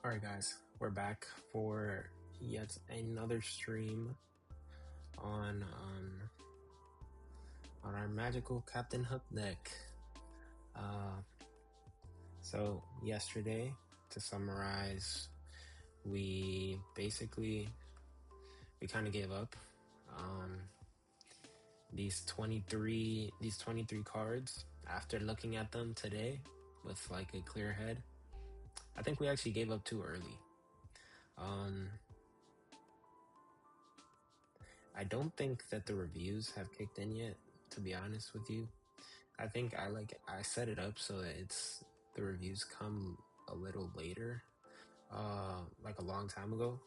Alright guys, we're back for yet another stream on our magical Captain Hook deck. So yesterday, to summarize, we kind of gave up. These 23 cards, after looking at them today with like a clear head, I think we actually gave up too early. I don't think that the reviews have kicked in yet, to be honest with you. I think I set it up so that the reviews come a little later, like a long time ago.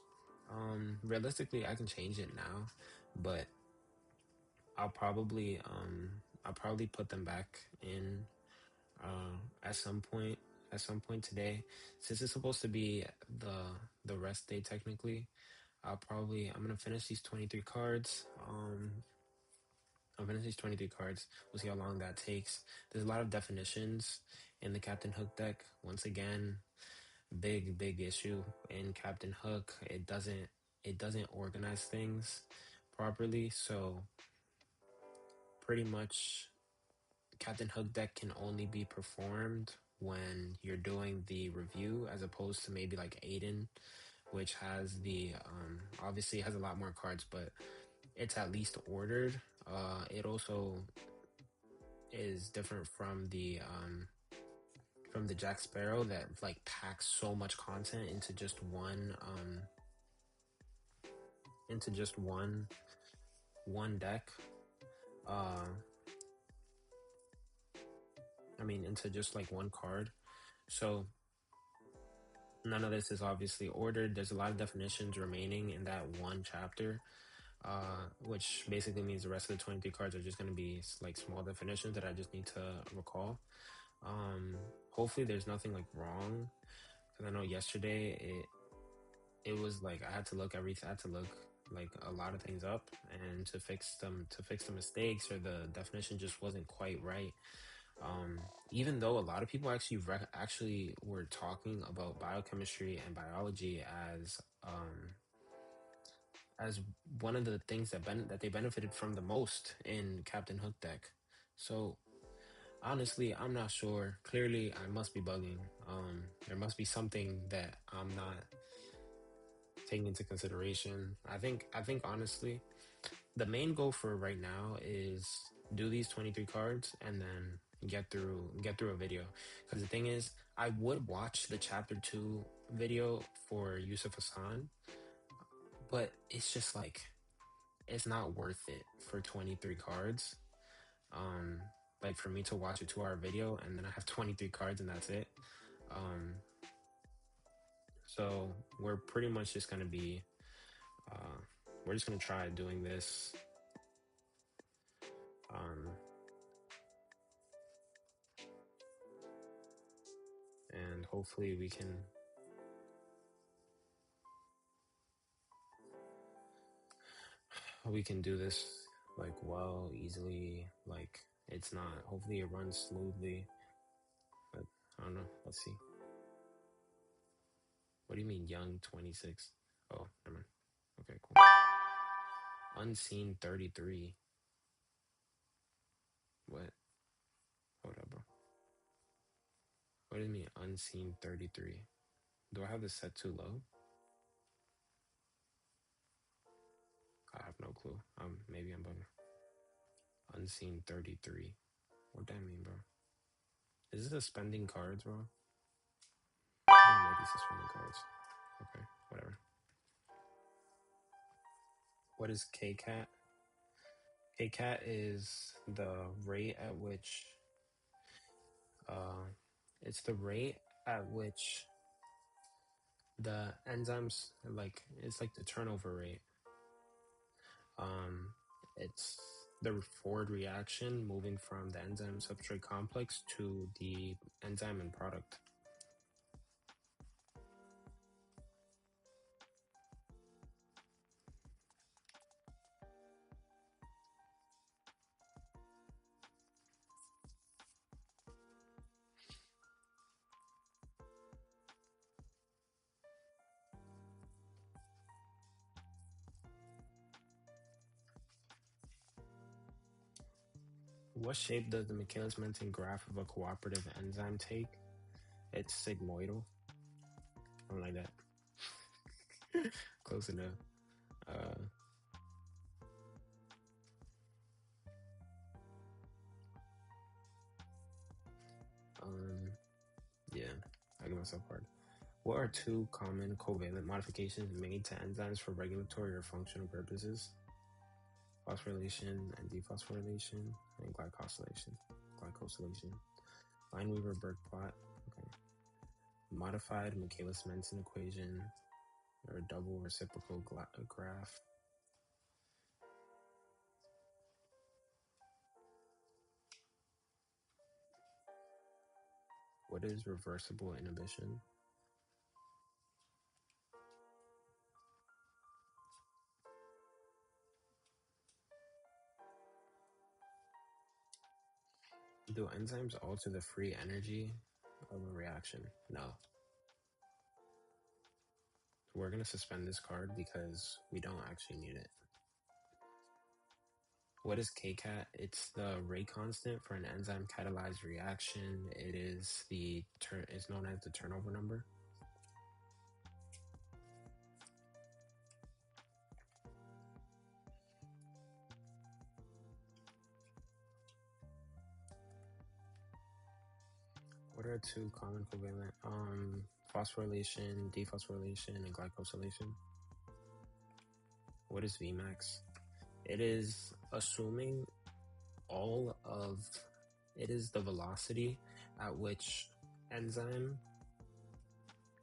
Realistically, I can change it now, but I'll probably put them back in at some point today, since it's supposed to be the rest day technically. I'm gonna finish these 23 cards. I'll finish these 23 cards. We'll see how long that takes. There's a lot of definitions in the Captain Hook deck. Once again, big issue in Captain Hook. It doesn't organize things properly. So pretty much Captain Hook deck can only be performed when you're doing the review, as opposed to maybe like Aiden, which has the obviously has a lot more cards, but it's at least ordered. It also is different from the Jack Sparrow that like packs so much content into just one deck. Into just like one card. So none of this is obviously ordered. There's a lot of definitions remaining in that one chapter, which basically means the rest of the 23 cards are just going to be like small definitions that I just need to recall. Hopefully there's nothing like wrong, because I know yesterday it was like I had to look like a lot of things up, and to fix the mistakes, or the definition just wasn't quite right. Even though a lot of people actually were talking about biochemistry and biology as one of the things that they benefited from the most in Captain Hook deck. So honestly, I'm not sure. Clearly, I must be bugging. There must be something that I'm not taking into consideration. I think honestly, the main goal for right now is do these 23 cards and then get through a video. Because the thing is, I would watch the chapter 2 video for Yusuf Hasan, but it's just like, it's not worth it for 23 cards. Like for me to watch a 2-hour video and then I have 23 cards and that's it. So we're pretty much just gonna be we're just gonna try doing this. And hopefully we can do this like easily. Like, it's not, hopefully it runs smoothly, but I don't know. Let's see. What do you mean young 26? Oh, never mind. Okay, cool. Unseen 33. What? Hold up, bro. What do you mean unseen 33? Do I have this set too low? I have no clue. Maybe I'm bugging. Unseen 33. What that mean, bro? Is this suspending cards, bro? Maybe suspending cards. Okay, whatever. What is KCAT? KCAT is the rate at which it's the rate at which the enzymes, like, it's like the turnover rate. It's the forward reaction moving from the enzyme substrate complex to the enzyme and product. What shape does the Michaelis-Menten graph of a cooperative enzyme take? It's sigmoidal. Something like that. Close enough. Uh, yeah, I give myself hard. What are two common covalent modifications made to enzymes for regulatory or functional purposes? Phosphorylation and dephosphorylation and glycosylation. Lineweaver-Burke plot. Okay. Modified Michaelis-Menten equation or double reciprocal graph. What is reversible inhibition? Do enzymes alter the free energy of a reaction? No. We're going to suspend this card because we don't actually need it. What is KCAT? It's the rate constant for an enzyme catalyzed reaction. It is it's known as the turnover number. What are two common covalent? Phosphorylation, dephosphorylation, and glycosylation. What is Vmax? It is assuming it is the velocity at which enzyme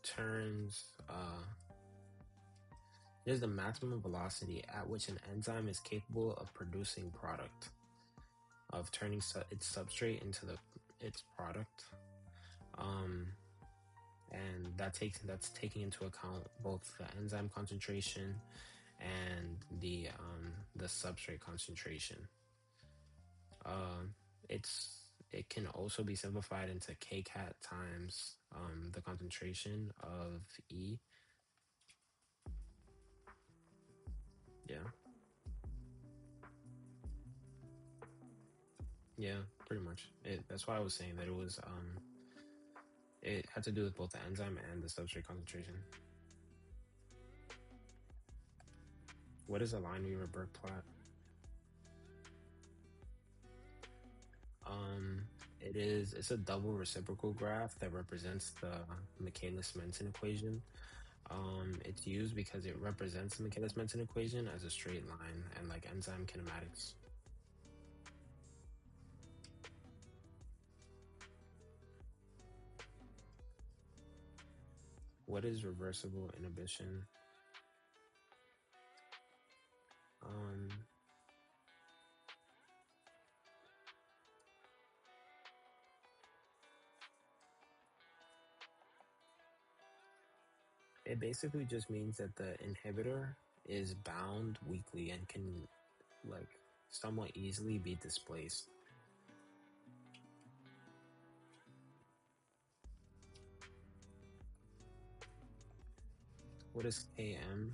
turns, it is the maximum velocity at which an enzyme is capable of producing product, of turning its substrate into its product. And that's taking into account both the enzyme concentration and the substrate concentration. It can also be simplified into KCAT times the concentration of E. Yeah, pretty much. That's why I was saying that it had to do with both the enzyme and the substrate concentration. What is a Lineweaver-Burke plot? It's a double reciprocal graph that represents the Michaelis-Menten equation. It's used because it represents the Michaelis-Menten equation as a straight line and like enzyme kinematics. What is reversible inhibition? It basically just means that the inhibitor is bound weakly and can like somewhat easily be displaced. What is Km?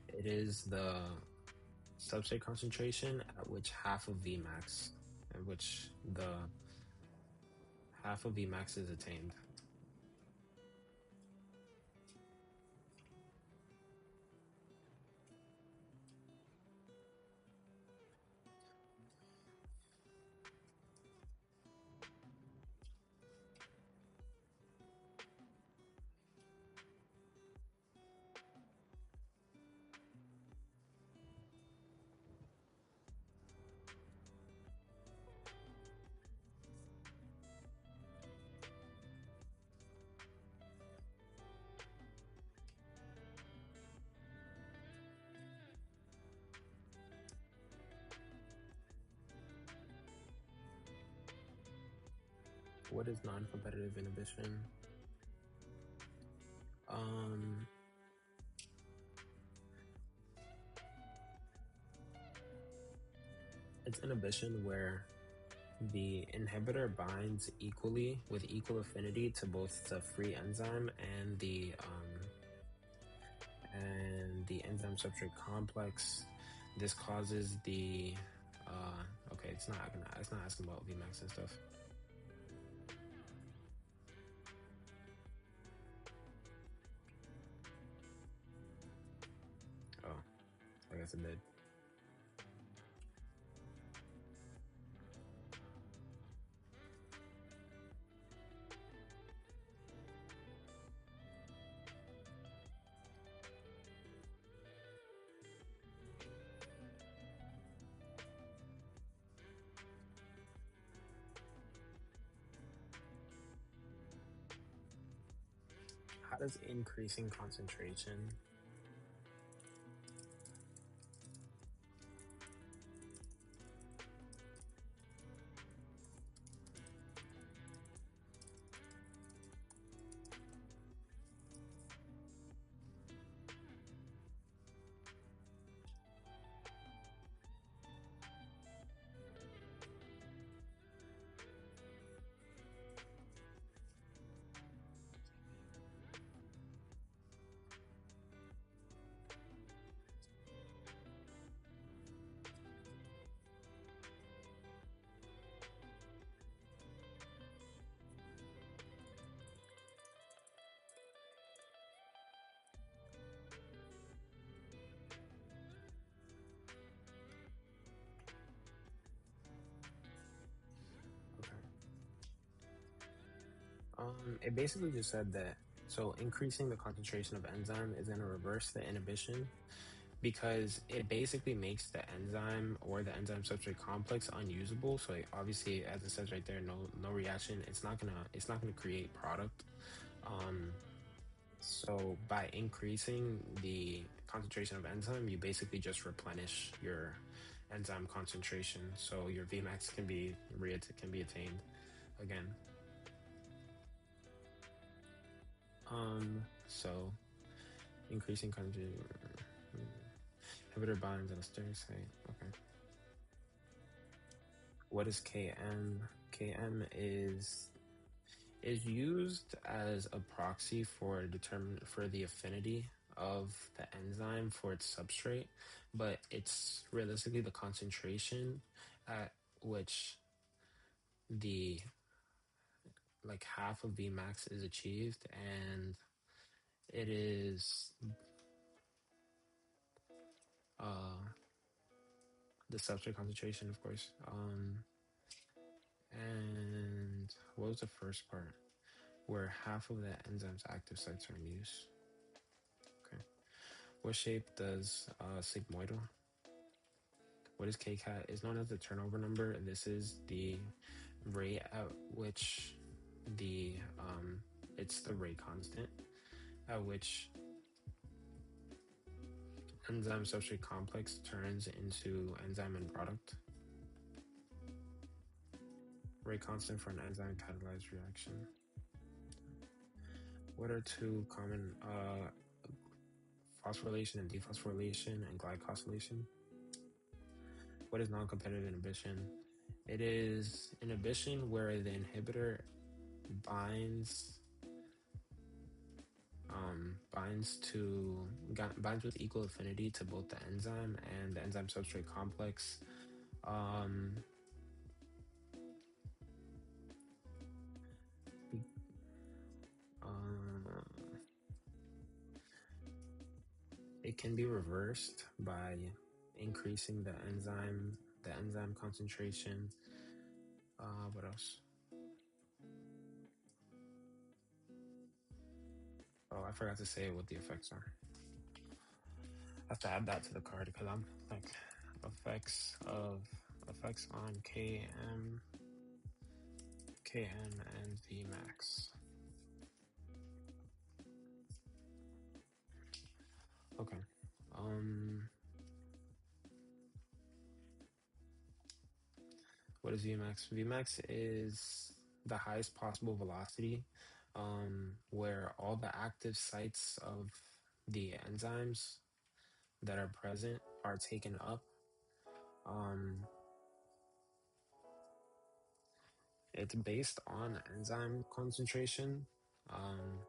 It is the substrate concentration at which half of Vmax is attained. What is non-competitive inhibition? It's inhibition where the inhibitor binds equally with equal affinity to both the free enzyme and the enzyme substrate complex. This causes the Okay, it's not asking about Vmax and stuff. Oh, I guess it did. How does increasing concentration? Okay. It basically just said that so increasing the concentration of enzyme is going to reverse the inhibition because it basically makes the enzyme or the enzyme substrate complex unusable. So obviously, as it says right there, no reaction. It's not gonna create product. Um, so by increasing the concentration of enzyme, you basically just replenish your enzyme concentration. So your Vmax can be attained again. So increasing concentration inhibitor binds at a steady state. Okay. What is Km? Km is used as a proxy for the affinity of the enzyme for its substrate, but it's realistically the concentration at which the like half of Vmax is achieved, and it is uh the substrate concentration, of course. And what was the first part? Where half of the enzyme's active sites are in use. Okay. What shape does sigmoidal? What is KCAT? Is known as the turnover number. This is the rate at which it's the rate constant at which enzyme substrate complex turns into enzyme end product. Rate constant for an enzyme catalyzed reaction. What are two common phosphorylation and dephosphorylation and glycosylation? What is non-competitive inhibition? It is inhibition where the inhibitor binds binds with equal affinity to both the enzyme and the enzyme substrate complex. Um, uh, it can be reversed by increasing the enzyme concentration. What else? Oh, I forgot to say what the effects are. I have to add that to the card because I'm like effects on KM and Vmax. Okay. What is Vmax? Vmax is the highest possible velocity, where all the active sites of the enzymes that are present are taken up. Um, it's based on enzyme concentration. Um,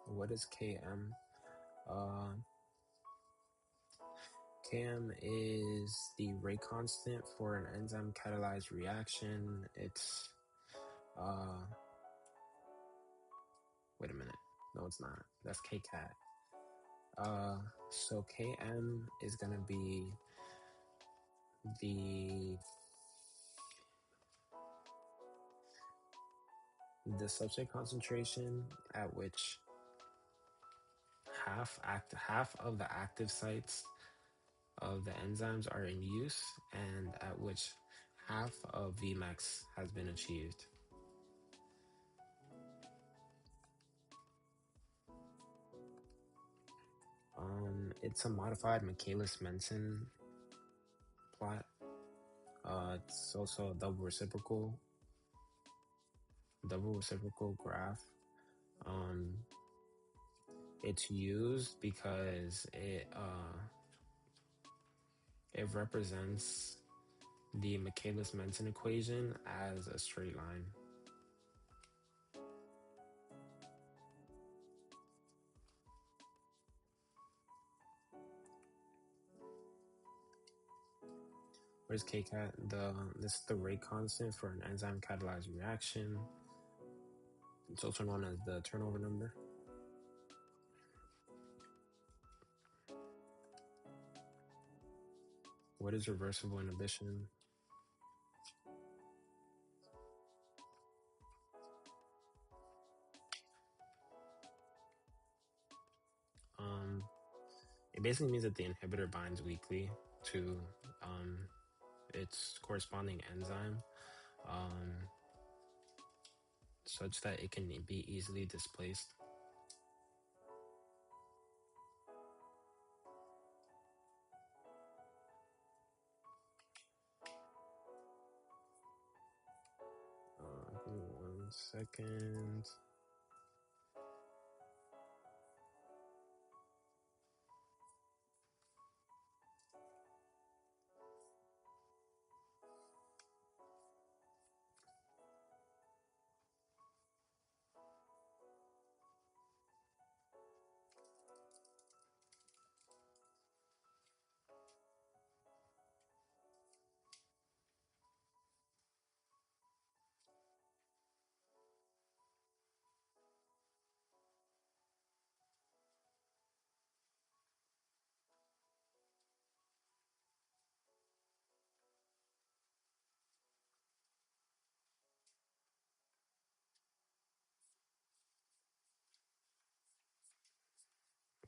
What is Km? Uh, Km is the rate constant for an enzyme catalyzed reaction. It's wait a minute. No, it's not. That's Kcat. So Km is gonna be the substrate concentration at which half of the active sites of the enzymes are in use, and at which half of Vmax has been achieved. It's a modified Michaelis-Menten plot. It's also a double reciprocal graph. It's used because it represents the Michaelis-Menten equation as a straight line. Where's Kcat? This is the rate constant for an enzyme catalyzed reaction. It's also known as the turnover number. What is reversible inhibition? It basically means that the inhibitor binds weakly to its corresponding enzyme, such that it can be easily displaced. Give me 1 second.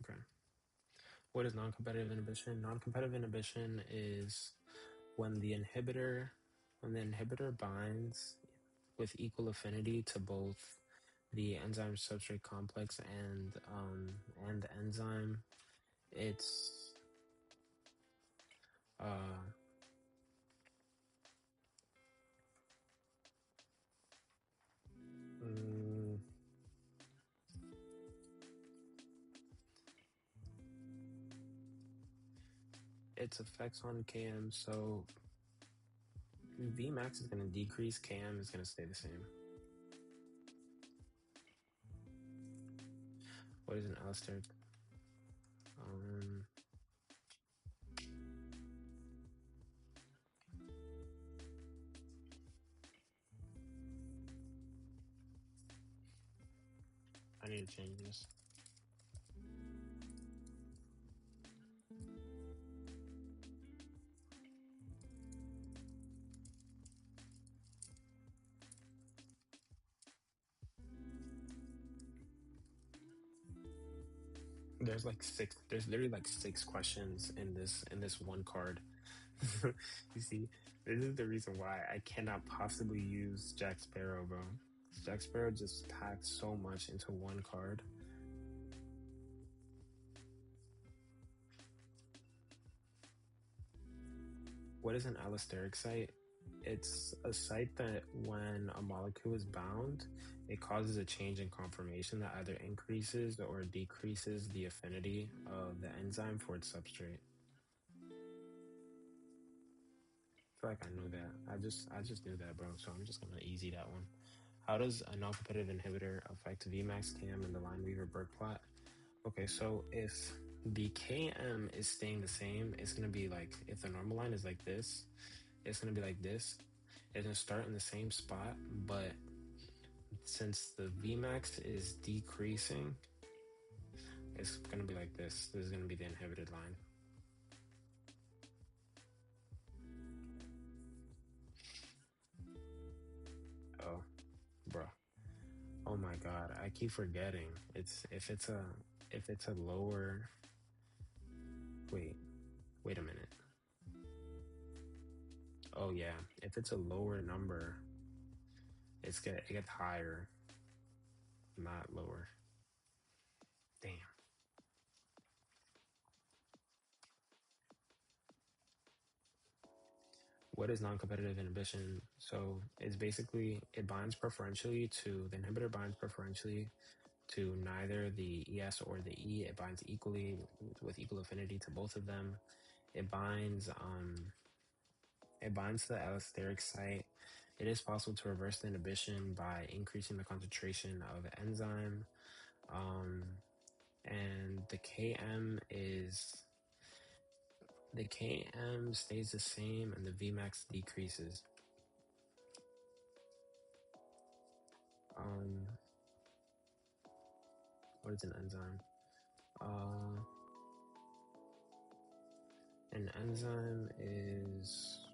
Okay. What is non-competitive inhibition? Non-competitive inhibition is when the inhibitor binds with equal affinity to both the enzyme substrate complex and the enzyme. It's mm, its effects on Km. So Vmax is going to decrease, Km is going to stay the same. What is an allosteric? I need to change this. There's literally like 6 questions in this one card. You see, this is the reason why I cannot possibly use Jack Sparrow, bro. Jack Sparrow just packs so much into one card. What is an allosteric site? It's a site that when a molecule is bound, it causes a change in conformation that either increases or decreases the affinity of the enzyme for its substrate. I feel like I know that. I just knew that, bro. So I'm just gonna easy that one. How does a non-competitive inhibitor affect Vmax, Km, and the Lineweaver-Burke plot? Okay, so if the Km is staying the same, it's gonna be like, if the normal line is like this, it's gonna be like this. It's gonna start in the same spot, but since the Vmax is decreasing, it's gonna be like this. This is gonna be the inhibited line. Oh, bro. Oh my God, I keep forgetting. It's if it's a lower. Wait a minute. Oh yeah, if it's a lower number, it gets higher, not lower. Damn. What is non-competitive inhibition? So it's basically it binds preferentially to the inhibitor binds preferentially to neither the ES or the E. It binds equally with equal affinity to both of them. It binds it binds to the allosteric site. It is possible to reverse the inhibition by increasing the concentration of the enzyme. And the Km stays the same and the Vmax decreases. What is an enzyme? An enzyme is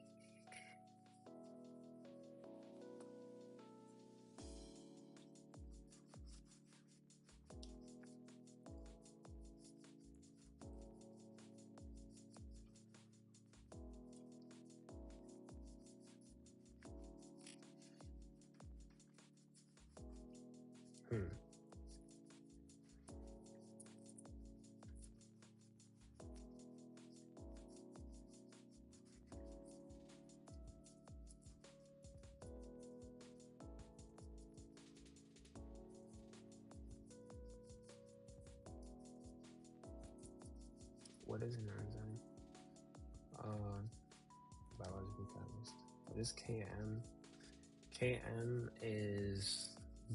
what is an enzyme? Biological catalyst. What is Km? Km is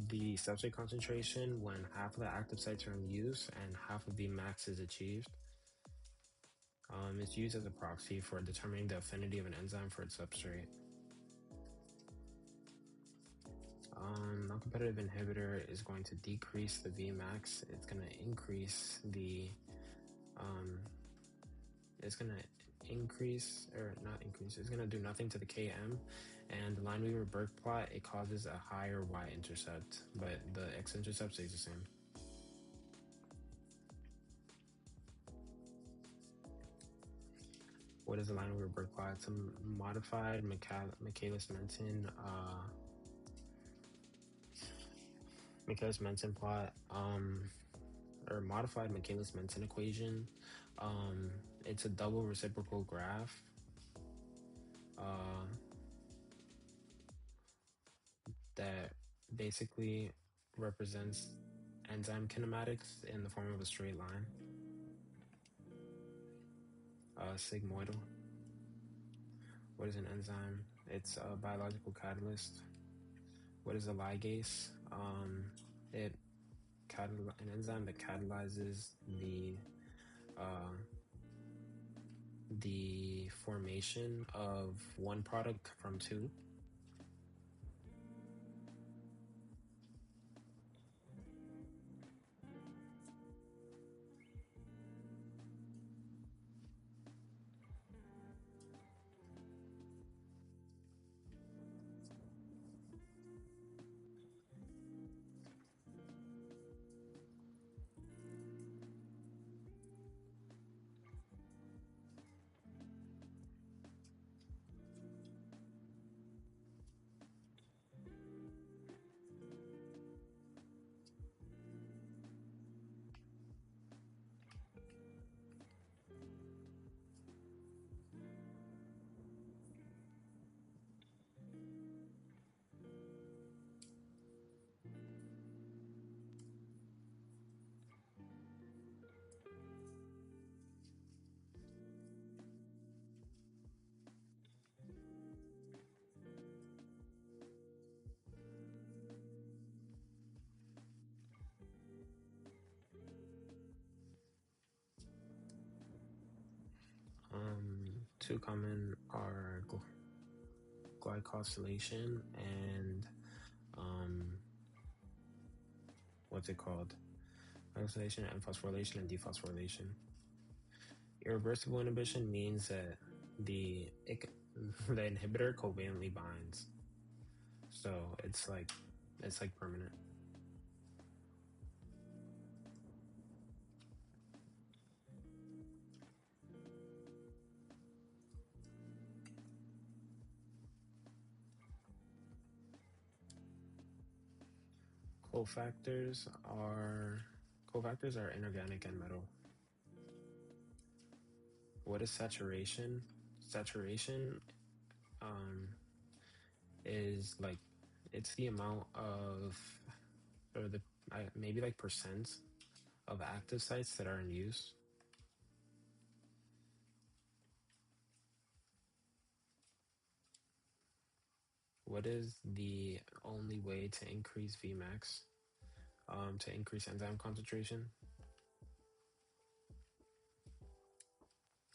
the substrate concentration when half of the active sites are in use and half of the max is achieved. It's used as a proxy for determining the affinity of an enzyme for its substrate. Non-competitive inhibitor is going to decrease the Vmax. It's going to increase the it's going to increase or not increase. It's going to do nothing to the Km, and the Lineweaver-Burke plot, it causes a higher y-intercept, but the x-intercept stays the same. What is the Lineweaver-Burke plot? It's a modified Michaelis-Menten plot, or modified Michaelis-Menten equation. It's a double reciprocal graph. That basically represents enzyme kinematics in the form of a straight line. Sigmoidal. What is an enzyme? It's a biological catalyst. What is a ligase? An enzyme that catalyzes the formation of one product from two. two common are glycosylation and what's it called? Glycosylation and phosphorylation and dephosphorylation. Irreversible inhibition means that the inhibitor covalently binds, so it's like permanent. Cofactors are inorganic and metal. What is saturation? Saturation is like it's the amount of or the maybe like percent of active sites that are in use. What is the only way to increase Vmax? To increase enzyme concentration?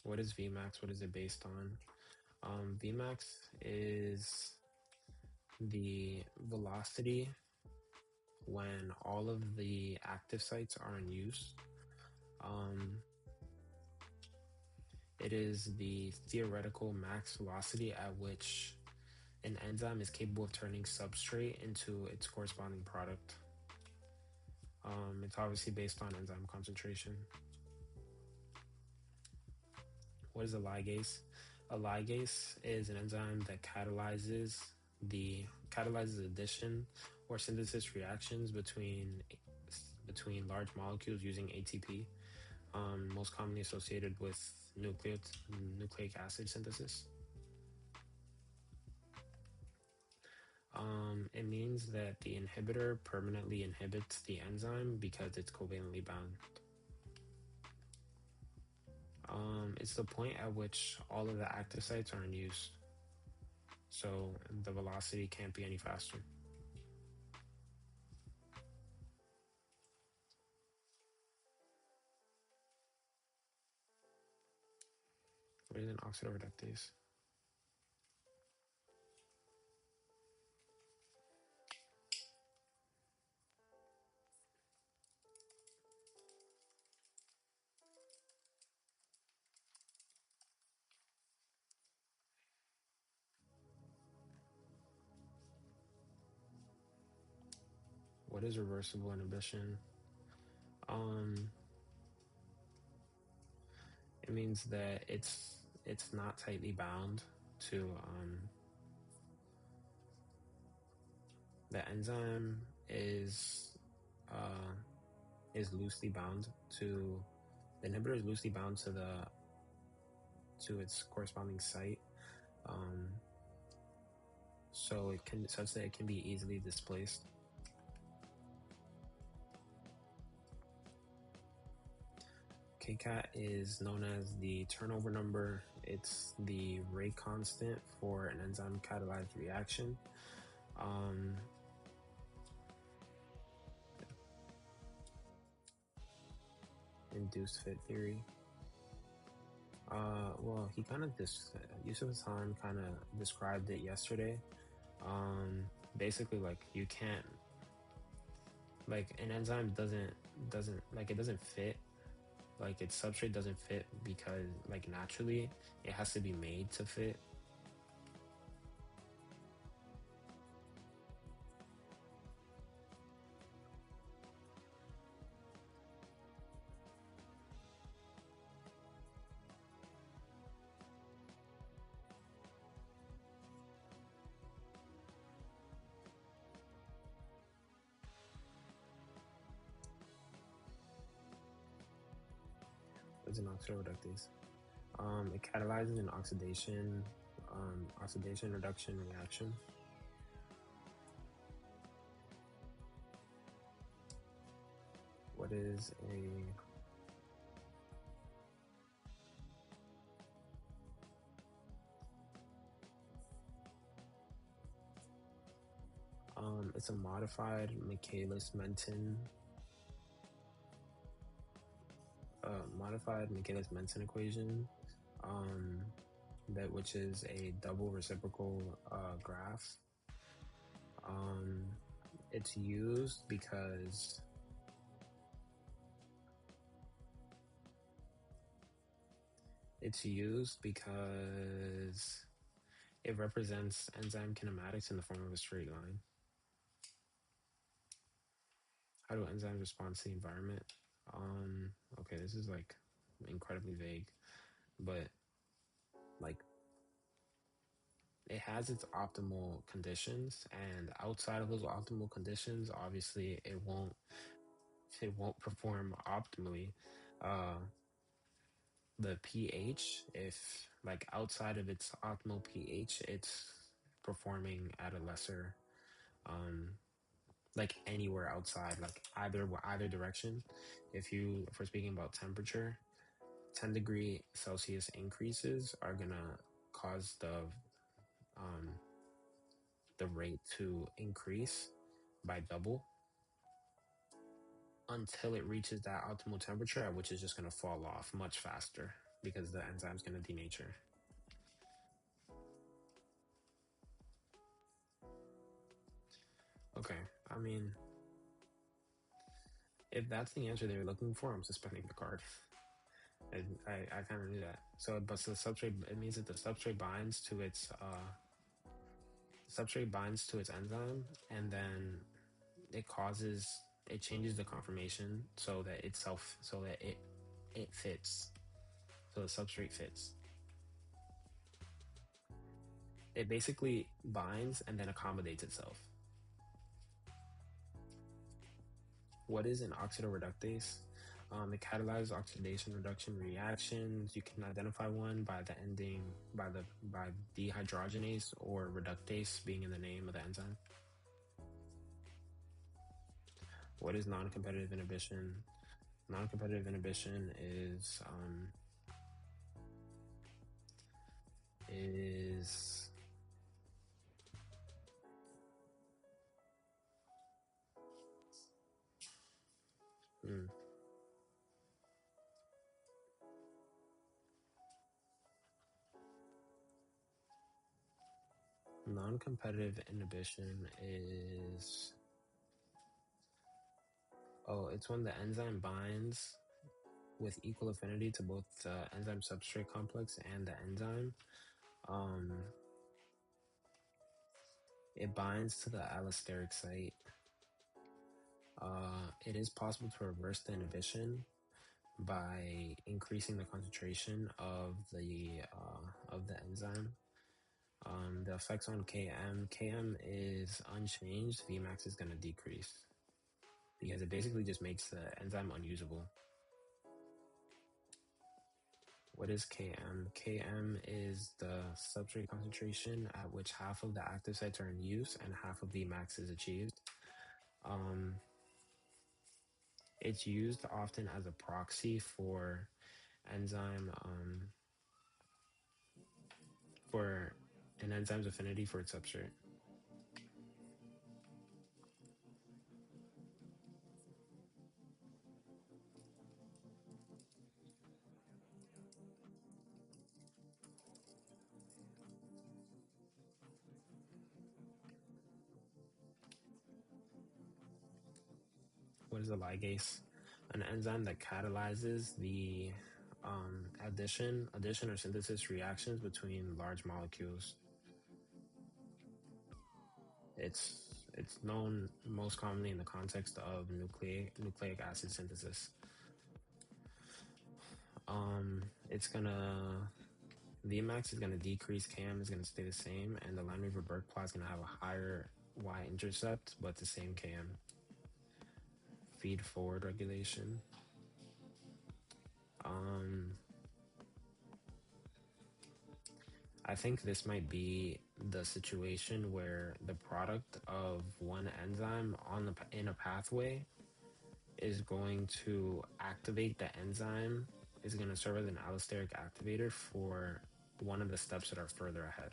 What is Vmax? What is it based on? Vmax is the velocity when all of the active sites are in use. It is the theoretical max velocity at which an enzyme is capable of turning substrate into its corresponding product. It's obviously based on enzyme concentration. What is a ligase? A ligase is an enzyme that catalyzes addition or synthesis reactions between large molecules using ATP, most commonly associated with nucleic acid synthesis. It means that the inhibitor permanently inhibits the enzyme because it's covalently bound. It's the point at which all of the active sites are in use, so the velocity can't be any faster. What is an oxidative reductase? What is reversible inhibition? It means that it's not tightly bound to the enzyme is loosely bound to the inhibitor is loosely bound to its corresponding site, so such that it can be easily displaced. KCAT is known as the turnover number. It's the rate constant for an enzyme catalyzed reaction. Induced fit theory. Well, Yusuf Hasan kind of described it yesterday. Basically, like you can't, like an enzyme doesn't fit. Like its substrate doesn't fit because like naturally it has to be made to fit. It's an oxidative reductase. It catalyzes an oxidation reduction reaction. What is a it's a modified Michaelis-Menten equation. which is a double reciprocal graph. It's used because it represents enzyme kinematics in the form of a straight line. How do enzymes respond to the environment? Okay, this is like incredibly vague, but like it has its optimal conditions, and outside of those optimal conditions, obviously it won't perform optimally. Uh, the pH, if like outside of its optimal pH, it's performing at a lesser, like anywhere outside, like either direction. If we're speaking about temperature, 10 degree Celsius increases are gonna cause the rate to increase by double until it reaches that optimal temperature, at which is just going to fall off much faster because the enzyme's going to denature. Okay, I mean, if that's the answer they're looking for, I'm suspending the card. I kind of knew that. So, but the substrate, it means that the substrate binds to its enzyme, and then it changes the conformation so that it fits, so the substrate fits. It basically binds and then accommodates itself. What is an oxidoreductase? It catalyzes oxidation reduction reactions. You can identify one by the ending by dehydrogenase or reductase being in the name of the enzyme. What is non-competitive inhibition? Non-competitive inhibition is hmm, non-competitive inhibition is it's when the enzyme binds with equal affinity to both the enzyme substrate complex and the enzyme. It binds to the allosteric site. It is possible to reverse the inhibition by increasing the concentration of the enzyme. The effects on Km is unchanged. Vmax is going to decrease because it basically just makes the enzyme unusable. What is Km? Km is the substrate concentration at which half of the active sites are in use and half of Vmax is achieved. It's used often as a proxy for enzyme for an enzyme's affinity for its substrate. What is a ligase? An enzyme that catalyzes the addition or synthesis reactions between large molecules. It's known most commonly in the context of nucleic acid synthesis. It's gonna Vmax is gonna decrease, Km is gonna stay the same, and the Lineweaver-Burke plot is gonna have a higher y-intercept but the same Km. Feed forward regulation. I think this might be the situation where the product of one enzyme in a pathway is going to activate the enzyme, is going to serve as an allosteric activator for one of the steps that are further ahead.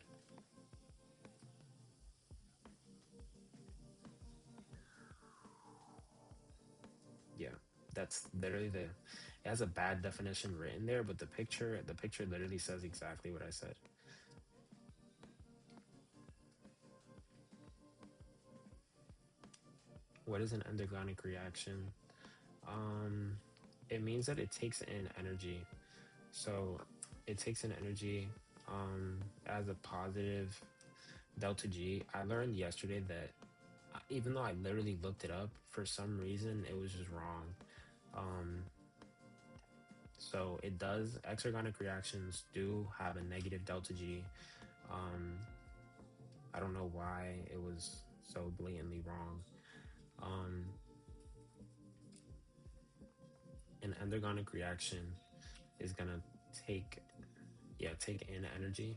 Yeah, that's literally it has a bad definition written there, but the picture literally says exactly what I said. What is an endergonic reaction? Um, it means that it takes in energy. So it takes in energy as a positive delta G. I learned yesterday that even though I literally looked it up, for some reason it was just wrong. Um, so it does, exergonic reactions do have a negative delta G. Um, I don't know why it was so blatantly wrong. Um, an endergonic reaction is gonna take, yeah, take in energy,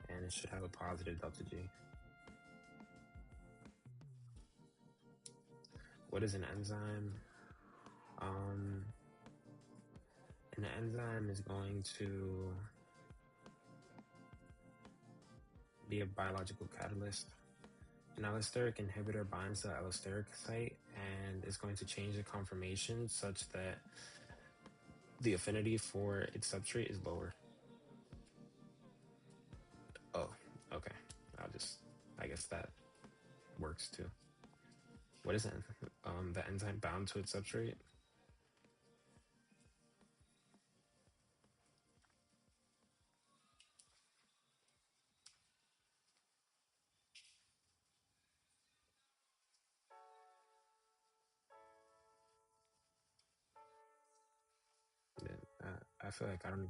and it should have a positive delta G. What is an enzyme? Um, an enzyme is going to be a biological catalyst. An allosteric inhibitor binds the allosteric site and is going to change the conformation such that the affinity for its substrate is lower. Oh, okay. I guess that works too. What is it? The enzyme bound to its substrate? Yeah, I feel like I'm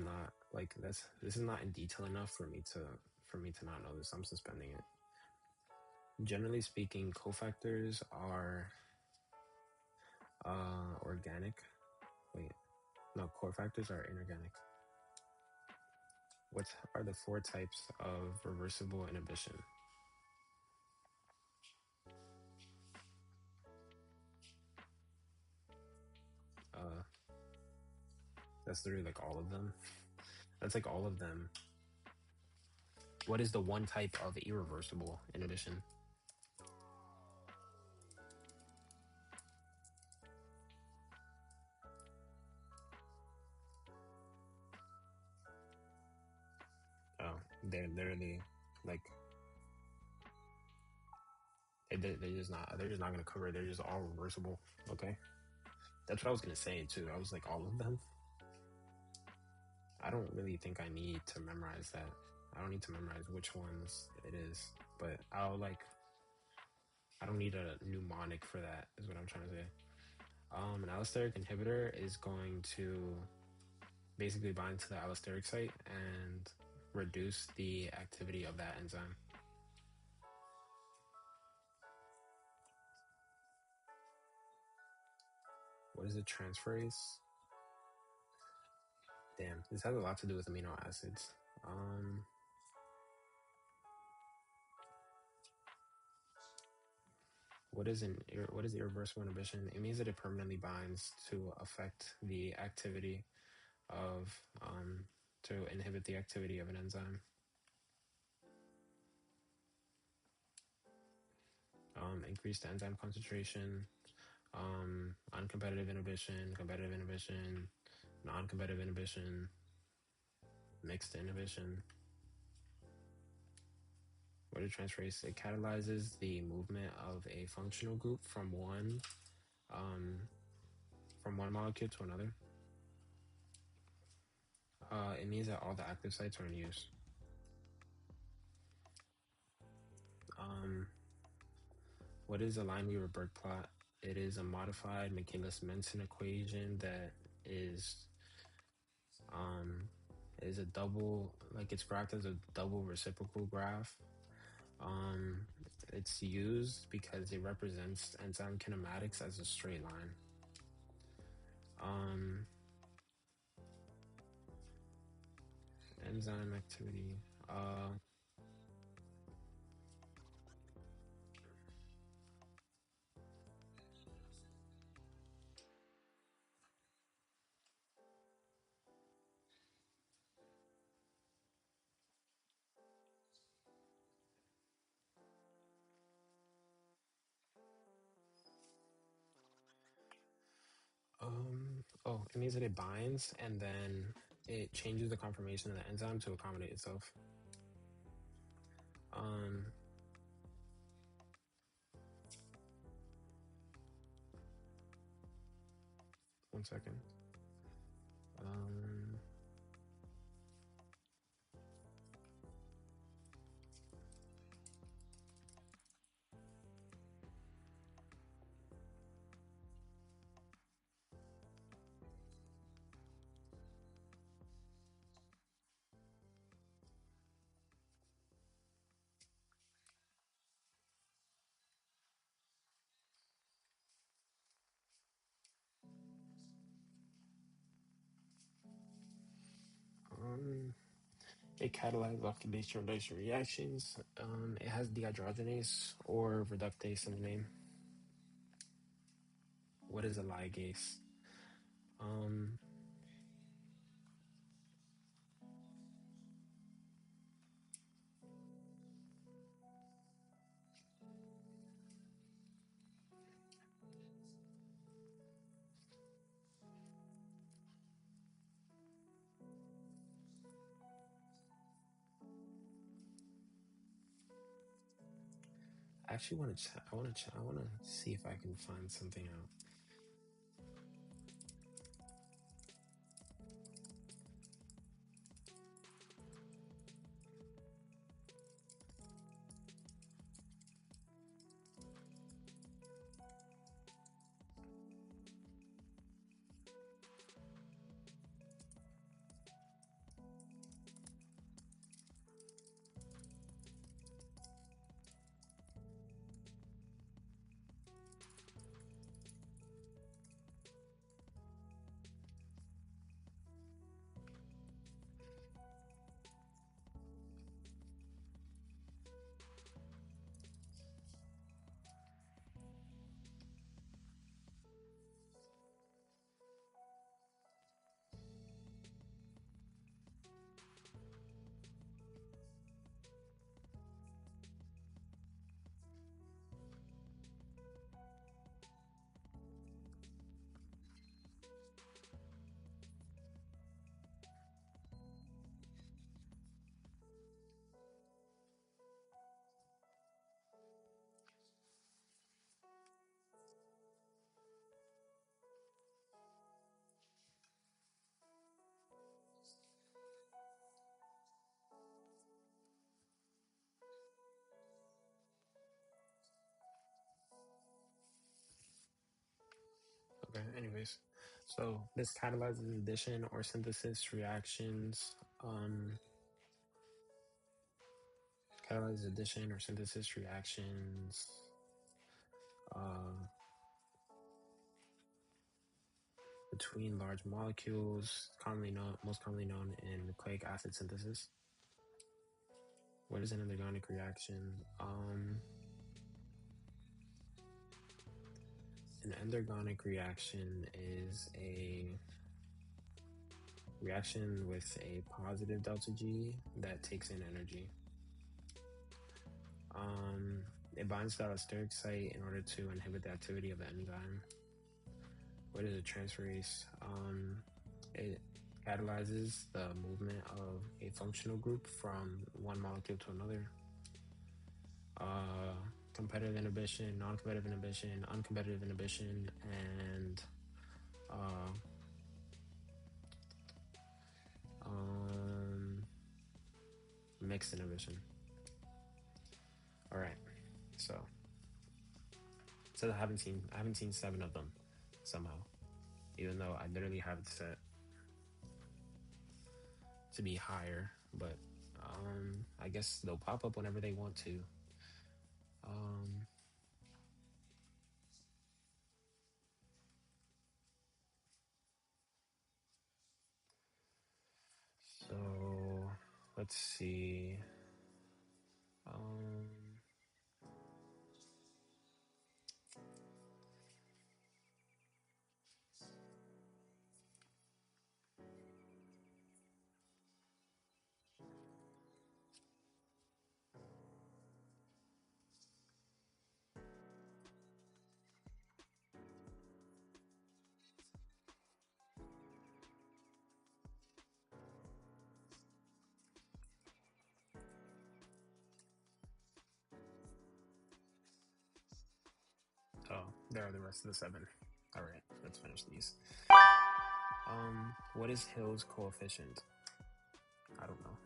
not like this is not in detail enough for me to not know this. I'm suspending it. Generally speaking, cofactors are organic. Wait, no, cofactors are inorganic. What are the four types of reversible inhibition? Uh, that's literally like all of them. That's like all of them. What is the one type of irreversible inhibition? Oh, they're literally like they're just not gonna cover it. They're just all reversible. Okay, that's what I was gonna say too. I was like all of them. I don't really think I need to memorize that. I don't need to memorize which ones it is, but I don't need a mnemonic for that. Is what I'm trying to say. An allosteric inhibitor is going to basically bind to the allosteric site and reduce the activity of that enzyme. What is a transferase? Damn, this has a lot to do with amino acids. What is irreversible inhibition? It means that it permanently binds to affect the activity of to inhibit the activity of an enzyme. Increased enzyme concentration, uncompetitive inhibition, competitive inhibition, non-competitive inhibition, mixed inhibition. What is transferase? It catalyzes the movement of a functional group um, from one molecule to another. It means that all the active sites are in use. What is a Lineweaver-Burke plot? It is a modified Michaelis-Menten equation that um, is a double, like it's graphed as a double reciprocal graph. Um, it's used because it represents enzyme kinematics as a straight line. Um, enzyme activity. Oh, it means that it binds and then it changes the conformation of the enzyme to accommodate itself. Um, 1 second. Um, um, it catalyzes oxidation reactions. It has dehydrogenase or reductase in the name. What is a ligase? Um, I actually want to. I want to see if I can find something out. Okay. Anyways, so this catalyzes addition or synthesis reactions. Catalyzes addition or synthesis reactions. Uh, Between large molecules, most commonly known in nucleic acid synthesis. What is an endergonic reaction? An endergonic reaction is a reaction with a positive delta G that takes in energy. It binds to the allosteric site in order to inhibit the activity of the enzyme. What is a transferase? It catalyzes the movement of a functional group from one molecule to another. Competitive inhibition, non-competitive inhibition, uncompetitive inhibition, and mixed inhibition. All right, so I haven't seen 7 of them somehow, even though I literally have it set to be higher, but I guess they'll pop up whenever they want to. So let's see. There are the rest of the seven. All right, let's finish these. What is Hill's coefficient? I don't know.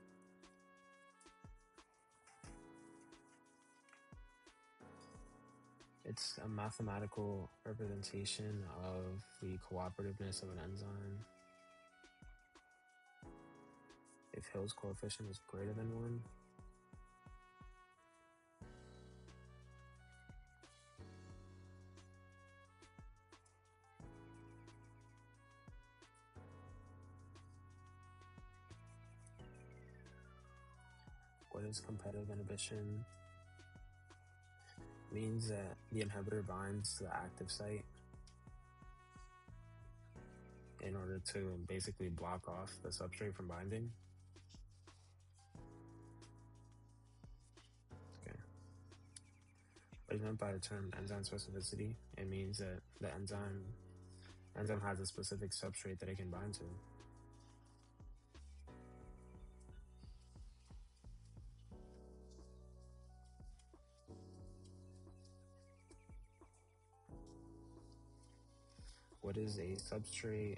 It's a mathematical representation of the cooperativeness of an enzyme. If Hill's coefficient is greater than 1, what is competitive inhibition? Means that the inhibitor binds to the active site in order to basically block off the substrate from binding. Okay. What is meant by the term enzyme specificity? It means that the enzyme has a specific substrate that it can bind to. What is a substrate?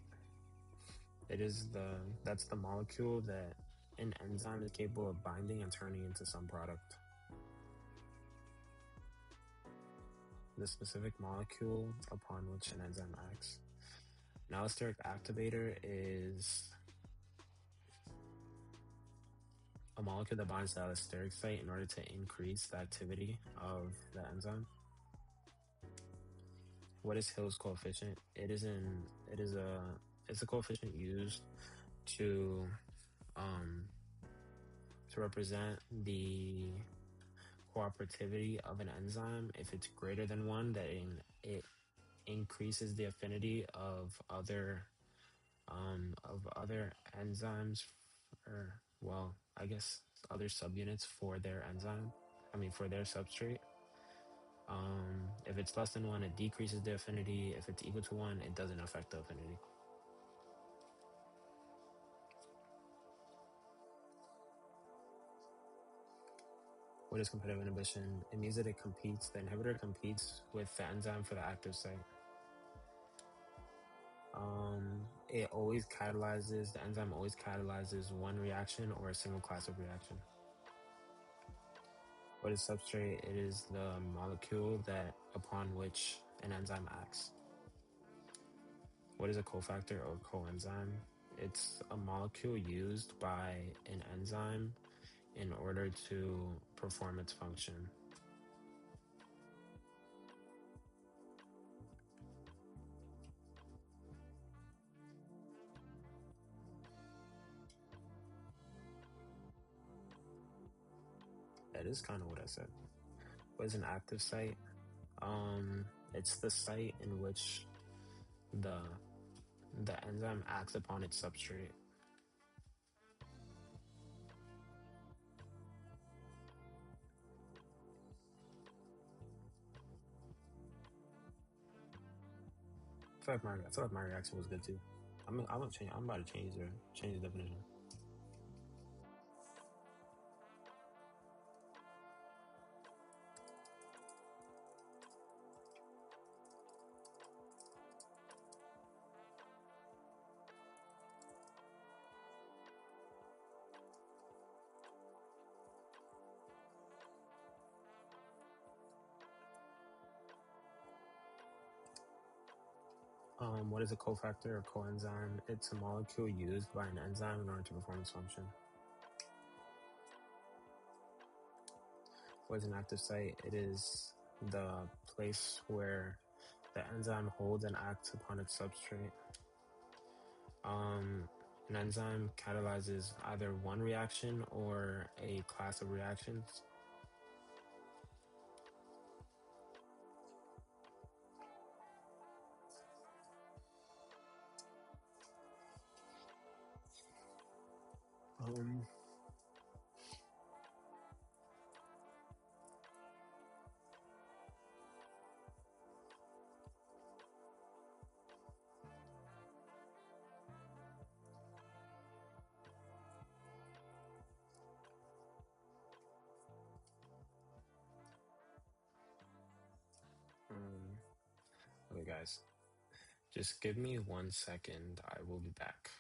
That's the molecule that an enzyme is capable of binding and turning into some product. The specific molecule upon which an enzyme acts. An allosteric activator is a molecule that binds to the allosteric site in order to increase the activity of the enzyme. What is Hill's coefficient? It's a coefficient used to represent the cooperativity of an enzyme. If it's greater than 1, that it increases the affinity of other enzymes, or well, I guess other subunits for their enzyme. For their substrate. If it's less than 1, it decreases the affinity. If it's equal to 1, it doesn't affect the affinity. What is competitive inhibition? It means that the inhibitor competes with the enzyme for the active site. The enzyme always catalyzes one reaction or a single class of reaction. What is substrate? It is the molecule upon which an enzyme acts. What is a cofactor or coenzyme? It's a molecule used by an enzyme in order to perform its function. That is kind of what I said. What is an active site? It's the site in which the enzyme acts upon its substrate. I feel like my reaction was good too. I'm about to change the definition. What is a cofactor or coenzyme? It's a molecule used by an enzyme in order to perform its function. What is an active site? It is the place where the enzyme holds and acts upon its substrate. An enzyme catalyzes either one reaction or a class of reactions. guys. Just give me 1 second. I will be back.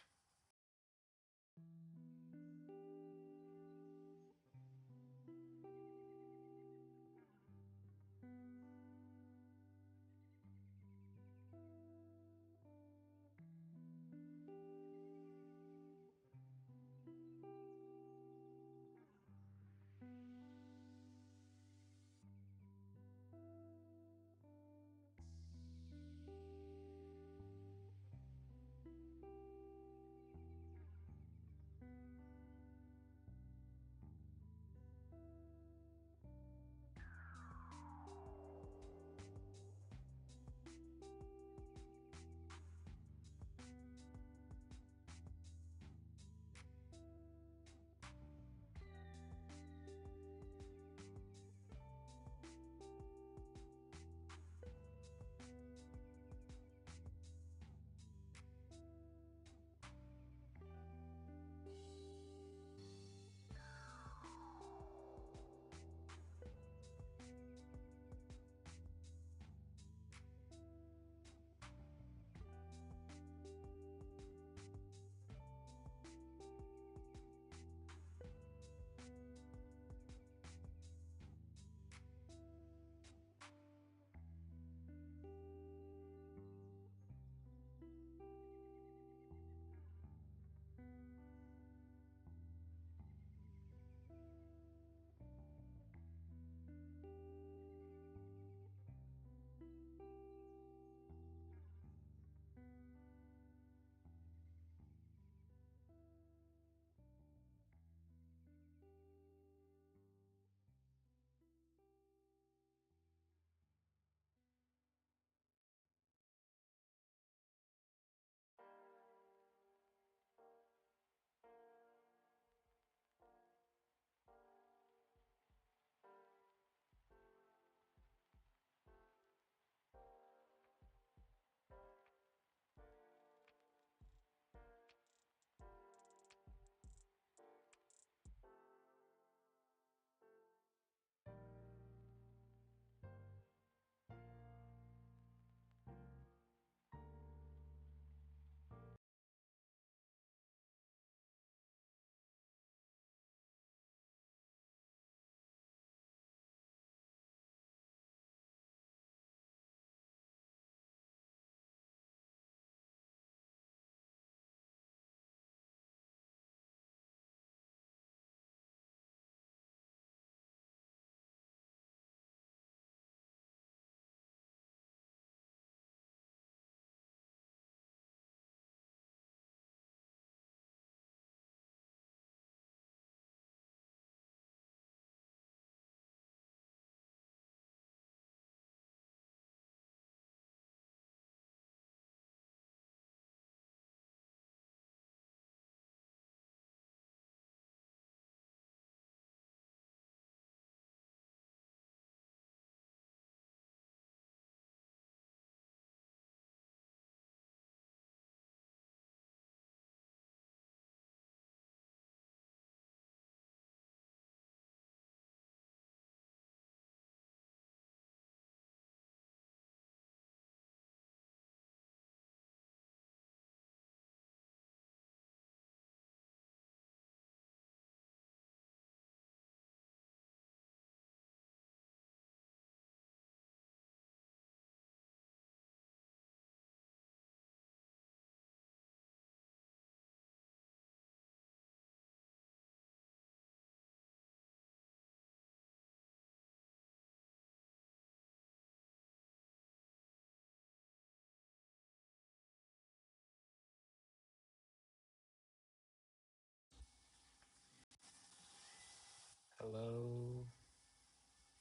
Hello.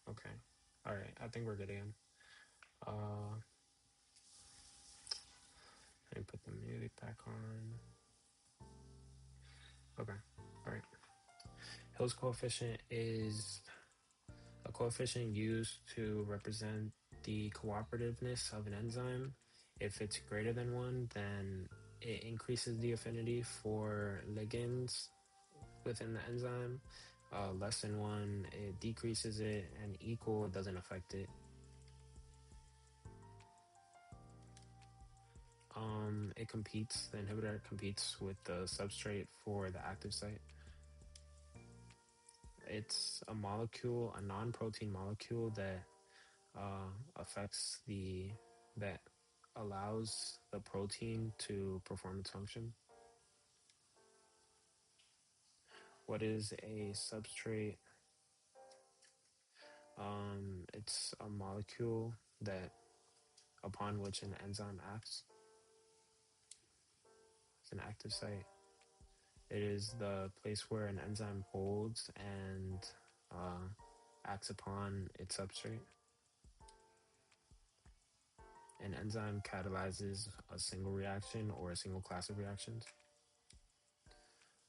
Okay. All right. I think we're good again. Uh, Let me put the music back on. Okay. All right. Hill's coefficient is a coefficient used to represent the cooperativeness of an enzyme. If it's greater than one, then it increases the affinity for ligands within the enzyme. Less than one, it decreases it, and equal doesn't affect it. it competes. The inhibitor competes with the substrate for the active site. It's a molecule, a non-protein molecule that affects that allows the protein to perform its function. What is a substrate? It's a molecule that upon which an enzyme acts. It's an active site. It is the place where an enzyme holds and acts upon its substrate. An enzyme catalyzes a single reaction or a single class of reactions.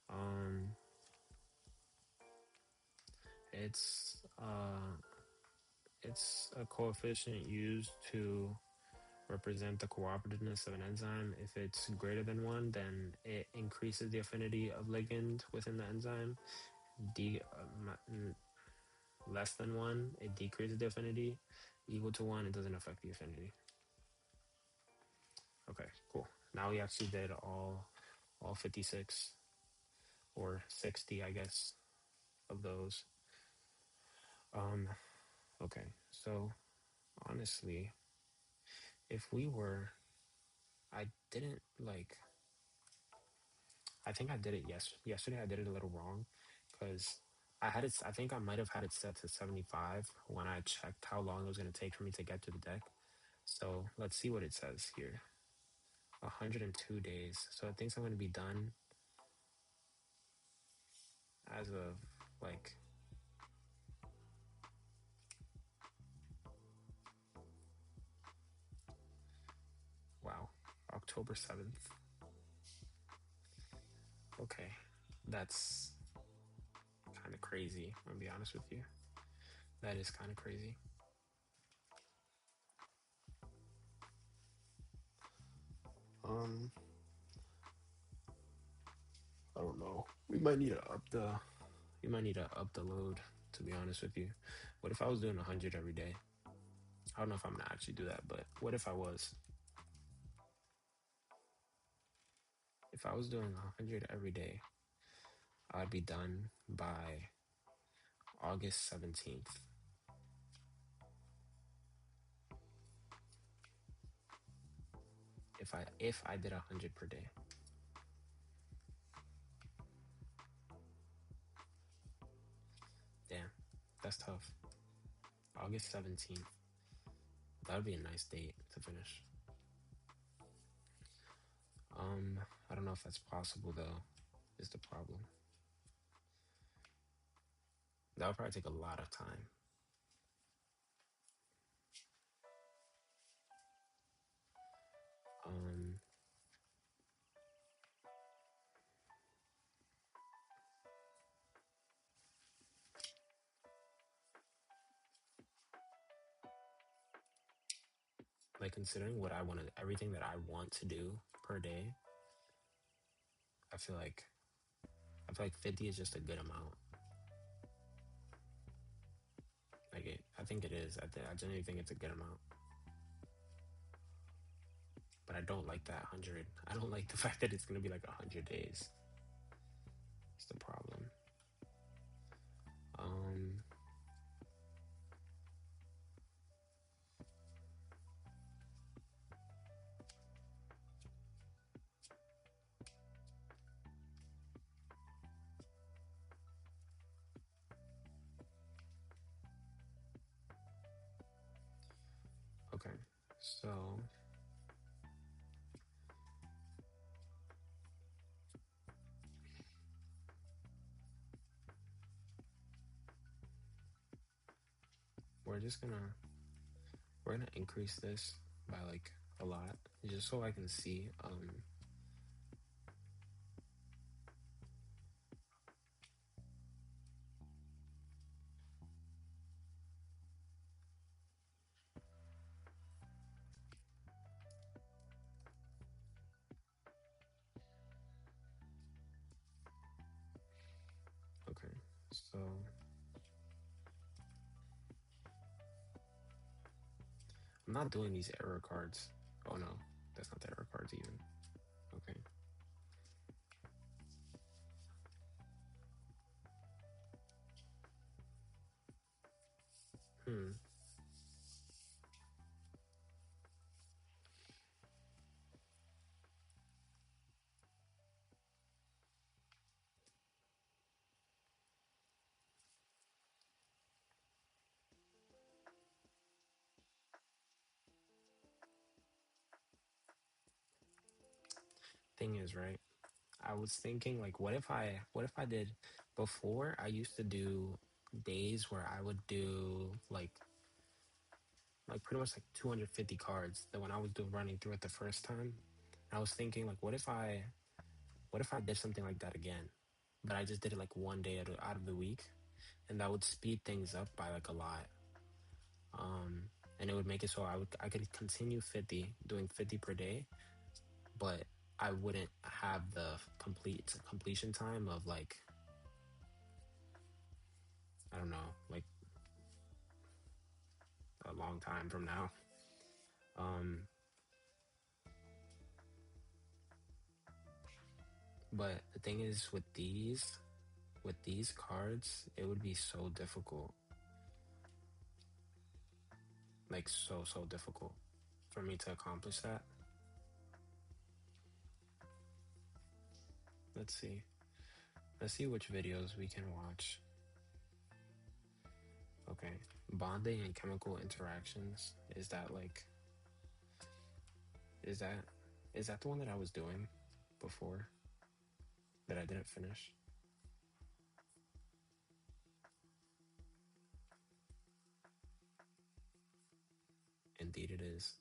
Um, it's a coefficient used to represent the cooperativeness of an enzyme. If it's greater than one, then it increases the affinity of ligand within the enzyme. Less than one, it decreases the affinity. Equal to one, it doesn't affect the affinity. Okay, cool. Now we actually did all 56 or 60, I guess, of those. Okay, so honestly, if we were, I didn't like, I think I did it yesterday. I did it a little wrong because I think I might have had it set to 75 when I checked how long it was going to take for me to get to the deck. So let's see what it says here. 102 days. So it thinks I'm going to be done as of like, wow, October 7th. Okay, that's kind of crazy. I'm gonna be honest with you. That is kind of crazy. I don't know. We might need to up the load, to be honest with you. What if I was doing 100 every day? I don't know if I'm gonna actually do that, but what if I was? If I was doing 100 every day, I'd be done by August 17th. If I did 100 per day. Damn, that's tough. August 17th. That would be a nice date to finish. I don't know if that's possible though, is the problem. That would probably take a lot of time. Like considering everything that I want to do per day, I feel like 50 is just a good amount. I think it is. I genuinely think it's a good amount. But I don't like that 100. I don't like the fact that it's gonna be like 100 days. It's the problem. Okay, so we're just gonna increase this by like a lot just so I can see. Okay, so I'm not doing these error cards. Oh no, that's not the error cards even. Okay. Hmm. Thing is, right? I was thinking like what if I did before I used to do days where I would do like pretty much like 250 cards that when I was doing running through it the first time, I was thinking like what if I did something like that again? But I just did it like one day out of the week and that would speed things up by like a lot. And it would make it so I could continue 50 doing 50 per day, but I wouldn't have the completion time of like I don't know, like a long time from now. Um, but the thing is with these cards, it would be so difficult, like so difficult for me to accomplish that. Let's see. Let's see which videos we can watch. Okay. Bonding and chemical interactions. Is that is that the one that I was doing before that I didn't finish? Indeed it is.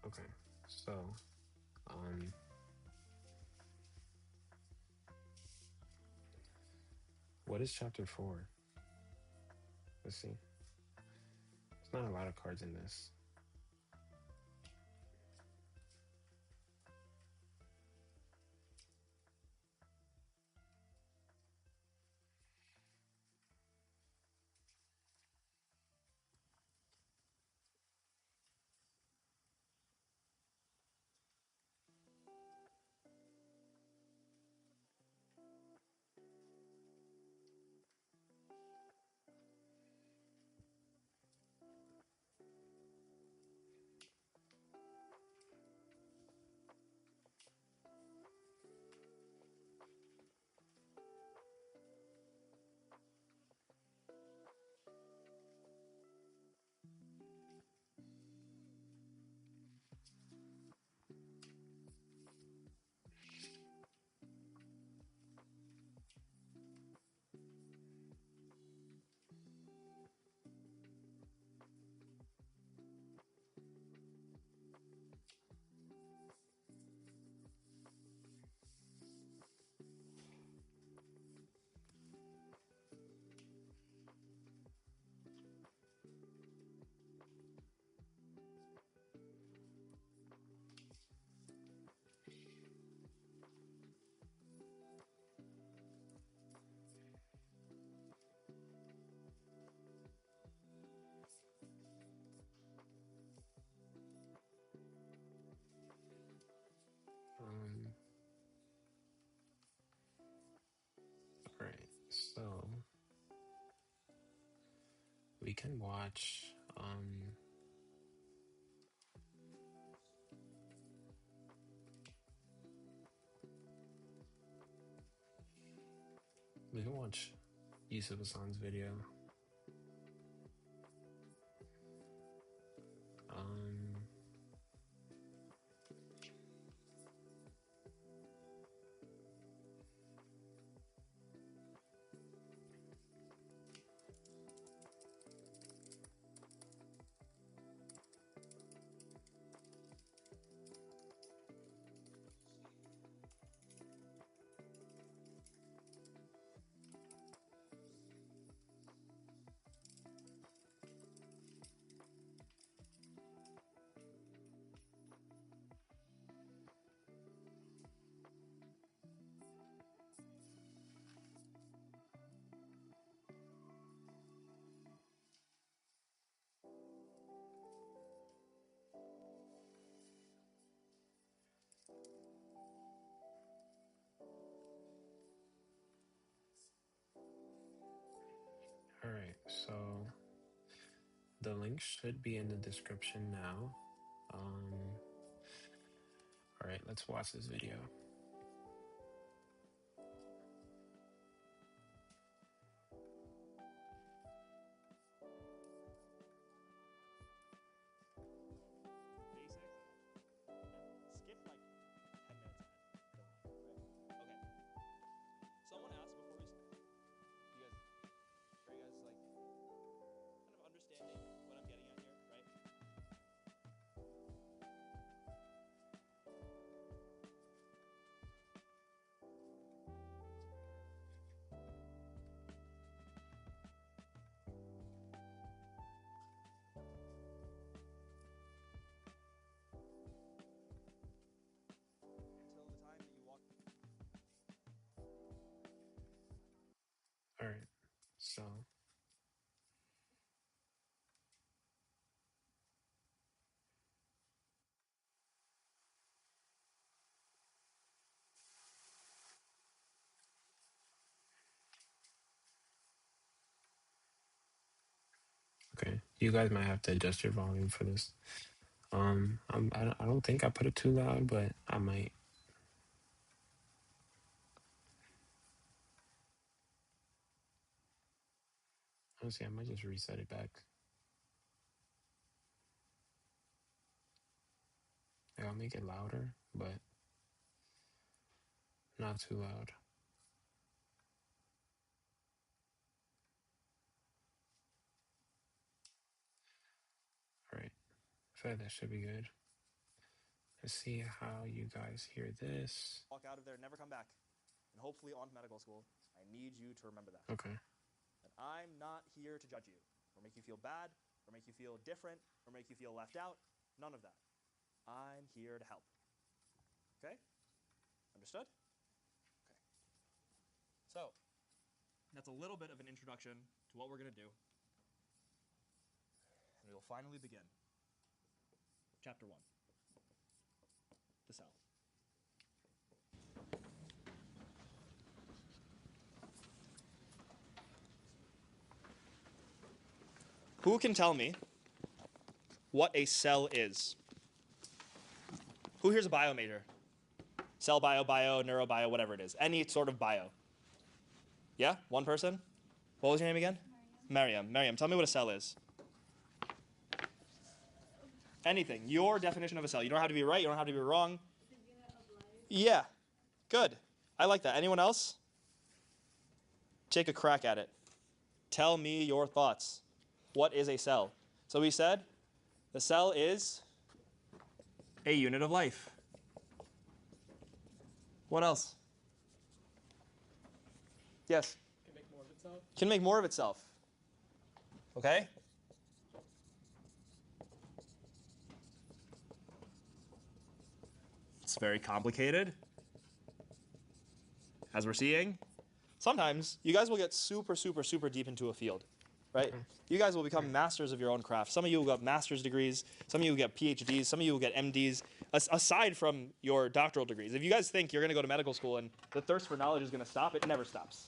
Okay. So, um what is chapter 4? Let's see. There's not a lot of cards in this. Um all right. So, we can watch Yusuf Hasan's video. Um, the link should be in the description now. All right, let's watch this video. All right, so okay, you guys might have to adjust your volume for this. I don't think I put it too loud, but I might. Honestly, I might just reset it back. I'll make it louder, but not too loud. All right, I feel like that should be good. Let's see how you guys hear this. Walk out of there, never come back, and hopefully on to medical school. I need you to remember that. Okay. And I'm not here to judge you, or make you feel bad, or make you feel different, or make you feel left out. None of that. I'm here to help. Okay? Understood? Okay. So, that's a little bit of an introduction to what we're going to do. And we will finally begin. Chapter 1. The cell. Who can tell me what a cell is? Who here's a bio major? Cell bio, neurobio, whatever it is. Any sort of bio. Yeah? One person? What was your name again? Mariam. Mariam, tell me what a cell is. Anything. Your definition of a cell. You don't have to be right. You don't have to be wrong. Yeah. Good. I like that. Anyone else? Take a crack at it. Tell me your thoughts. What is a cell? So we said the cell is a unit of life. What else? Yes? Can make more of itself. Can make more of itself. Okay? It's very complicated, as we're seeing. Sometimes you guys will get super, super, super deep into a field, right? You guys will become masters of your own craft. Some of you will get master's degrees. Some of you will get PhDs. Some of you will get MDs, aside from your doctoral degrees. If you guys think you're going to go to medical school and the thirst for knowledge is going to stop, it never stops.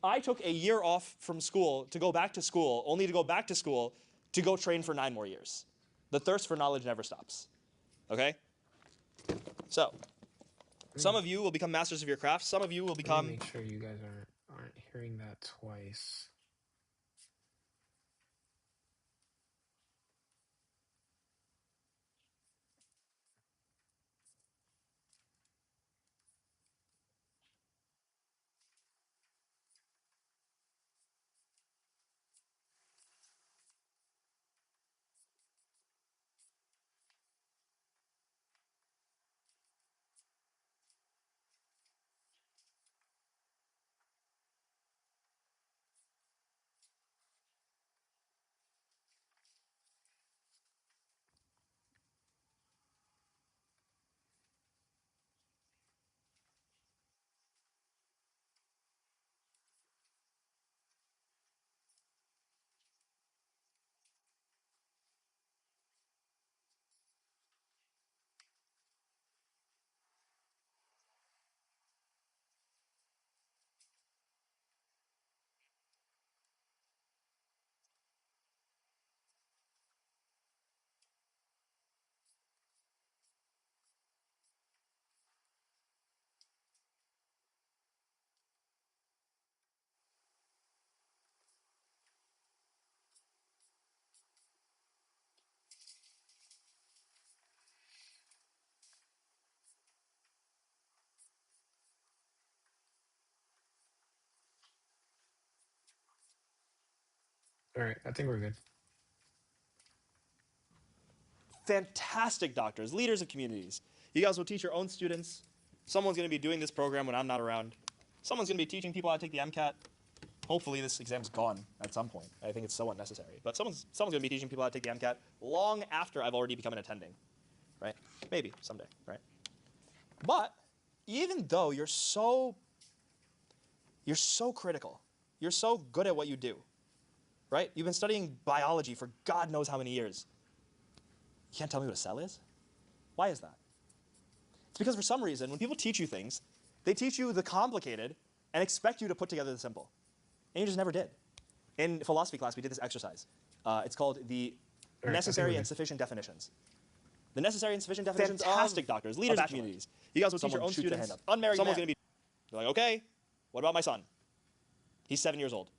I took a year off from school to go back to school, only to go back to school to go train for 9 more years. The thirst for knowledge never stops, okay? So, some of you will become masters of your craft. Some of you will become... Make sure you guys aren't hearing that twice. All right, I think we're good. Fantastic doctors, leaders of communities. You guys will teach your own students. Someone's going to be doing this program when I'm not around. Someone's going to be teaching people how to take the MCAT. Hopefully this exam's gone at some point. I think it's somewhat necessary. But someone's going to be teaching people how to take the MCAT long after I've already become an attending, right? Maybe someday, right? But even though you're so critical, you're so good at what you do, right? You've been studying biology for God knows how many years. You can't tell me what a cell is? Why is that? It's because for some reason, when people teach you things, they teach you the complicated and expect you to put together the simple. And you just never did. In philosophy class, we did this exercise. It's called the All right, I think necessary we're and good. sufficient definitions. The necessary and sufficient definitions Fantastic of doctors, leaders a of bachelor. communities. You guys will teach Someone your own shoot their students. hand up. Unmarried Someone's man. going to be they're like, okay, what about my son? He's 7 years old.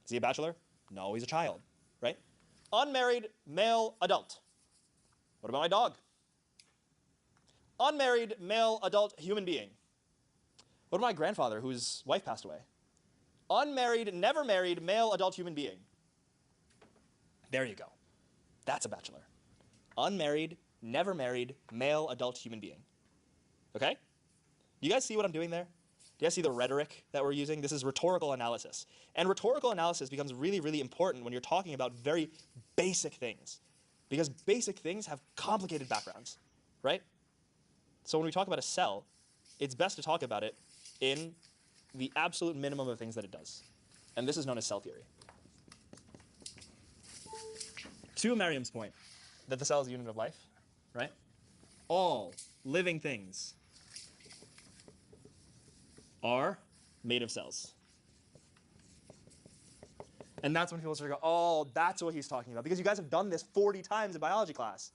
Is he a bachelor? No, he's a child, right? Unmarried male adult. What about my dog? Unmarried male adult human being. What about my grandfather whose wife passed away? Unmarried, never married male adult human being. There you go. That's a bachelor. Unmarried, never married male adult human being. Okay? Do you guys see what I'm doing there? Do you guys see the rhetoric that we're using? This is rhetorical analysis. And rhetorical analysis becomes really, really important when you're talking about very basic things. Because basic things have complicated backgrounds, right? So when we talk about a cell, it's best to talk about it in the absolute minimum of things that it does. And this is known as cell theory. To Merriam's point, that the cell is a unit of life, right? All living things are made of cells. And that's when people start to go, oh, that's what he's talking about. Because you guys have done this 40 times in biology class.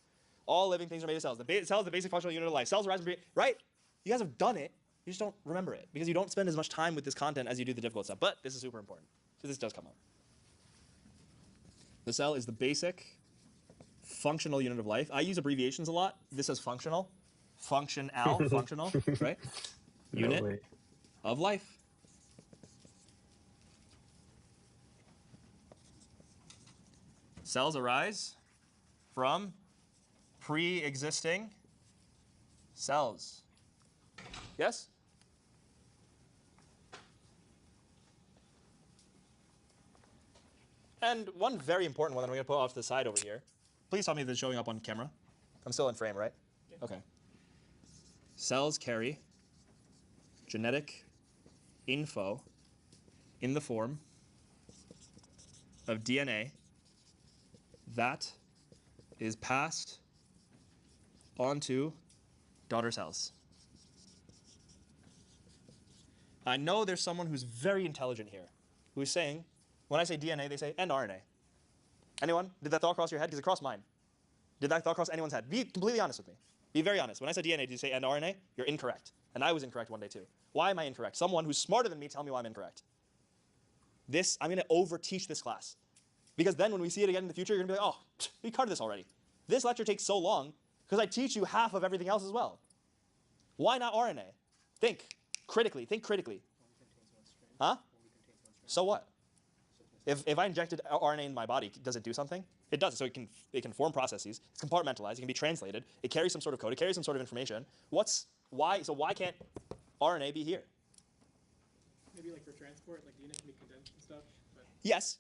All living things are made of cells. The cell is the basic functional unit of life. Cells arise, right? You guys have done it. You just don't remember it. Because you don't spend as much time with this content as you do the difficult stuff. But this is super important. So this does come up. The cell is the basic functional unit of life. I use abbreviations a lot. This is functional. Functional, functional, right? No Unit way. of life. Cells arise from pre-existing cells. Yes? And one very important one that I'm going to put off to the side over here. Please tell me this is showing up on camera. I'm still in frame, right? Yeah. Okay. Cells carry genetic info in the form of DNA that is passed onto daughter cells. I know there's someone who's very intelligent here who's saying, when I say DNA, they say, and RNA. Anyone? Did that thought cross your head? Because it crossed mine. Did that thought cross anyone's head? Be completely honest with me. Be very honest. When I said DNA, did you say and RNA? You're incorrect. And I was incorrect one day too. Why am I incorrect? Someone who's smarter than me tell me why I'm incorrect. I'm going to over-teach this class. Because then when we see it again in the future, you're going to be like, oh, we covered this already. This lecture takes so long because I teach you half of everything else as well. Why not RNA? Think critically. Think critically. Huh? So what? If I injected RNA in my body, does it do something? It does. So it can form processes. It's compartmentalized. It can be translated. It carries some sort of code. It carries some sort of information. Why can't RNA be here? Maybe like for transport, like DNA can be condensed and stuff. But Yes.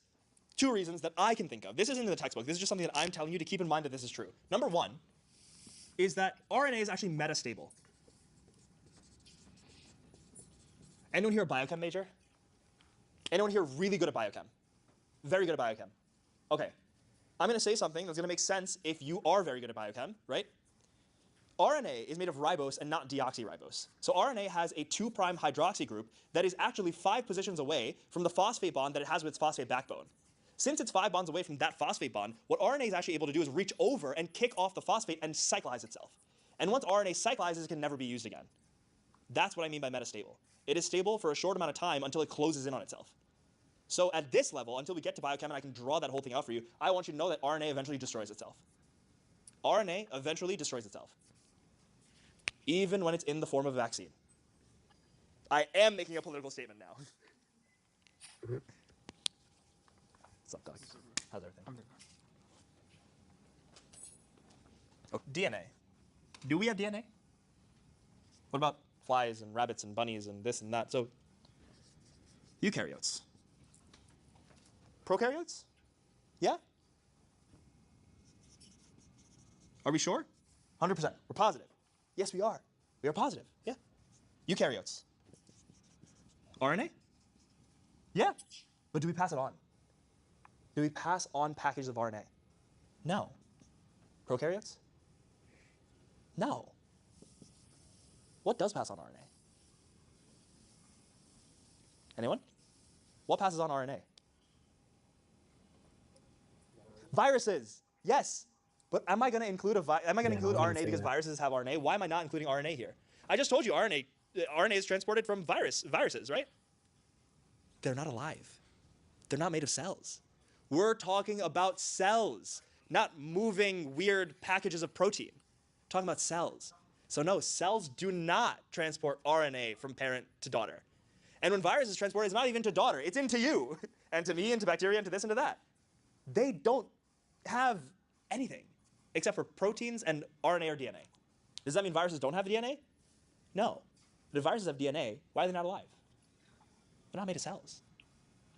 2 reasons that I can think of. This isn't in the textbook. This is just something that I'm telling you to keep in mind that this is true. Number 1 is that RNA is actually metastable. Anyone here a biochem major? Anyone here really good at biochem? Very good at biochem. Okay. I'm going to say something that's going to make sense if you are very good at biochem, right? RNA is made of ribose and not deoxyribose. So RNA has a 2' hydroxy group that is actually 5 positions away from the phosphate bond that it has with its phosphate backbone. Since it's 5 bonds away from that phosphate bond, what RNA is actually able to do is reach over and kick off the phosphate and cyclize itself. And once RNA cyclizes, it can never be used again. That's what I mean by metastable. It is stable for a short amount of time until it closes in on itself. So at this level, until we get to biochem and I can draw that whole thing out for you, I want you to know that RNA eventually destroys itself. RNA eventually destroys itself. Even when it's in the form of a vaccine. I am making a political statement now. What's up, Doc? How's everything? I'm good. Oh, DNA. Do we have DNA? What about flies and rabbits and bunnies and this and that? So, eukaryotes. Prokaryotes? Yeah? Are we sure? 100%. We're positive. Yes, we are. We are positive. Yeah. Eukaryotes. RNA? Yeah. But do we pass it on? Do we pass on packages of RNA? No. Prokaryotes? No. What does pass on RNA? Anyone? What passes on RNA? Viruses. Yes. But am I going to include include I was gonna RNA say because that. viruses have RNA? Why am I not including RNA here? I just told you RNA is transported from viruses, right? They're not alive. They're not made of cells. We're talking about cells, not moving weird packages of protein. We're talking about cells. So no, cells do not transport RNA from parent to daughter. And when virus is transported, it's not even to daughter, it's into you, and to me, and to bacteria, and to this, and to that. They don't have anything except for proteins and RNA or DNA. Does that mean viruses don't have DNA? No. But if viruses have DNA, why are they not alive? They're not made of cells.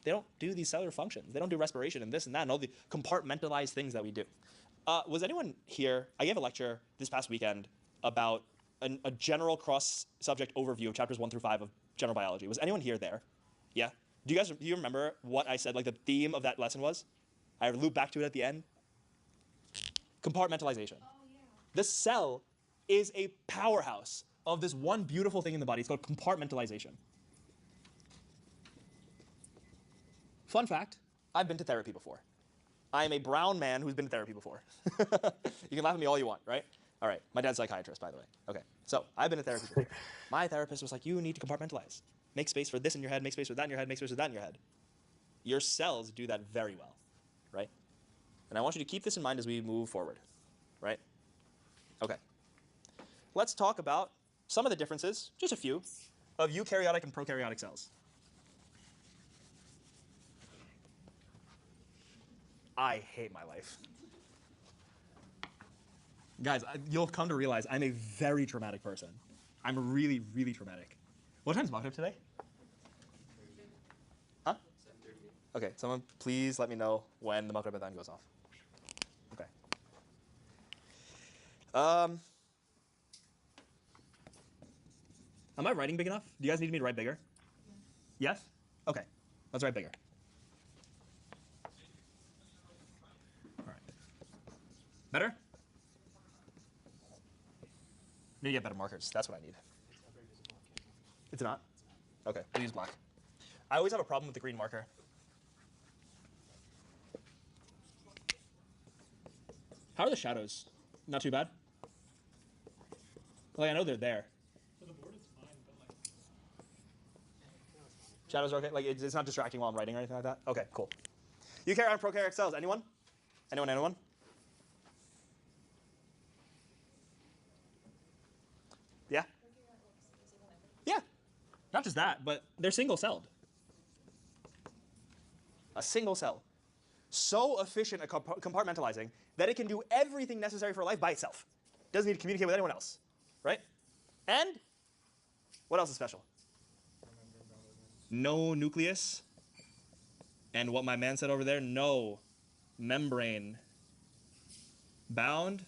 They don't do these cellular functions. They don't do respiration and this and that and all the compartmentalized things that we do. Was anyone here? I gave a lecture this past weekend about a general cross-subject overview of chapters 1 through 5 of general biology. Was anyone here there? Yeah? Do you remember what I said, like the theme of that lesson was? I loop back to it at the end. Compartmentalization. Oh, yeah. The cell is a powerhouse of this one beautiful thing in the body. It's called compartmentalization. Fun fact, I've been to therapy before. I am a brown man who's been to therapy before. You can laugh at me all you want, right? All right, my dad's a psychiatrist, by the way. Okay, so I've been to therapy before. My therapist was like, you need to compartmentalize. Make space for this in your head, make space for that in your head, make space for that in your head. Your cells do that very well, right? And I want you to keep this in mind as we move forward, right? Okay. Let's talk about some of the differences, just a few, of eukaryotic and prokaryotic cells. I hate my life. Guys, you'll come to realize I'm a very traumatic person. I'm really, really traumatic. What time's mock up today? Huh? 7:30. Okay, someone please let me know when the mock up event goes off. Okay. Am I writing big enough? Do you guys need me to write bigger? Yes? Okay, let's write bigger. All right. Better? Need to get better markers. That's what I need. It's not? Okay, we'll use black. I always have a problem with the green marker. How are the shadows? Not too bad? Like, I know they're there. So the board is fine, but like. Shadows are okay? Like, it's not distracting while I'm writing or anything like that? Okay, cool. Eukaryotic and prokaryotic cells. Anyone? Anyone? Yeah? Yeah. Not just that, but they're single-celled. A single cell. So efficient at compartmentalizing that it can do everything necessary for life by itself. Doesn't need to communicate with anyone else, right? And what else is special? No nucleus. And what my man said over there, no membrane bound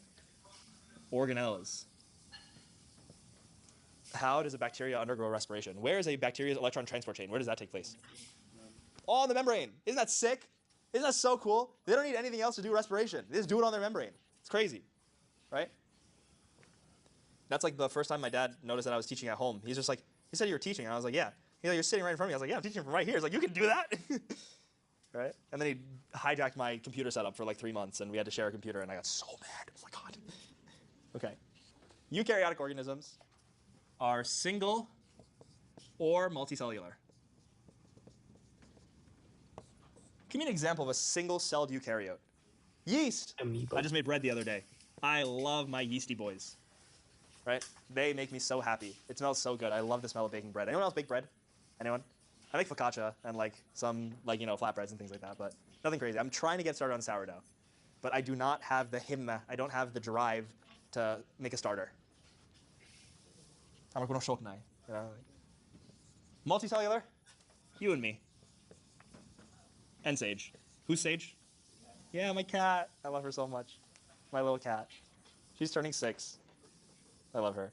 organelles. How does a bacteria undergo respiration? Where is a bacteria's electron transport chain? Where does that take place? On the membrane. Isn't that sick? Isn't that so cool? They don't need anything else to do respiration. They just do it on their membrane. It's crazy, right? That's like the first time my dad noticed that I was teaching at home. He's just like, he said you were teaching. And I was like, yeah. He's like, you're sitting right in front of me. I was like, yeah, I'm teaching from right here. He's like, you can do that? Right? And then he hijacked my computer setup for like 3 months, and we had to share a computer, and I got so mad. Oh my God. Okay. Eukaryotic organisms are single or multicellular. Give me an example of a single-celled eukaryote. Yeast. Amoeba. I just made bread the other day. I love my yeasty boys. Right? They make me so happy. It smells so good. I love the smell of baking bread. Anyone else bake bread? Anyone? I make focaccia and like some flatbreads and things like that, but Nothing crazy. I'm trying to get started on sourdough, but I do not have the himma. I don't have the drive to make a starter. Multicellular? You and me. And Sage. Who's Sage? Yeah, my cat. I love her so much. My little cat. She's turning 6. I love her.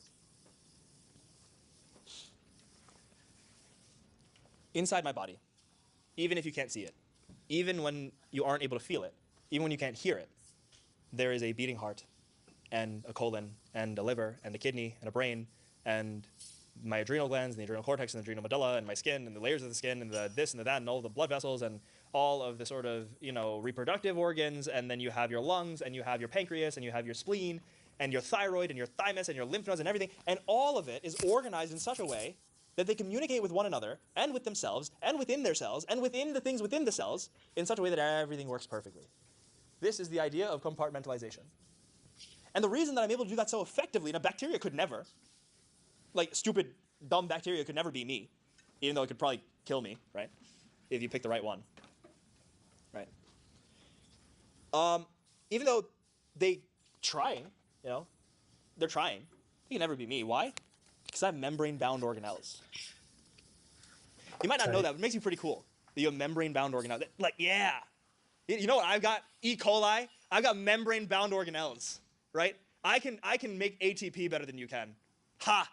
Inside my body, even if you can't see it, even when you aren't able to feel it, even when you can't hear it, there is a beating heart and a colon and a liver and a kidney and a brain and my adrenal glands and the adrenal cortex and the adrenal medulla and my skin and the layers of the skin and the this and the that and all the blood vessels and all of the sort of, reproductive organs, and then you have your lungs and you have your pancreas and you have your spleen and your thyroid and your thymus and your lymph nodes and everything, and all of it is organized in such a way that they communicate with one another and with themselves and within their cells and within the things within the cells in such a way that everything works perfectly. This is the idea of compartmentalization. And the reason that I'm able to do that so effectively, and a bacteria could never, like stupid, dumb bacteria could never be me, even though it could probably kill me, right? If you pick the right one, right? Even though they trying, they're trying, they can never be me. Why? Because I have membrane-bound organelles. You might not know that, but it makes you pretty cool that you have membrane-bound organelles. Like, yeah. You know what? I've got E. coli. I've got membrane-bound organelles, right? I can make ATP better than you can. Ha!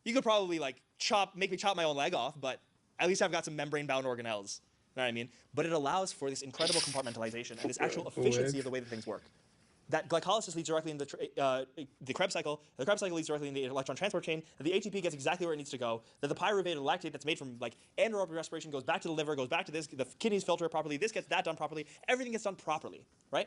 You could probably make me chop my own leg off, but at least I've got some membrane-bound organelles. You know what I mean? But it allows for this incredible compartmentalization and this actual efficiency of the way that things work. That glycolysis leads directly into the Krebs cycle. The Krebs cycle leads directly into the electron transport chain. That the ATP gets exactly where it needs to go. That the pyruvate or lactate that's made from anaerobic respiration goes back to the liver, goes back to this. The kidneys filter it properly. This gets that done properly. Everything gets done properly, right?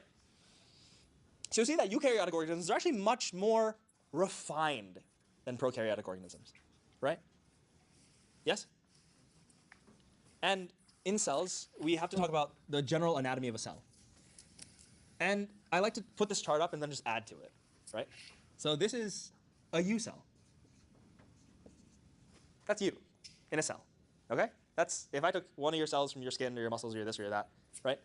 So you see that eukaryotic organisms are actually much more refined than prokaryotic organisms, right? Yes? And in cells, we have to talk about the general anatomy of a cell. And I like to put this chart up and then just add to it, right? So this is a U cell. That's you in a cell, okay? That's if I took one of your cells from your skin or your muscles or your this or your that, right?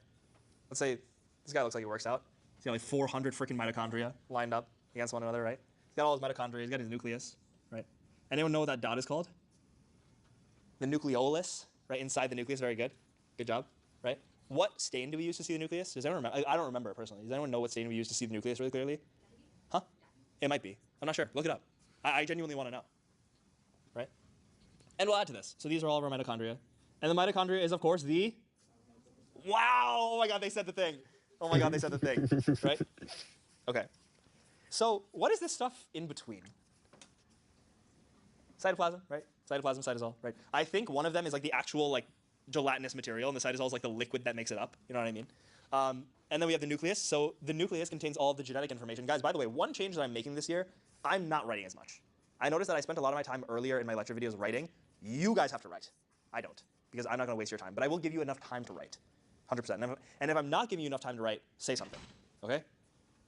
Let's say this guy looks like he works out. He's got like 400 freaking mitochondria lined up against one another, right? He's got all his mitochondria. He's got his nucleus, right? Anyone know what that dot is called? The nucleolus, right? Inside the nucleus. Very good. Good job, right? What stain do we use to see the nucleus? Does anyone remember? I don't remember it personally. Does anyone know what stain we use to see the nucleus really clearly? Huh? It might be. I'm not sure. Look it up. I genuinely want to know, right? And we'll add to this. So these are all of our mitochondria. And the mitochondria is, of course, the... Wow! Oh my god, they said the thing. Oh my god, they said the thing, right? Okay. So what is this stuff in between? Cytoplasm, right? Cytoplasm, cytosol, right? I think one of them is like the actual gelatinous material, and the cytosol is like the liquid that makes it up. You know what I mean? And then we have the nucleus. So the nucleus contains all of the genetic information. Guys, by the way, one change that I'm making this year, I'm not writing as much. I noticed that I spent a lot of my time earlier in my lecture videos writing. You guys have to write. I don't, because I'm not going to waste your time. But I will give you enough time to write, 100%. And if I'm not giving you enough time to write, say something, okay?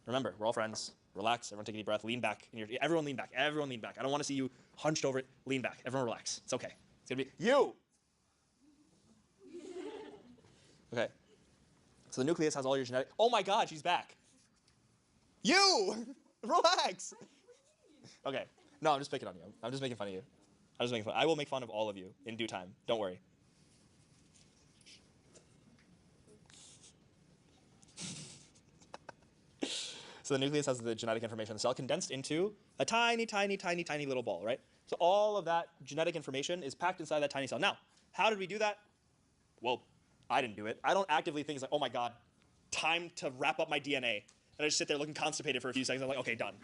Remember, we're all friends. Relax. Everyone take a deep breath. Lean back. Everyone lean back. Everyone lean back. I don't want to see you hunched over it. Lean back. Everyone relax. It's okay. It's going to be you. Okay. So the nucleus has all your genetic... Oh my god, she's back. You! Relax. Okay. No, I'm just picking on you. I'm just making fun of you. I'm just making fun. I will make fun of all of you in due time. Don't worry. So the nucleus has the genetic information of the cell condensed into a tiny, tiny, tiny, tiny little ball, right? So all of that genetic information is packed inside that tiny cell. Now, how did we do that? Well, I didn't do it. I don't actively think it's like, oh my god, time to wrap up my DNA. And I just sit there looking constipated for a few seconds. I'm like, okay, done.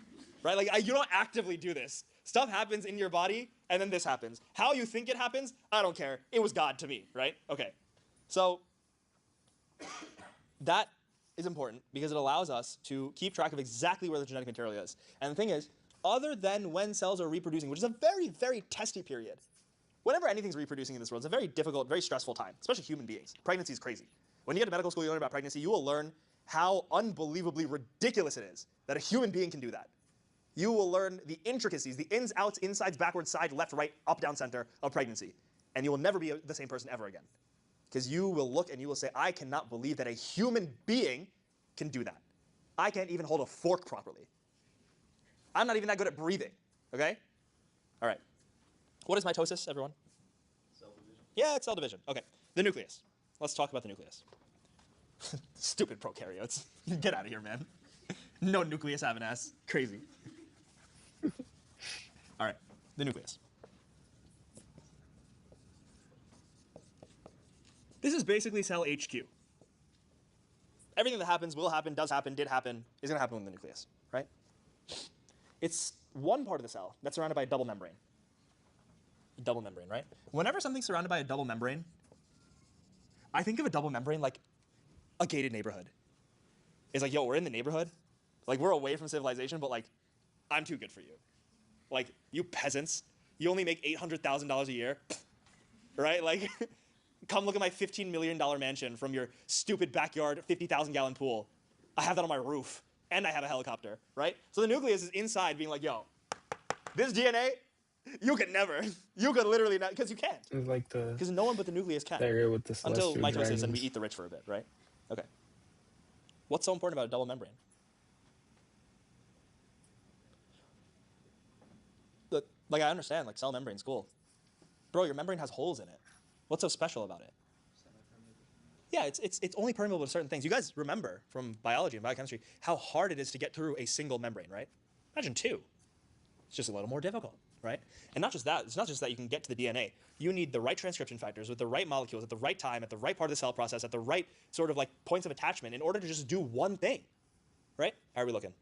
Right? You don't actively do this. Stuff happens in your body, and then this happens. How you think it happens, I don't care. It was God to me, right? Okay. So that is important because it allows us to keep track of exactly where the genetic material is. And the thing is, other than when cells are reproducing, which is a very, very testy period, whenever anything's reproducing in this world, it's a very difficult, very stressful time, especially human beings. Pregnancy is crazy. When you get to medical school, you learn about pregnancy, you will learn how unbelievably ridiculous it is that a human being can do that. You will learn the intricacies, the ins, outs, insides, backwards, side, left, right, up, down, center of pregnancy. And you will never be the same person ever again. Because you will look and you will say, I cannot believe that a human being can do that. I can't even hold a fork properly. I'm not even that good at breathing, okay? All right. What is mitosis, everyone? Cell division. Yeah, it's cell division. Okay, the nucleus. Let's talk about the nucleus. Stupid prokaryotes. Get out of here, man. No nucleus have an S. Crazy. All right, the nucleus. This is basically cell HQ. Everything that happens, will happen, does happen, did happen, is going to happen in the nucleus, right? It's one part of the cell that's surrounded by a double membrane. Double membrane, right? Whenever something's surrounded by a double membrane, I think of a double membrane like a gated neighborhood. It's like, yo, we're in the neighborhood. Like, we're away from civilization, but like, I'm too good for you. Like, you peasants, you only make $800,000 a year, right? Like, come look at my $15 million mansion from your stupid backyard 50,000-gallon pool. I have that on my roof, and I have a helicopter, right? So the nucleus is inside being like, yo, this DNA, you could never, you could literally not, because you can't. It's like Because no one but the nucleus can. there with the Until celestial mitosis dragons. and we eat the rich for a bit, right? Okay. What's so important about a double membrane? Look, like, I understand, like, cell membrane's cool. Bro, your membrane has holes in it. What's so special about it? Yeah, it's only permeable to certain things. You guys remember from biology and biochemistry how hard it is to get through a single membrane, right? Imagine two. It's just a little more difficult, right? And not just that, it's not just that you can get to the DNA. You need the right transcription factors with the right molecules at the right time, at the right part of the cell process, at the right sort of like points of attachment in order to just do one thing, right? How are we looking?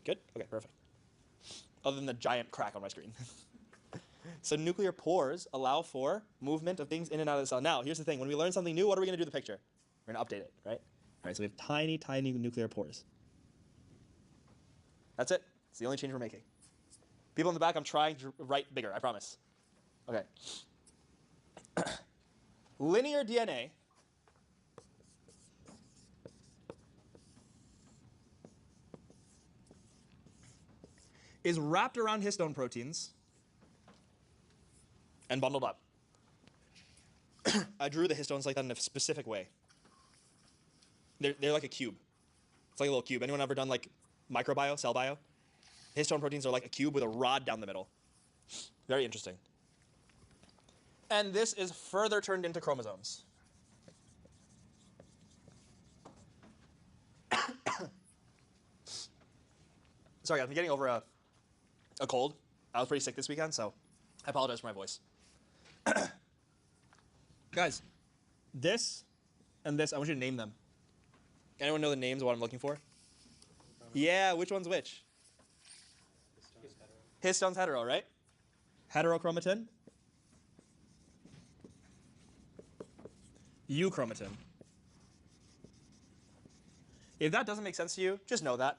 Good? Okay, perfect. Other than the giant crack on my screen. So nuclear pores allow for movement of things in and out of the cell. Now, here's the thing. When we learn something new, what are we going to do with the picture? We're going to update it, right? All right, so we have tiny, tiny nuclear pores. That's it. It's the only change we're making. People in the back, I'm trying to write bigger, I promise. Okay. Linear DNA is wrapped around histone proteins and bundled up. I drew the histones like that in a specific way. They're like a cube. It's like a little cube. Anyone ever done like microbio, cell bio? Histone proteins are like a cube with a rod down the middle. Very interesting. And this is further turned into chromosomes. Sorry, guys, I'm getting over a cold. I was pretty sick this weekend, so I apologize for my voice. Guys, this and this, I want you to name them. Anyone know the names of what I'm looking for? Yeah, which one's which? Histone's hetero, right? Heterochromatin. Euchromatin. If that doesn't make sense to you, just know that.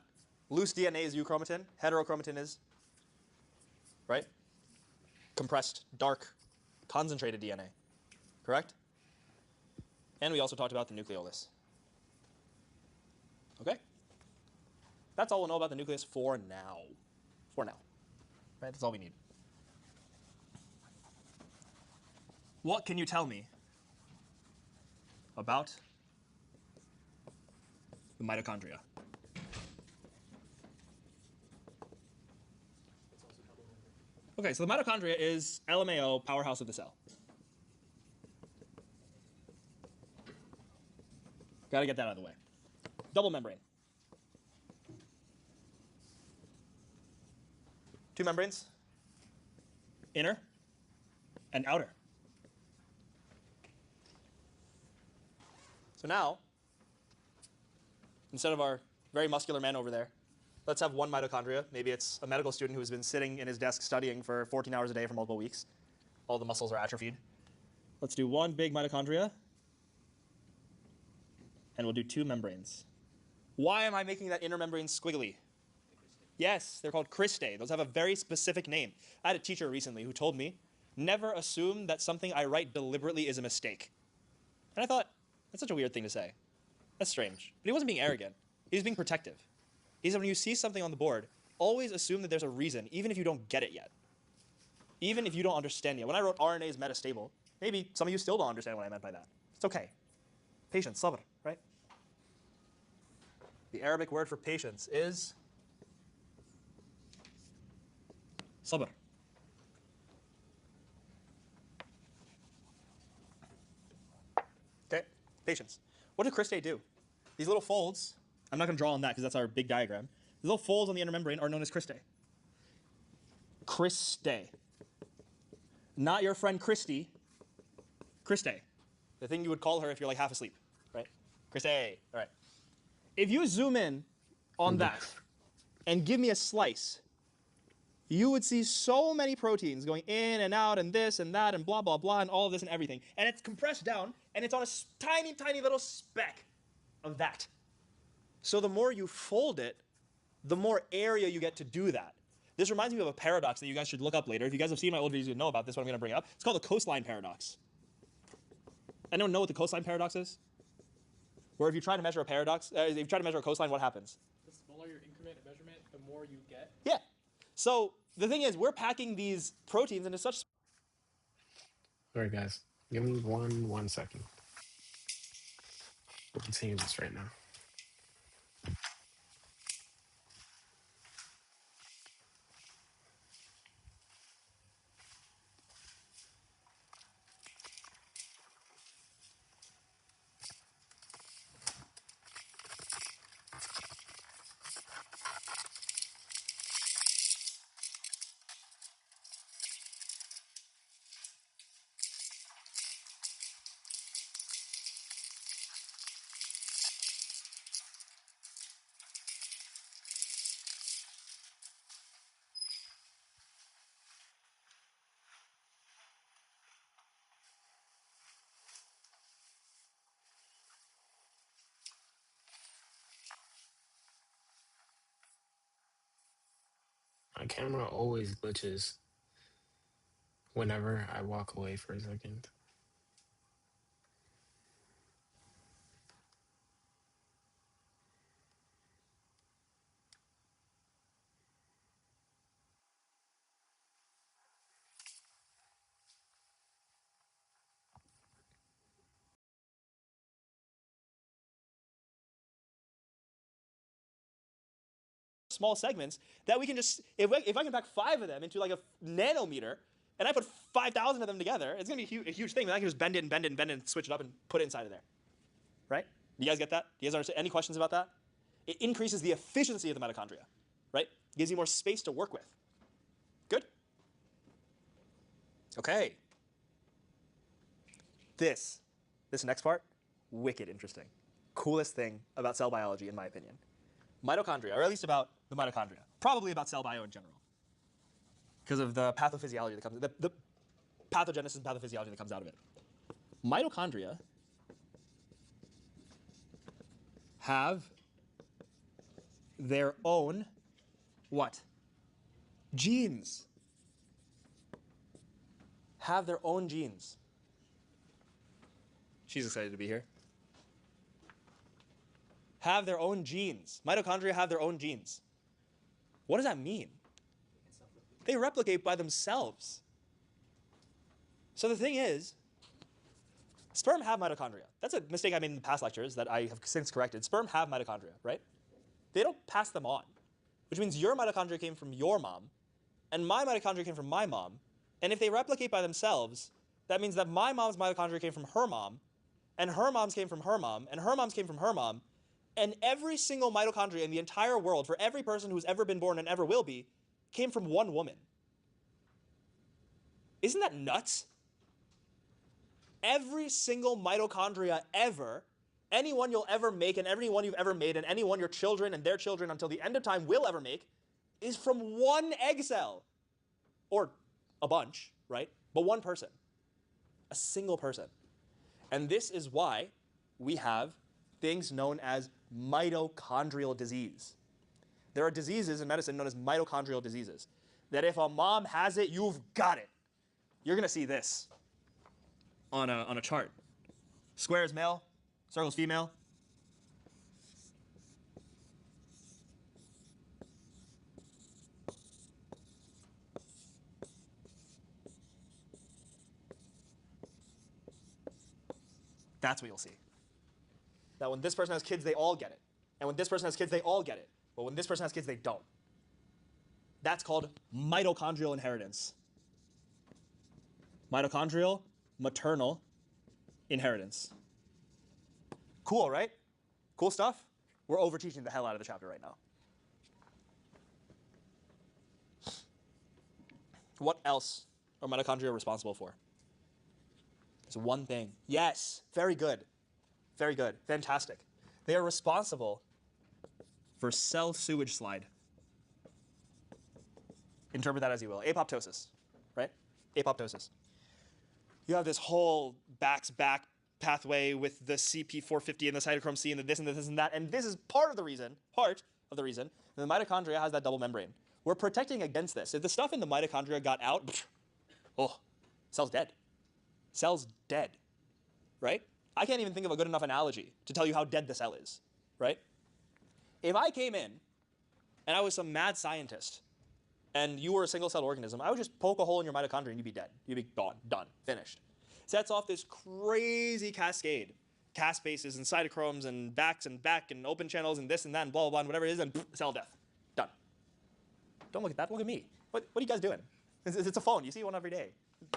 Loose DNA is euchromatin. Heterochromatin is, right? Compressed, dark, concentrated DNA. Correct? And we also talked about the nucleolus. Okay? That's all we'll know about the nucleus for now. For now. Right? That's all we need. What can you tell me about the mitochondria? Okay, so the mitochondria is LMAO, powerhouse of the cell. Got to get that out of the way. Double membrane. Two membranes, inner and outer. So now, instead of our very muscular man over there, let's have one mitochondria. Maybe it's a medical student who's been sitting in his desk studying for 14 hours a day for multiple weeks. All the muscles are atrophied. Let's do one big mitochondria, and we'll do two membranes. Why am I making that inner membrane squiggly? Yes, they're called cristae. Those have a very specific name. I had a teacher recently who told me, never assume that something I write deliberately is a mistake. And I thought, that's such a weird thing to say. That's strange. But he wasn't being arrogant. He was being protective. He said when you see something on the board, always assume that there's a reason, even if you don't get it yet. Even if you don't understand yet. When I wrote RNA is metastable, maybe some of you still don't understand what I meant by that. It's okay. Patience, sabr, right? The Arabic word for patience is sabr. Okay, patience. What did cristae do? These little folds, I'm not going to draw on that because that's our big diagram. These little folds on the inner membrane are known as cristae. Cristae. Not your friend Christy. Cristae. The thing you would call her if you're like half asleep, right? Cristae. All right. If you zoom in on that and give me a slice, you would see so many proteins going in and out and this and that and blah, blah, blah and all of this and everything. And it's compressed down and it's on a tiny, tiny little speck of that. So the more you fold it, the more area you get to do that. This reminds me of a paradox that you guys should look up later. If you guys have seen my old videos, you know about this, but I'm going to bring it up. It's called the coastline paradox. Anyone know what the coastline paradox is? Where if you try to measure a paradox, if you try to measure a coastline, what happens? The smaller your increment of measurement, the more you get. Yeah. So the thing is, we're packing these proteins into such. All right, guys. Give me one second. I'm seeing this right now. My camera always glitches whenever I walk away for a second. Small segments that we can just, if I can pack 5 of them into like a nanometer, and I put 5,000 of them together, it's going to be a huge thing. And I can just bend it and bend it and bend it and switch it up and put it inside of there. Right? Do you guys get that? Do you guys understand? Any questions about that? It increases the efficiency of the mitochondria. Right? Gives you more space to work with. Good? Okay. This next part, wicked interesting. Coolest thing about cell biology, in my opinion. Mitochondria, or at least about the mitochondria. Probably about cell bio in general. Because of the pathophysiology that comes, the pathogenesis and pathophysiology that comes out of it. Mitochondria have their own what? Genes. Have their own genes. She's excited to be here. Have their own genes. Mitochondria have their own genes. What does that mean? They replicate by themselves. So the thing is, sperm have mitochondria. That's a mistake I made in the past lectures that I have since corrected. Sperm have mitochondria, right? They don't pass them on, which means your mitochondria came from your mom, and my mitochondria came from my mom. And if they replicate by themselves, that means that my mom's mitochondria came from her mom, and her mom's came from her mom, and her mom's came from her mom, and every single mitochondria in the entire world, for every person who's ever been born and ever will be, came from one woman. Isn't that nuts? Every single mitochondria ever, anyone you'll ever make and anyone you've ever made and anyone your children and their children until the end of time will ever make, is from one egg cell. Or a bunch, right? But one person. A single person. And this is why we have things known as mitochondrial disease. There are diseases in medicine known as mitochondrial diseases. That if a mom has it, you've got it. You're going to see this on a chart. Square is male, circle is female. That's what you'll see. That when this person has kids, they all get it. And when this person has kids, they all get it. But when this person has kids, they don't. That's called mitochondrial inheritance. Mitochondrial maternal inheritance. Cool, right? Cool stuff? We're over-teaching the hell out of the chapter right now. What else are mitochondria responsible for? There's one thing. Yes, very good. Very good. Fantastic. They are responsible for cell sewage slide. Interpret that as you will. Apoptosis, right? Apoptosis. You have this whole back pathway with the CP450 and the cytochrome C and the this and the this and that, and this is part of the reason that the mitochondria has that double membrane. We're protecting against this. If the stuff in the mitochondria got out, oh, cell's dead. Cell's dead, right? I can't even think of a good enough analogy to tell you how dead the cell is, right? If I came in and I was some mad scientist and you were a single-celled organism, I would just poke a hole in your mitochondria and you'd be dead. You'd be gone, done, finished. Sets off this crazy cascade. Caspases and cytochromes and back and open channels and this and that and blah, blah, blah, and whatever it is, and cell death. Done. Don't look at that. Look at me. What are you guys doing? It's a phone. You see one every day.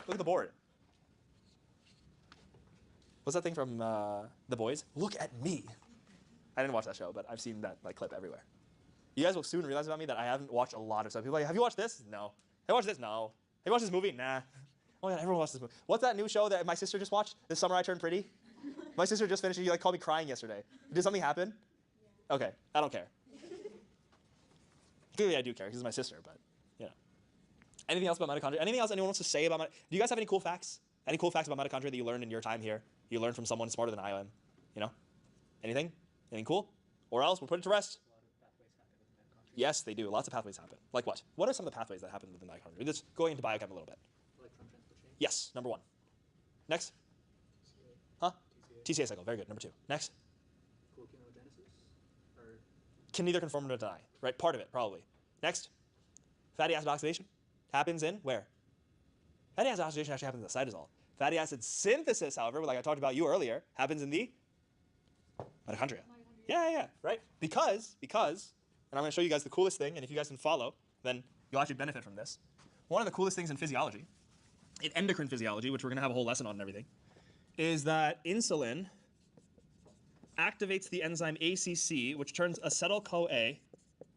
Look at the board. What's that thing from The Boys? Look at me. I didn't watch that show, but I've seen that clip everywhere. You guys will soon realize about me that I haven't watched a lot of stuff. People are like, have you watched this? No. Have you watched this? No. Have you watched this movie? Nah. Oh yeah, everyone watched this movie. What's that new show that my sister just watched? This Summer I Turned Pretty? My sister just finished it. You called me crying yesterday. Did something happen? Yeah. Okay, I don't care. Clearly I do care because it's my sister, but you know. Anything else about mitochondria? Anything else anyone wants to say about mitochondria? Do you guys have any cool facts? Any cool facts about mitochondria that you learned in your time here? You learned from someone smarter than I am, you know? Anything? Anything cool? Or else we'll put it to rest. A lot of pathways happen with mitochondria. Yes, they do. Lots of pathways happen. Like what? What are some of the pathways that happen with the mitochondria? Just going into biochem a little bit. Electron transport chain. Yes, number one. Next. TCA. Huh? TCA cycle. Very good. Number two. Next. Gluconeogenesis. Or Can neither confirm nor deny. Right? Part of it, probably. Next. Fatty acid oxidation happens in where? Fatty acid oxidation actually happens in the cytosol. Fatty acid synthesis, however, like I talked about you earlier, happens in the mitochondria. Yeah, right? Because, and I'm going to show you guys the coolest thing, and if you guys can follow, then you'll actually benefit from this. One of the coolest things in physiology, in endocrine physiology, which we're going to have a whole lesson on and everything, is that insulin activates the enzyme ACC, which turns acetyl-CoA.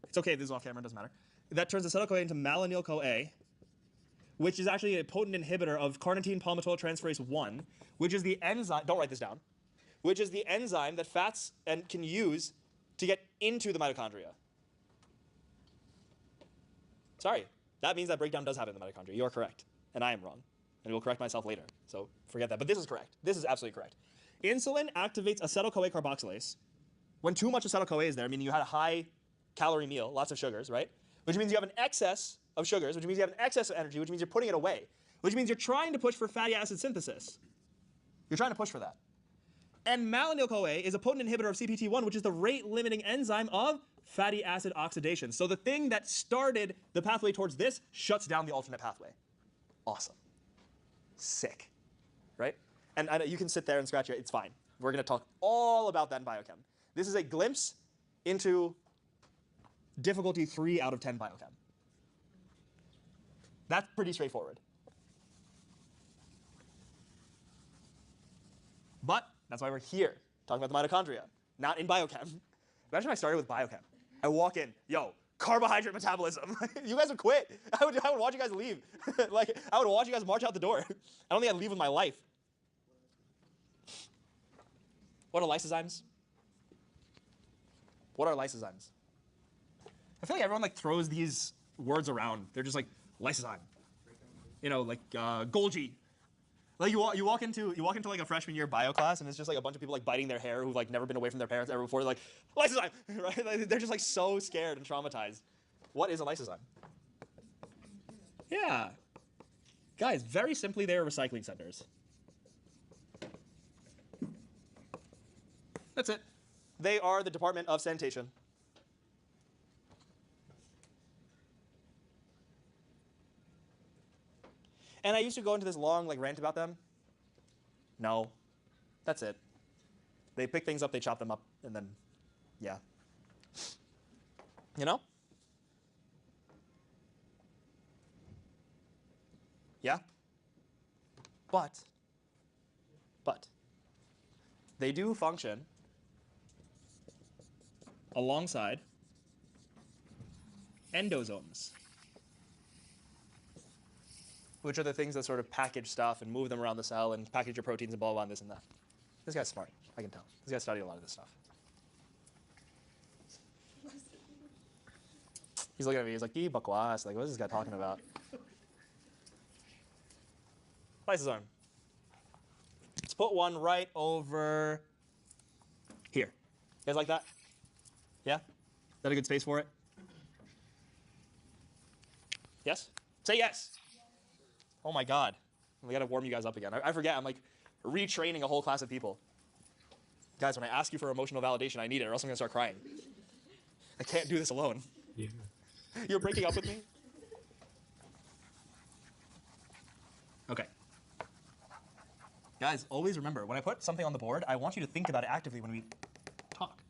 It's okay, this is off camera, it doesn't matter. That turns acetyl-CoA into malonyl-CoA, which is actually a potent inhibitor of carnitine palmitoyltransferase 1, which is the enzyme, don't write this down, which is the enzyme that fats and can use to get into the mitochondria. Sorry, that means that breakdown does happen in the mitochondria. You are correct, and I am wrong, and we'll correct myself later, so forget that. But this is correct. This is absolutely correct. Insulin activates acetyl-CoA carboxylase. When too much acetyl-CoA is there, meaning you had a high-calorie meal, lots of sugars, right? Which means you have an excess of sugars, which means you have an excess of energy, which means you're putting it away, which means you're trying to push for fatty acid synthesis. You're trying to push for that. And malonyl-CoA is a potent inhibitor of CPT1, which is the rate-limiting enzyme of fatty acid oxidation. So the thing that started the pathway towards this shuts down the alternate pathway. Awesome. Sick. Right? And I know you can sit there and scratch your, it's fine. We're going to talk all about that in biochem. This is a glimpse into difficulty 3 out of 10 biochem. That's pretty straightforward. But that's why we're here, talking about the mitochondria, not in biochem. Imagine if I started with biochem. I walk in, yo, carbohydrate metabolism. You guys would quit. I would watch you guys leave. Like, I would watch you guys march out the door. I don't think I'd leave with my life. What are lysozymes? What are lysozymes? I feel like everyone throws these words around. They're just like lysozyme. You know, like Golgi. Like you walk into like a freshman year bio class and it's just like a bunch of people biting their hair who've never been away from their parents ever before. They're like, lysozyme, right? Like, they're just so scared and traumatized. What is a lysozyme? Yeah. Guys, very simply, they are recycling centers. That's it. They are the Department of Sanitation. And I used to go into this long rant about them. No, that's it. They pick things up, they chop them up, and then, yeah. You know? Yeah? But, they do function alongside endosomes, which are the things that sort of package stuff and move them around the cell and package your proteins and blah, blah, and this and that. This guy's smart, I can tell. This guy's studied a lot of this stuff. He's looking at me, he's like, bakwas, like, what is this guy talking about? Lysosome. Let's put one right over here. You guys like that? Yeah? Is that a good space for it? Yes? Say yes. Oh my God. We gotta warm you guys up again. I forget, I'm like retraining a whole class of people. Guys, when I ask you for emotional validation, I need it or else I'm gonna start crying. I can't do this alone. Yeah. You're breaking up with me? Okay. Guys, always remember, when I put something on the board, I want you to think about it actively when we talk.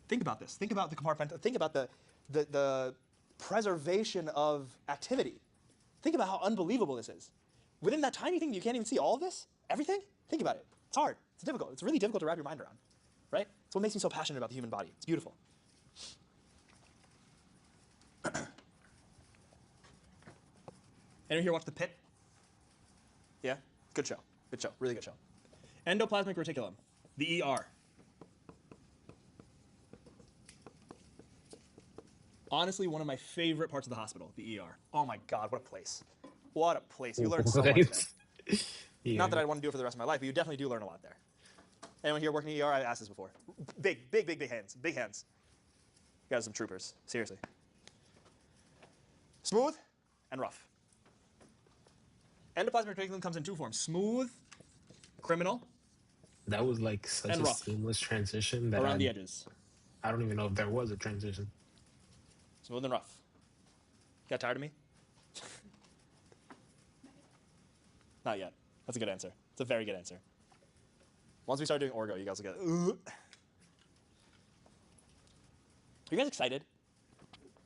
Think about this. Think about the compartment. Think about the preservation of activity. Think about how unbelievable this is. Within that tiny thing, you can't even see all of this? Everything? Think about it. It's hard. It's difficult. It's really difficult to wrap your mind around. Right? It's what makes me so passionate about the human body. It's beautiful. Anyone here watch The Pit? Yeah? Good show. Good show. Really good show. Endoplasmic reticulum, the ER. Honestly, one of my favorite parts of the hospital, the ER. Oh my God, what a place. What a place. You learn so much there. Yeah. Not that I'd want to do it for the rest of my life, but you definitely do learn a lot there. Anyone here working in ER? I've asked this before. Big hands. Big hands. You guys are some troopers. Seriously. Smooth and rough. Endoplasmic reticulum comes in two forms. Smooth, criminal, That was like such and a rough. seamless transition that Around the edges. I don't even know if there was a transition. Smooth and rough. Got tired of me? Not yet. That's a good answer. It's a very good answer. Once we start doing orgo, you guys will get, Are you guys excited?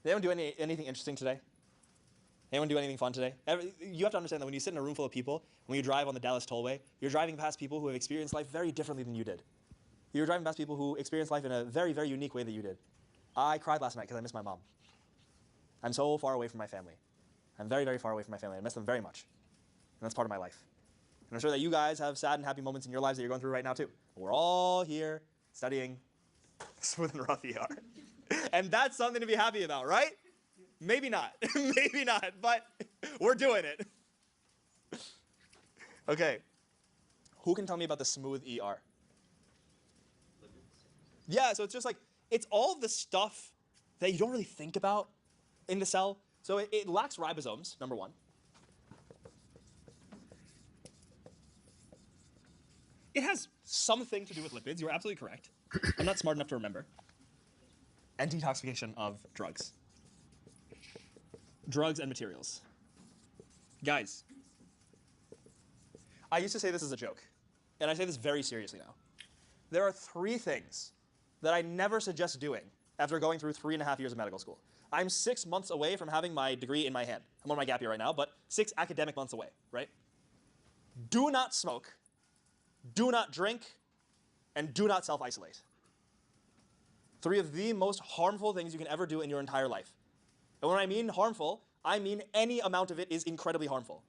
Did anyone do anything interesting today? Anyone do anything fun today? You have to understand that when you sit in a room full of people, when you drive on the Dallas Tollway, you're driving past people who have experienced life very differently than you did. You're driving past people who experienced life in a very, very unique way that you did. I cried last night because I miss my mom. I'm so far away from my family. I'm very, very far away from my family. I miss them very much. And that's part of my life. And I'm sure that you guys have sad and happy moments in your lives that you're going through right now too. We're all here studying smooth and rough ER. And that's something to be happy about, right? Maybe not. Maybe not, but we're doing it. Okay. Who can tell me about the smooth ER? Yeah, so it's just like, it's all the stuff that you don't really think about in the cell. So it lacks ribosomes, number one. It has something to do with lipids. You're absolutely correct. I'm not smart enough to remember. And detoxification of drugs. Drugs and materials. Guys, I used to say this as a joke, and I say this very seriously now. There are 3 things that I never suggest doing after going through 3.5 years of medical school. I'm 6 months away from having my degree in my hand. I'm on my gap year right now, but 6 academic months away, right? Do not smoke, do not drink, and do not self-isolate. 3 of the most harmful things you can ever do in your entire life. And when I mean harmful, I mean any amount of it is incredibly harmful.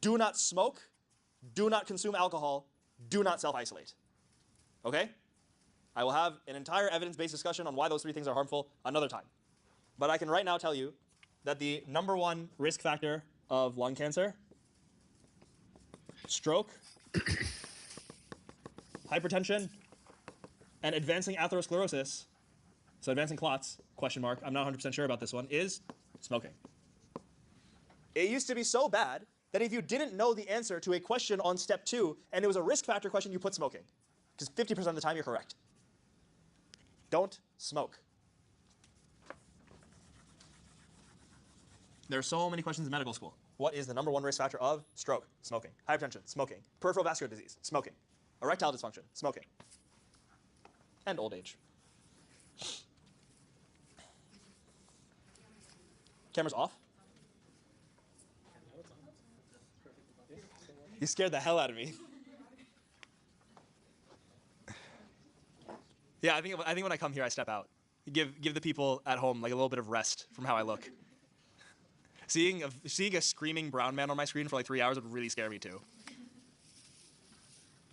Do not smoke, do not consume alcohol, do not self-isolate. Okay? I will have an entire evidence-based discussion on why those 3 things are harmful another time. But I can right now tell you that the number 1 risk factor of lung cancer, stroke, hypertension, and advancing atherosclerosis, so advancing clots, question mark, I'm not 100% sure about this one, is smoking. It used to be so bad that if you didn't know the answer to a question on step 2 and it was a risk factor question, you put smoking. Because 50% of the time you're correct. Don't smoke. There are so many questions in medical school. What is the number 1 risk factor of stroke? Smoking. Hypertension? Smoking. Peripheral vascular disease? Smoking. Erectile dysfunction? Smoking. and old age. Camera's off. You scared the hell out of me. Yeah, I think when I come here, I step out. Give the people at home like a little bit of rest from how I look. Seeing a screaming brown man on my screen for like 3 hours would really scare me too.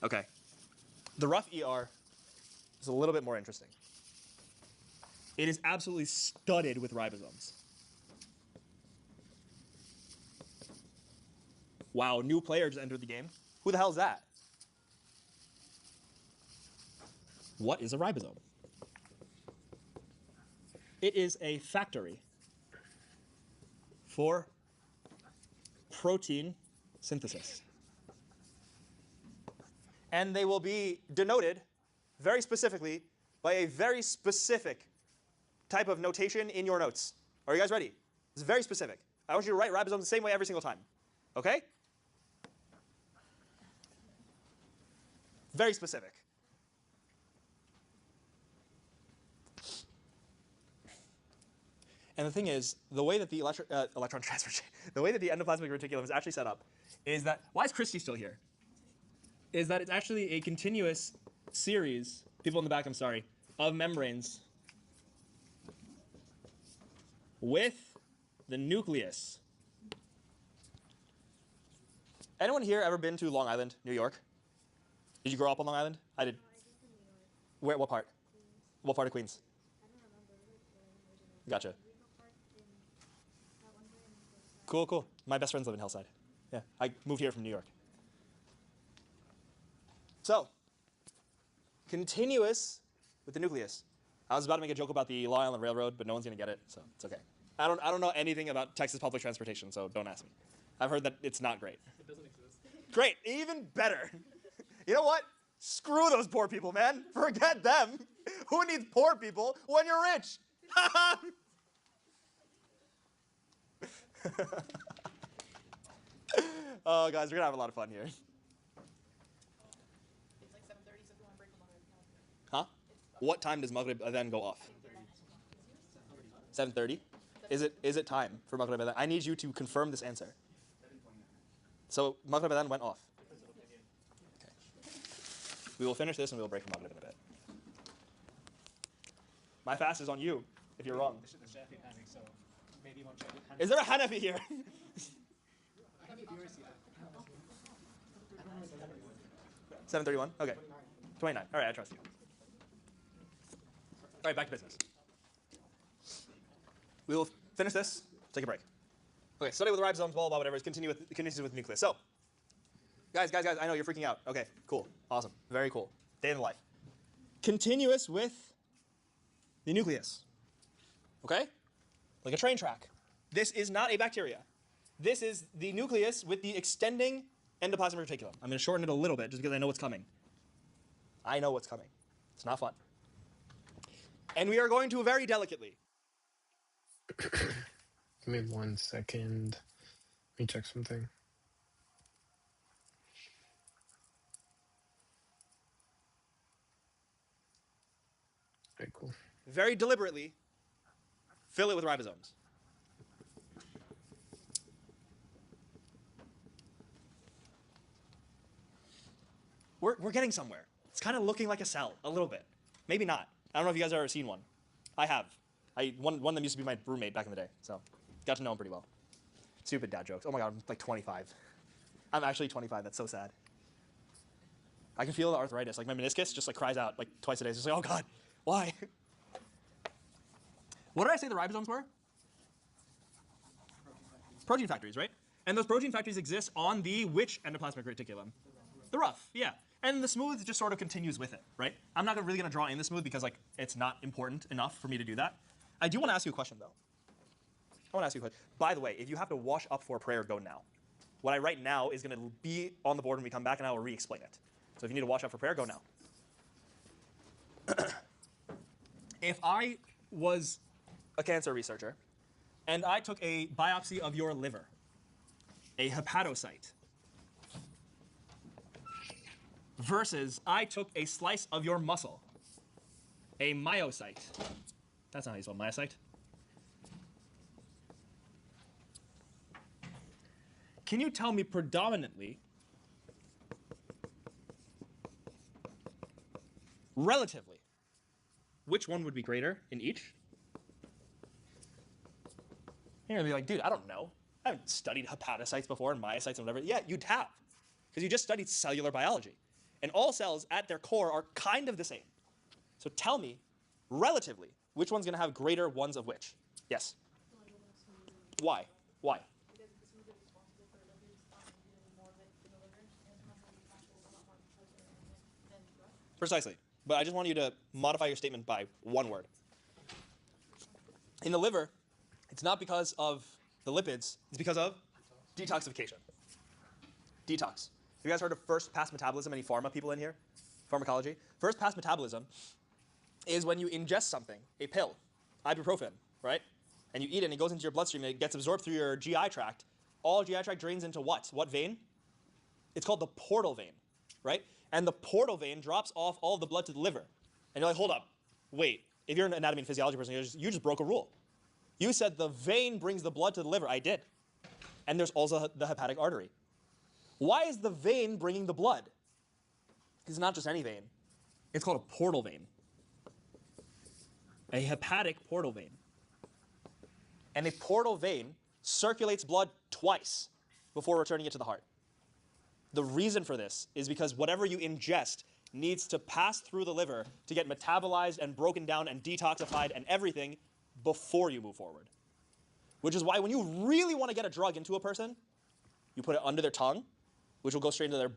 Okay. The rough ER is a little bit more interesting. It is absolutely studded with ribosomes. Wow, new player just entered the game. Who the hell is that? What is a ribosome? It is a factory for protein synthesis. And they will be denoted very specifically by a very specific type of notation in your notes. Are you guys ready? It's very specific. I want you to write ribosomes the same way every single time. Okay? Very specific. And the thing is, the way that the electron transfer chain, the way that the endoplasmic reticulum is actually set up is that, why is Christy still here? Is that it's actually a continuous series, people in the back, I'm sorry, of membranes with the nucleus. Anyone here ever been to Long Island, New York? Did you grow up on Long Island? I did. Where? What part? What part of Queens? Gotcha. Cool, cool. My best friends live in Hillside. Yeah, I moved here from New York. So, continuous with the nucleus. I was about to make a joke about the Long Island Railroad, but no one's gonna get it, so it's okay. I don't know anything about Texas public transportation, so don't ask me. I've heard that it's not great. It doesn't exist. Great, even better. You know what? Screw those poor people, man. Forget them. Who needs poor people when you're rich? Oh, guys, we're gonna have a lot of fun here. It's like 7:30, so if you want to break the Maghrib. Huh? What time does Maghrib then go off? 7:30. Is it time for Maghrib Adhan? I need you to confirm this answer. So Maghrib Adhan went off. Okay. We will finish this and we will break for Maghrib in a bit. My fast is on you if you're wrong. The Shafi panic, so maybe you won't check it. Is there a Hanafi here? How many viewers do you have? 7:31. Okay. 29. All right, I trust you. All right, back to business. We will finish this. Take a break. Okay, study with ribosomes, blah, blah, whatever. Continues with the nucleus. So, guys, I know you're freaking out. Okay, cool, awesome, very cool. Day in the life. Continuous with the nucleus. Okay, like a train track. This is not a bacteria. This is the nucleus with the extending endoplasmic reticulum. I'm going to shorten it a little bit just because I know what's coming. I know what's coming. It's not fun. And we are going to very delicately. Give me 1 second. Let me check something. Okay, cool. Very deliberately fill it with ribosomes. We're getting somewhere. It's kind of looking like a cell, a little bit. Maybe not. I don't know if you guys have ever seen one. I have. One of them used to be my roommate back in the day, so got to know him pretty well. Stupid dad jokes. Oh my god, I'm like 25. I'm actually 25. That's so sad. I can feel the arthritis. Like my meniscus just like cries out like twice a day. It's just like, oh god, why? What did I say the ribosomes were? Protein factories, right? And those protein factories exist on the which endoplasmic reticulum? The rough, yeah. And the smooth just sort of continues with it, right? I'm not really going to draw in the smooth because like it's not important enough for me to do that. I do want to ask you a question though. I want to ask you a question. By the way, if you have to wash up for prayer, go now. What I write now is going to be on the board when we come back, and I will re-explain it. So if you need to wash up for prayer, go now. If I was a cancer researcher and I took a biopsy of your liver, a hepatocyte, versus I took a slice of your muscle, a myocyte. That's not how you spell myocyte. Can you tell me predominantly, relatively, which one would be greater in each? You're gonna be like, dude, I don't know. I haven't studied hepatocytes before and myocytes and whatever. Yeah, you'd have, because you just studied cellular biology. And all cells at their core are kind of the same. So tell me, relatively, which one's gonna have greater ones of which? Yes? Why? Why? Because the smooth is responsible for lipids getting more of it in the liver, and the muscle is responsible for a lot more protein than the rest. Precisely. But I just want you to modify your statement by one word. In the liver, it's not because of the lipids, it's because of detoxification. Detox. Have you guys heard of first pass metabolism? Any pharma people in here? Pharmacology? First pass metabolism is when you ingest something, a pill, ibuprofen, right? And you eat it and it goes into your bloodstream and it gets absorbed through your GI tract. All GI tract drains into what? What vein? It's called the portal vein, right? And the portal vein drops off all of the blood to the liver. And you're like, hold up, wait. If you're an anatomy and physiology person, you just broke a rule. You said the vein brings the blood to the liver. I did. And there's also the hepatic artery. Why is the vein bringing the blood? It's not just any vein. It's called a portal vein. A hepatic portal vein. And a portal vein circulates blood twice before returning it to the heart. The reason for this is because whatever you ingest needs to pass through the liver to get metabolized and broken down and detoxified and everything before you move forward. Which is why when you really want to get a drug into a person, you put it under their tongue, which will go straight into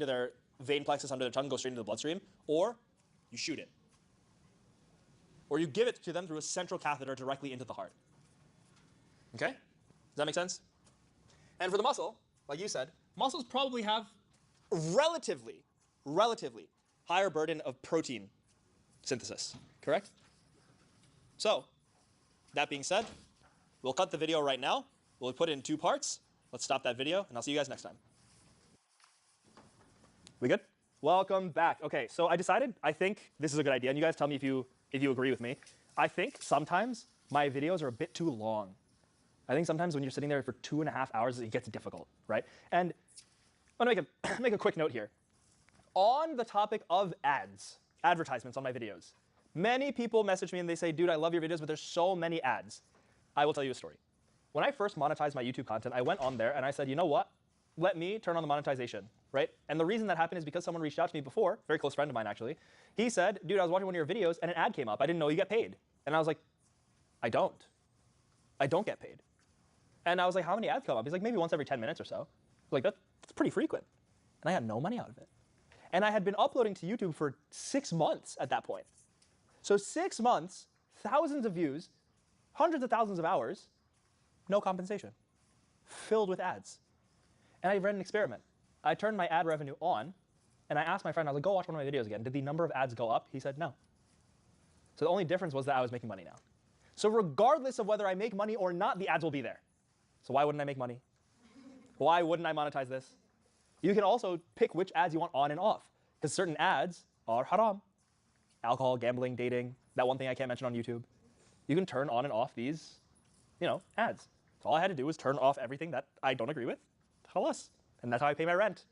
their vein plexus under their tongue, go straight into the bloodstream, or you shoot it. Or you give it to them through a central catheter directly into the heart. Okay? Does that make sense? And for the muscle, like you said, muscles probably have relatively higher burden of protein synthesis, correct? So, that being said, we'll cut the video right now. We'll put it in 2 parts. Let's stop that video, and I'll see you guys next time. We good? Welcome back. Okay, so I decided, I think this is a good idea, and you guys tell me if you agree with me. I think sometimes my videos are a bit too long. I think sometimes when you're sitting there for 2.5 hours, it gets difficult, right? And I'm gonna make a quick note here. On the topic of ads, advertisements on my videos, many people message me and they say, dude, I love your videos, but there's so many ads. I will tell you a story. When I first monetized my YouTube content, I went on there and I said, you know what? Let me turn on the monetization, right? And the reason that happened is because someone reached out to me before, very close friend of mine actually. He said, dude, I was watching one of your videos and an ad came up. I didn't know you get paid. And I was like, I don't get paid. And I was like, how many ads come up? He's like, maybe once every 10 minutes or so. I was like, that's pretty frequent. And I had no money out of it. And I had been uploading to YouTube for 6 months at that point. So 6 months, thousands of views, hundreds of thousands of hours, no compensation, filled with ads. And I ran an experiment. I turned my ad revenue on, and I asked my friend, I was like, go watch one of my videos again. Did the number of ads go up? He said no. So the only difference was that I was making money now. So regardless of whether I make money or not, the ads will be there. So why wouldn't I make money? Why wouldn't I monetize this? You can also pick which ads you want on and off, because certain ads are haram. Alcohol, gambling, dating, that one thing I can't mention on YouTube. You can turn on and off these, ads. So all I had to do was turn off everything that I don't agree with. Halas. And that's how I pay my rent.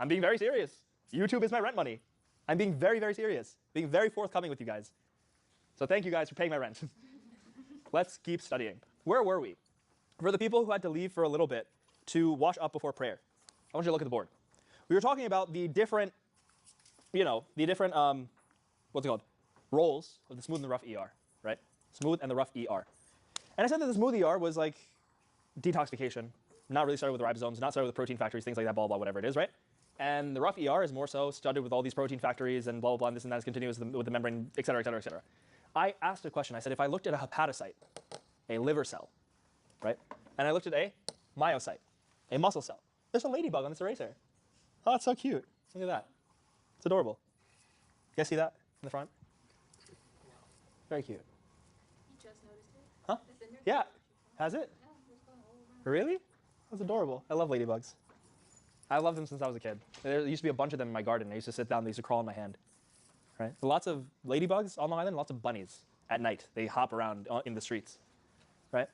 I'm being very serious. YouTube is my rent money. I'm being very, very serious. Being very forthcoming with you guys. So thank you guys for paying my rent. Let's keep studying. Where were we? For the people who had to leave for a little bit to wash up before prayer, I want you to look at the board. We were talking about the different, what's it called? Roles of the smooth and the rough ER, right? Smooth and the rough ER. And I said that the smooth ER was like detoxification, not really started with ribosomes, not started with protein factories, things like that, blah, blah, whatever it is, right? And the rough ER is more so studied with all these protein factories and blah, blah, blah, and this and that is continuous with the membrane, et cetera, et cetera, et cetera. I asked a question. I said, if I looked at a hepatocyte, a liver cell, right? And I looked at a myocyte, a muscle cell. There's a ladybug on this eraser. Oh, that's so cute. Look at that. It's adorable. You guys see that in the front? Very cute. You just noticed it? Huh? It's in there. Yeah. Has it? Yeah, it's going all around. Really? That's adorable. I love ladybugs. I loved them since I was a kid. There used to be a bunch of them in my garden. I used to sit down. They used to crawl in my hand. right? Lots of ladybugs on Long Island, lots of bunnies at night. They hop around in the streets, right?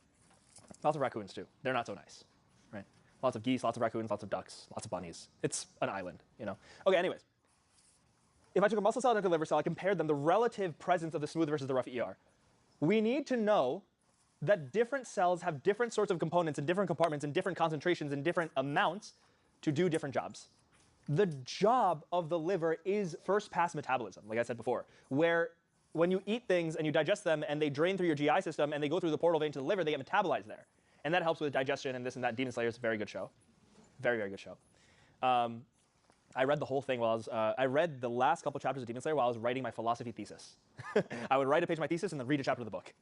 Lots of raccoons too. They're not so nice, right? Lots of geese, lots of raccoons, lots of ducks, lots of bunnies. It's an island, you know. Okay, anyways. If I took a muscle cell and a liver cell, I compared them, the relative presence of the smooth versus the rough ER. We need to know that different cells have different sorts of components in different compartments in different concentrations in different amounts to do different jobs. The job of the liver is first pass metabolism, like I said before, where when you eat things and you digest them and they drain through your GI system and they go through the portal vein to the liver, they get metabolized there. And that helps with digestion and this and that. Demon Slayer is a very good show. Very, very good show. I read the whole thing while I read the last couple chapters of Demon Slayer while I was writing my philosophy thesis. I would write a page of my thesis and then read a chapter of the book.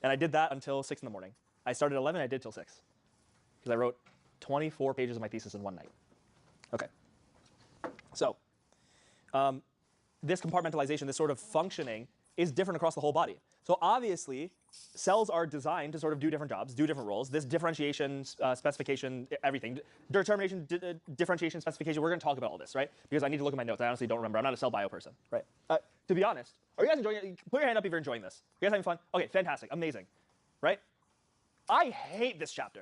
And I did that until 6 in the morning. I started at 11, I did till 6. Because I wrote 24 pages of my thesis in one night. Okay. So, this compartmentalization, this sort of functioning, is different across the whole body. So obviously, cells are designed to sort of do different jobs, do different roles. This differentiation, specification, everything. Determination, differentiation, specification, we're going to talk about all this, right? Because I need to look at my notes. I honestly don't remember. I'm not a cell bio person, right? To be honest, are you guys enjoying it? Put your hand up if you're enjoying this. You guys having fun? Okay, fantastic, amazing, right? I hate this chapter.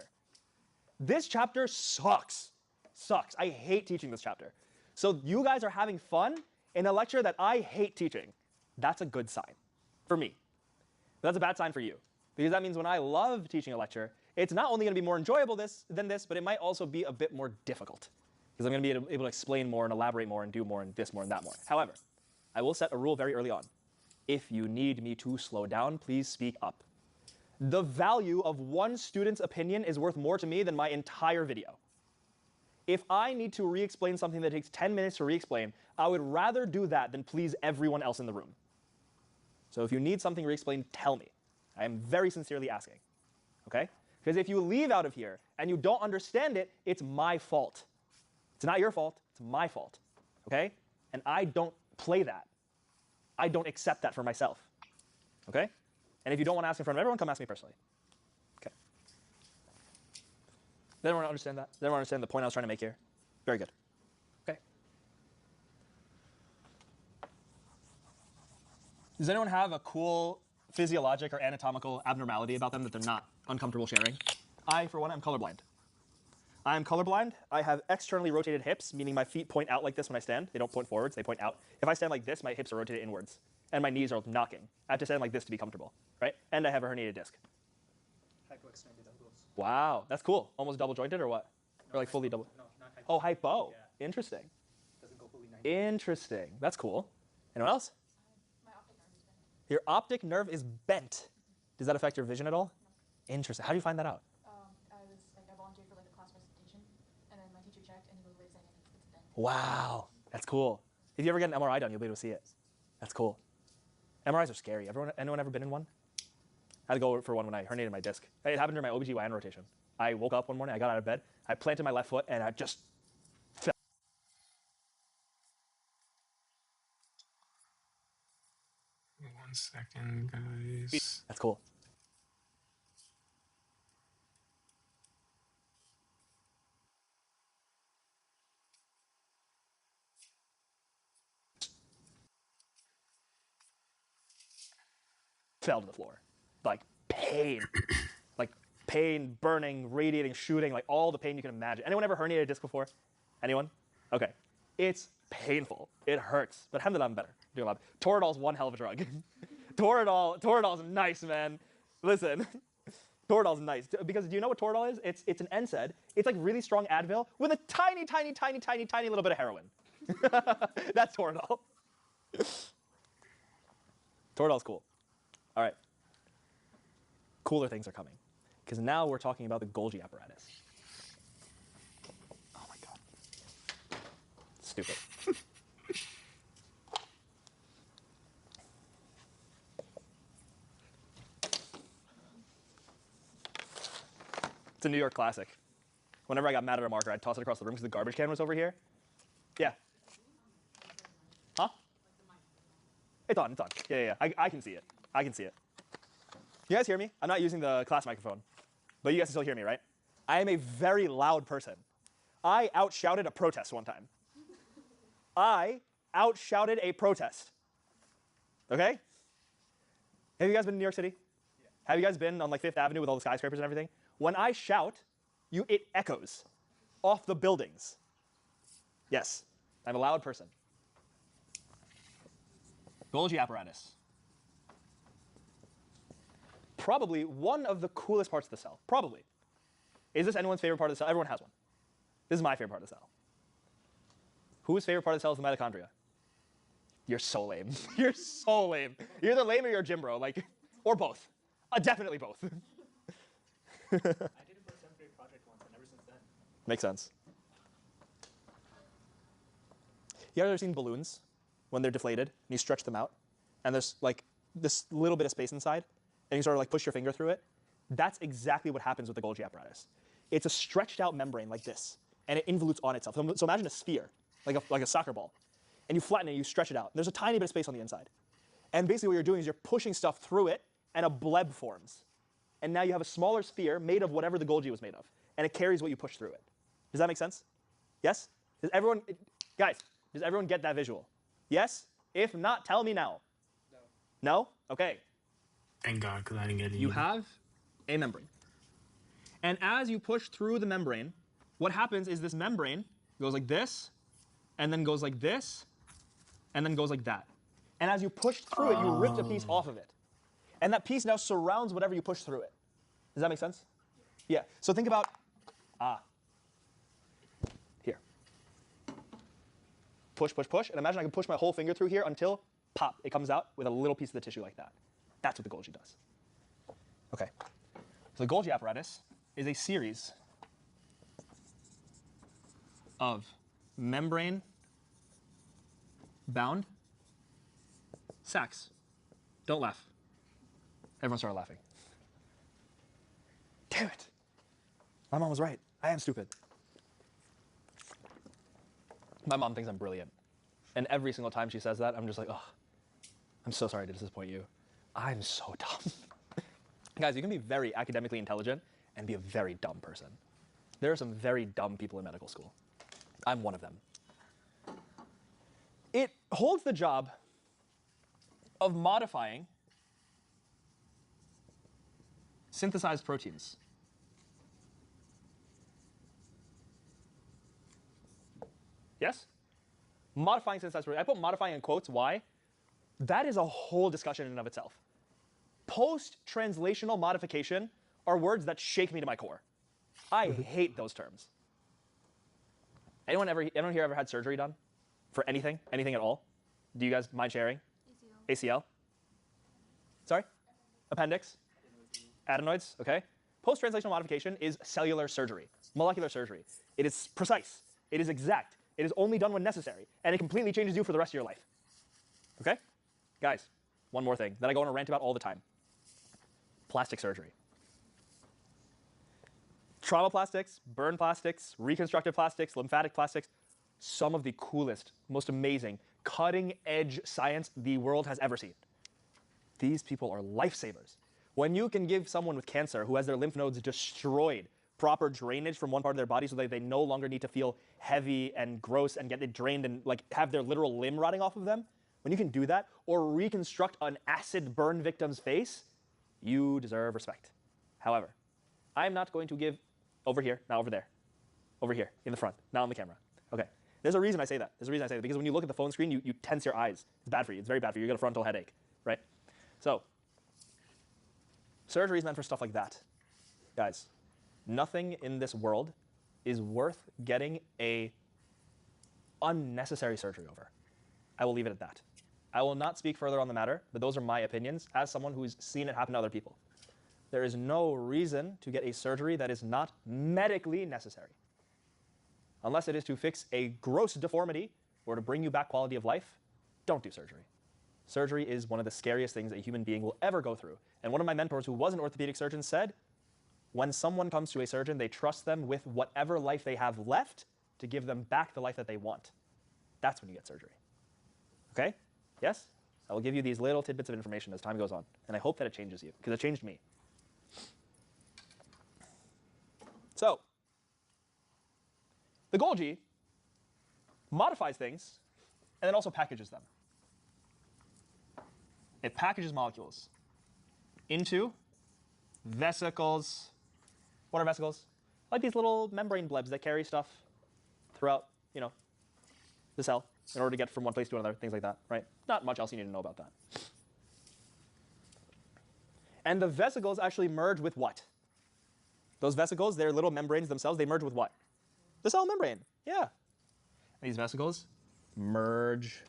This chapter sucks. Sucks. I hate teaching this chapter. So you guys are having fun in a lecture that I hate teaching. That's a good sign for me. That's a bad sign for you. Because that means when I love teaching a lecture, it's not only going to be more enjoyable than this, but it might also be a bit more difficult. Because I'm going to be able to explain more and elaborate more and do more and this more and that more. However, I will set a rule very early on. If you need me to slow down, please speak up. The value of one student's opinion is worth more to me than my entire video. If I need to re-explain something that takes 10 minutes to re-explain, I would rather do that than please everyone else in the room. So if you need something re-explained, tell me. I am very sincerely asking, okay? Because if you leave out of here and you don't understand it, it's my fault. It's not your fault, it's my fault, okay? And I don't play that. I don't accept that for myself, okay? And if you don't want to ask in front of everyone, come ask me personally, okay? Does everyone understand that? Does everyone understand the point I was trying to make here? Very good, okay? Does anyone have a cool physiologic or anatomical abnormality about them that they're not uncomfortable sharing? I, for one, am colorblind. I am colorblind. I have externally rotated hips, meaning my feet point out like this when I stand. They don't point forwards, they point out. If I stand like this, my hips are rotated inwards, and my knees are knocking. I have to stand like this to be comfortable, right? And I have a herniated disc. Hypoextended elbows. Wow, that's cool. Almost double jointed or what? No, or like fully double? No, not hypo. Oh, hypo. Yeah. Interesting. Doesn't go fully 90. Interesting. That's cool. Anyone else? My optic nerve is bent. Your optic nerve is bent. Does that affect your vision at all? Interesting. How do you find that out? I volunteered for like a class presentation, and then my teacher checked, and he goes, "Wait a second, it's bent." Wow, that's cool. If you ever get an MRI done, you'll be able to see it. That's cool. MRIs are scary. Anyone ever been in one? I had to go for one when I herniated my disc. It happened during my OBGYN rotation. I woke up one morning, I got out of bed, I planted my left foot, and I just fell. One second, guys. That's cool. Fell to the floor. Like pain. Like pain, burning, radiating, shooting, like all the pain you can imagine. Anyone ever herniated a disc before? Anyone? Okay. It's painful. It hurts. But alhamdulillah, I'm better. Doing a lot. Toradol's one hell of a drug. Toradol's nice, man. Listen. Toradol's nice. Because do you know what Toradol is? It's an NSAID. It's like really strong Advil with a tiny, tiny, tiny, tiny, tiny little bit of heroin. That's Toradol. Toradol's cool. All right. Cooler things are coming. Because now we're talking about the Golgi apparatus. Oh my God. Stupid. It's a New York classic. Whenever I got mad at a marker, I'd toss it across the room because the garbage can was over here. Yeah. Huh? It's on, it's on. Yeah. I can see it. I can see it. You guys hear me? I'm not using the class microphone, but you guys can still hear me, right? I am a very loud person. I outshouted a protest one time. I outshouted a protest. Okay? Have you guys been in New York City? Yeah. Have you guys been on like Fifth Avenue with all the skyscrapers and everything? When I shout, it echoes off the buildings. Yes, I'm a loud person. Golgi apparatus. Probably one of the coolest parts of the cell. Probably. Is this anyone's favorite part of the cell? Everyone has one. This is my favorite part of the cell. Whose favorite part of the cell is the mitochondria? You're so lame. You're so lame. You're either lame or you're a gym bro, like, or both. Definitely both. I did it for a 7th grade project once, and ever since then. Makes sense. You guys ever seen balloons when they're deflated and you stretch them out, and there's like this little bit of space inside, and you sort of like push your finger through it? That's exactly what happens with the Golgi apparatus. It's a stretched out membrane like this, and it involutes on itself. So imagine a sphere, like a soccer ball, and you flatten it, and you stretch it out. There's a tiny bit of space on the inside. And basically what you're doing is you're pushing stuff through it, and a bleb forms. And now you have a smaller sphere made of whatever the Golgi was made of, and it carries what you push through it. Does that make sense? Yes? Guys, does everyone get that visual? Yes? If not, tell me now. No? No? Okay. Thank God, because I didn't get it. You have a membrane. And as you push through the membrane, what happens is this membrane goes like this, and then goes like this, and then goes like that. And as you push through it, you ripped a piece off of it. And that piece now surrounds whatever you push through it. Does that make sense? Yeah. So think about, here. Push, push, push. And imagine I can push my whole finger through here until, pop, it comes out with a little piece of the tissue like that. That's what the Golgi does. Okay. So the Golgi apparatus is a series of membrane-bound sacs. Don't laugh. Everyone started laughing. Damn it. My mom was right. I am stupid. My mom thinks I'm brilliant. And every single time she says that, I'm just like, oh, I'm so sorry to disappoint you. I'm so dumb. Guys, you can be very academically intelligent and be a very dumb person. There are some very dumb people in medical school. I'm one of them. It holds the job of modifying synthesized proteins. Yes? Modifying synthesized proteins. I put modifying in quotes. Why? That is a whole discussion in and of itself. Post-translational modification are words that shake me to my core. I hate those terms. Anyone here ever had surgery done? For anything? Anything at all? Do you guys mind sharing? ACL? Sorry? Appendix? Adenoids, okay. Post-translational modification is cellular surgery, molecular surgery. It is precise. It is exact. It is only done when necessary. And it completely changes you for the rest of your life. Okay? Guys, one more thing that I go on a rant about all the time. Plastic surgery. Trauma plastics, burn plastics, reconstructive plastics, lymphatic plastics, some of the coolest, most amazing, cutting-edge science the world has ever seen. These people are lifesavers. When you can give someone with cancer who has their lymph nodes destroyed proper drainage from one part of their body so that they no longer need to feel heavy and gross and get it drained and like have their literal limb rotting off of them, when you can do that or reconstruct an acid burn victim's face, you deserve respect. However, I'm not going to give over here, not over there, over here in the front, not on the camera. Okay. There's a reason I say that. There's a reason I say that because when you look at the phone screen, you tense your eyes. It's bad for you. It's very bad for you. You get a frontal headache, right? So, surgery is meant for stuff like that. Guys, nothing in this world is worth getting a unnecessary surgery over. I will leave it at that. I will not speak further on the matter, but those are my opinions as someone who's seen it happen to other people. There is no reason to get a surgery that is not medically necessary. Unless it is to fix a gross deformity or to bring you back quality of life, don't do surgery. Surgery is one of the scariest things a human being will ever go through. And one of my mentors who was an orthopedic surgeon said, when someone comes to a surgeon, they trust them with whatever life they have left to give them back the life that they want. That's when you get surgery. Okay? Yes? I will give you these little tidbits of information as time goes on. And I hope that it changes you, because it changed me. So, the Golgi modifies things and then also packages them. It packages molecules into vesicles. What are vesicles? Like these little membrane blebs that carry stuff throughout, the cell in order to get from one place to another, things like that, right? Not much else you need to know about that. And the vesicles actually merge with what? Those vesicles, they're little membranes themselves, they merge with what? The cell membrane, yeah. These vesicles merge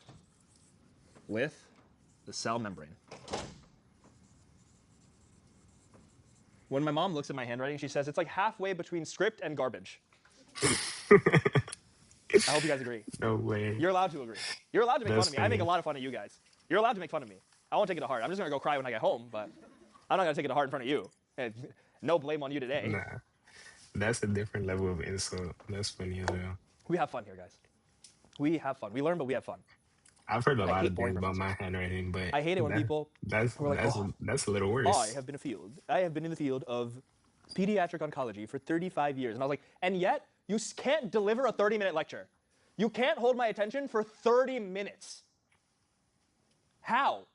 with the cell membrane. When my mom looks at my handwriting, she says it's like halfway between script and garbage. I hope you guys agree. No way. You're allowed to agree. You're allowed to make fun That's of me. I make a funny. lot of fun of you guys. You're allowed to make fun of me. I won't take it to heart. I'm just going to go cry when I get home, but I'm not going to take it to heart in front of you. No blame on you today. Nah, that's a different level of insult. That's funny as hell. We have fun here, guys. We have fun. We learn, but we have fun. I've heard a lot hate of boring things about references. my handwriting, but I hate it when people that's were like, that's a little worse. I have been in the field of pediatric oncology for 35 years. And I was like, and yet you can't deliver a 30-minute lecture. You can't hold my attention for 30 minutes. How?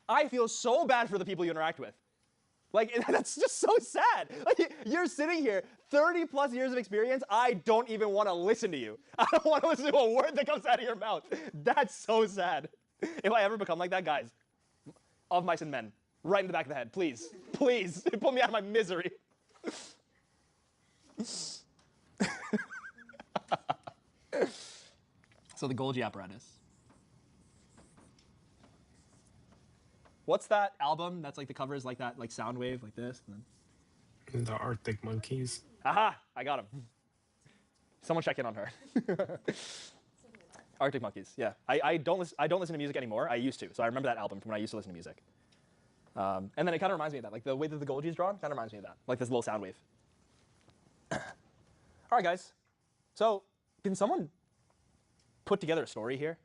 I feel so bad for the people you interact with. Like, that's just so sad. Like, you're sitting here, 30 plus years of experience, I don't even want to listen to you. I don't want to listen to a word that comes out of your mouth. That's so sad. If I ever become like that, guys, of mice and men, right in the back of the head, please, please, put me out of my misery. So the Golgi apparatus. What's that album that's like the cover is like that, like sound wave, like this? And then... The Arctic Monkeys. Aha! I got him. Someone check in on her. Arctic Monkeys. Yeah, I don't listen to music anymore. I used to, so I remember that album from when I used to listen to music. And then it kind of reminds me of that, like the way that the Golgi is drawn, kind of reminds me of that, like this little sound wave. All right, guys. So can someone put together a story here?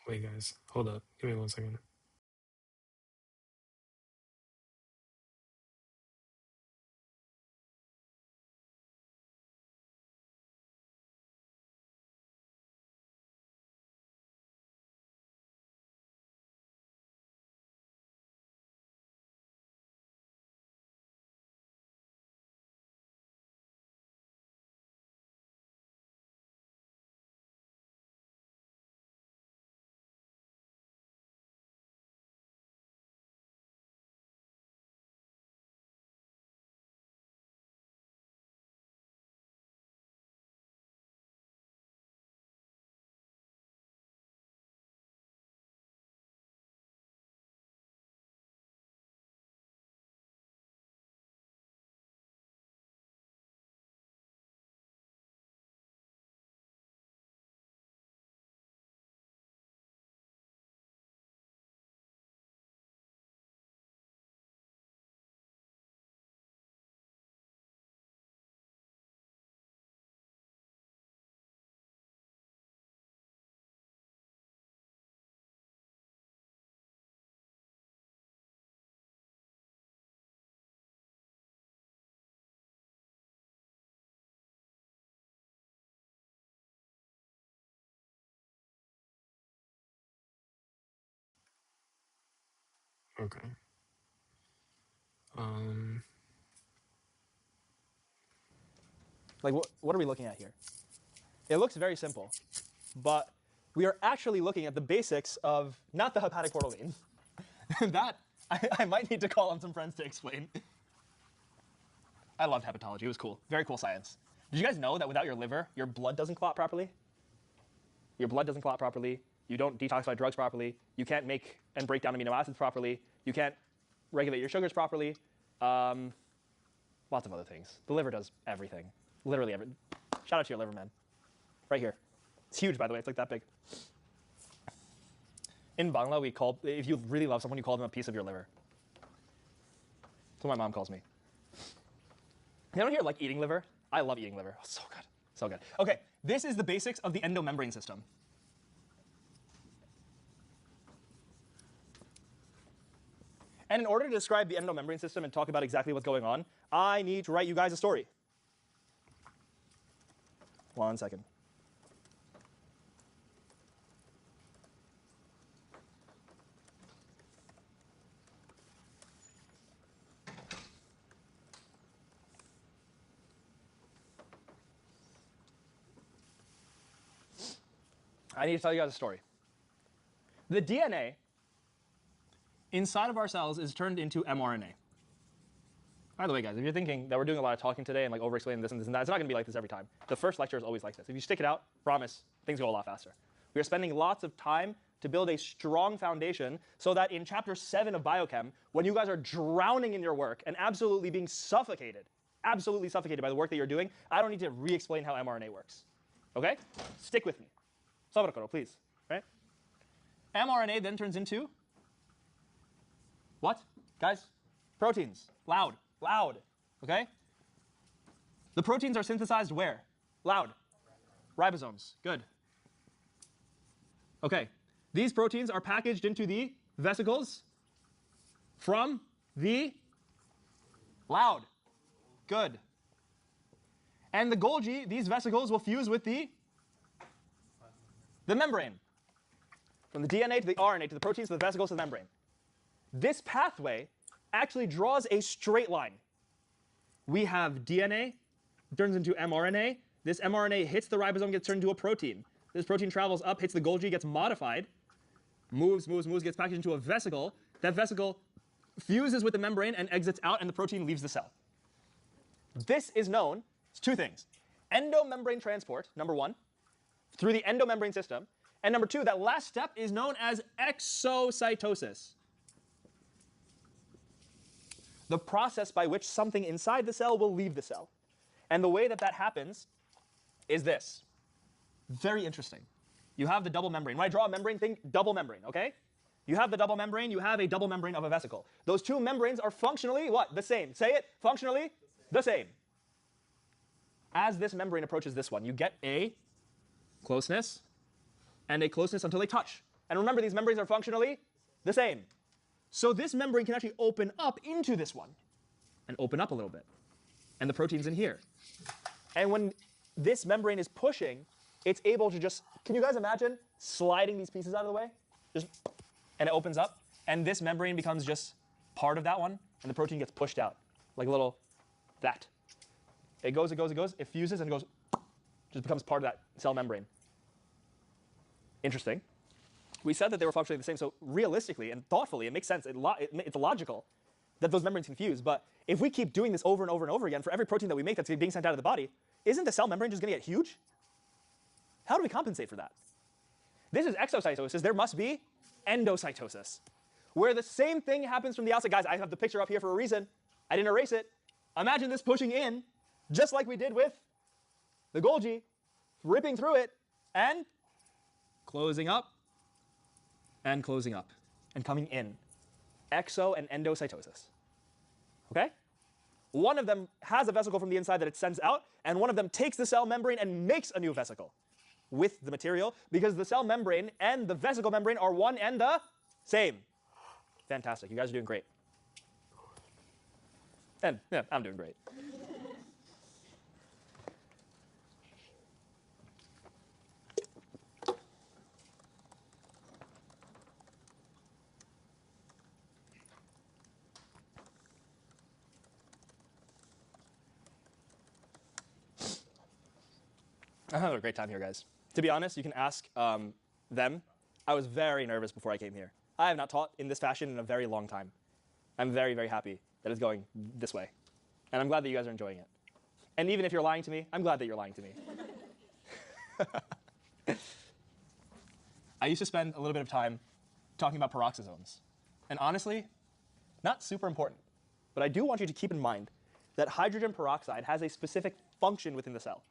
Wait, guys, hold up. Give me 1 second. Okay. Like, what are we looking at here? It looks very simple, but we are actually looking at the basics of not the hepatic portal vein. That, I might need to call on some friends to explain. I loved hepatology. It was cool. Very cool science. Did you guys know that without your liver, your blood doesn't clot properly? Your blood doesn't clot properly. You don't detoxify drugs properly. You can't make and break down amino acids properly. You can't regulate your sugars properly. Lots of other things. The liver does everything. Literally everything. Shout out to your liver, man. Right here. It's huge, by the way. It's like that big. In Bangla, we call, if you really love someone, you call them a piece of your liver. That's what my mom calls me. Anyone here like eating liver? I love eating liver. Oh, so good. So good. Okay, this is the basics of the endomembrane system. And in order to describe the endomembrane system and talk about exactly what's going on, I need to write you guys a story. 1 second. I need to tell you guys a story. The DNA inside of our cells is turned into mRNA. By the way, guys, if you're thinking that we're doing a lot of talking today and like over-explaining this and this and that, it's not going to be like this every time. The first lecture is always like this. If you stick it out, promise, things go a lot faster. We are spending lots of time to build a strong foundation so that in chapter 7 of Biochem, when you guys are drowning in your work and absolutely being suffocated by the work that you're doing, I don't need to re-explain how mRNA works. Okay? Stick with me. Sabrakoro, please. Right? mRNA then turns into what? Guys? Proteins. Loud. Loud. Okay? The proteins are synthesized where? Loud. Ribosomes. Good. Okay. These proteins are packaged into the vesicles from the loud. Good. And the Golgi, these vesicles will fuse with the membrane. From the DNA to the RNA to the proteins to the vesicles to the membrane. This pathway actually draws a straight line. We have DNA, turns into mRNA. This mRNA hits the ribosome, gets turned into a protein. This protein travels up, hits the Golgi, gets modified, moves, gets packaged into a vesicle. That vesicle fuses with the membrane and exits out, and the protein leaves the cell. This is known as two things. Endomembrane transport, number one, through the endomembrane system. And number two, that last step is known as exocytosis. The process by which something inside the cell will leave the cell. And the way that that happens is this. Very interesting. You have the double membrane. When I draw a membrane, think double membrane, okay? You have the double membrane, you have a double membrane of a vesicle. Those two membranes are functionally what? The same. Say it. Functionally the same. As this membrane approaches this one, you get a closeness and a closeness until they touch. And remember, these membranes are functionally the same. So this membrane can actually open up into this one and open up a little bit. And the protein's in here. And when this membrane is pushing, it's able to just, can you guys imagine sliding these pieces out of the way? Just, and it opens up, and this membrane becomes just part of that one, and the protein gets pushed out, like a little, that. It goes, it fuses, and it goes, just becomes part of that cell membrane. Interesting. We said that they were functionally the same, so realistically and thoughtfully, it makes sense. It's logical that those membranes can fuse, but if we keep doing this over and over and over again for every protein that we make that's being sent out of the body, isn't the cell membrane just going to get huge? How do we compensate for that? This is exocytosis. There must be endocytosis, where the same thing happens from the outside. Guys, I have the picture up here for a reason. I didn't erase it. Imagine this pushing in, just like we did with the Golgi, ripping through it, and closing up, and closing up, and coming in. Exo and endocytosis. Okay? One of them has a vesicle from the inside that it sends out, and one of them takes the cell membrane and makes a new vesicle with the material, because the cell membrane and the vesicle membrane are one and the same. Fantastic. You guys are doing great. And yeah, I'm doing great. I'm having a great time here, guys. To be honest, you can ask them. I was very nervous before I came here. I have not taught in this fashion in a very long time. I'm very, very happy that it's going this way. And I'm glad that you guys are enjoying it. And even if you're lying to me, I'm glad that you're lying to me. I used to spend a little bit of time talking about peroxisomes. And honestly, not super important. But I do want you to keep in mind that hydrogen peroxide has a specific function within the cell.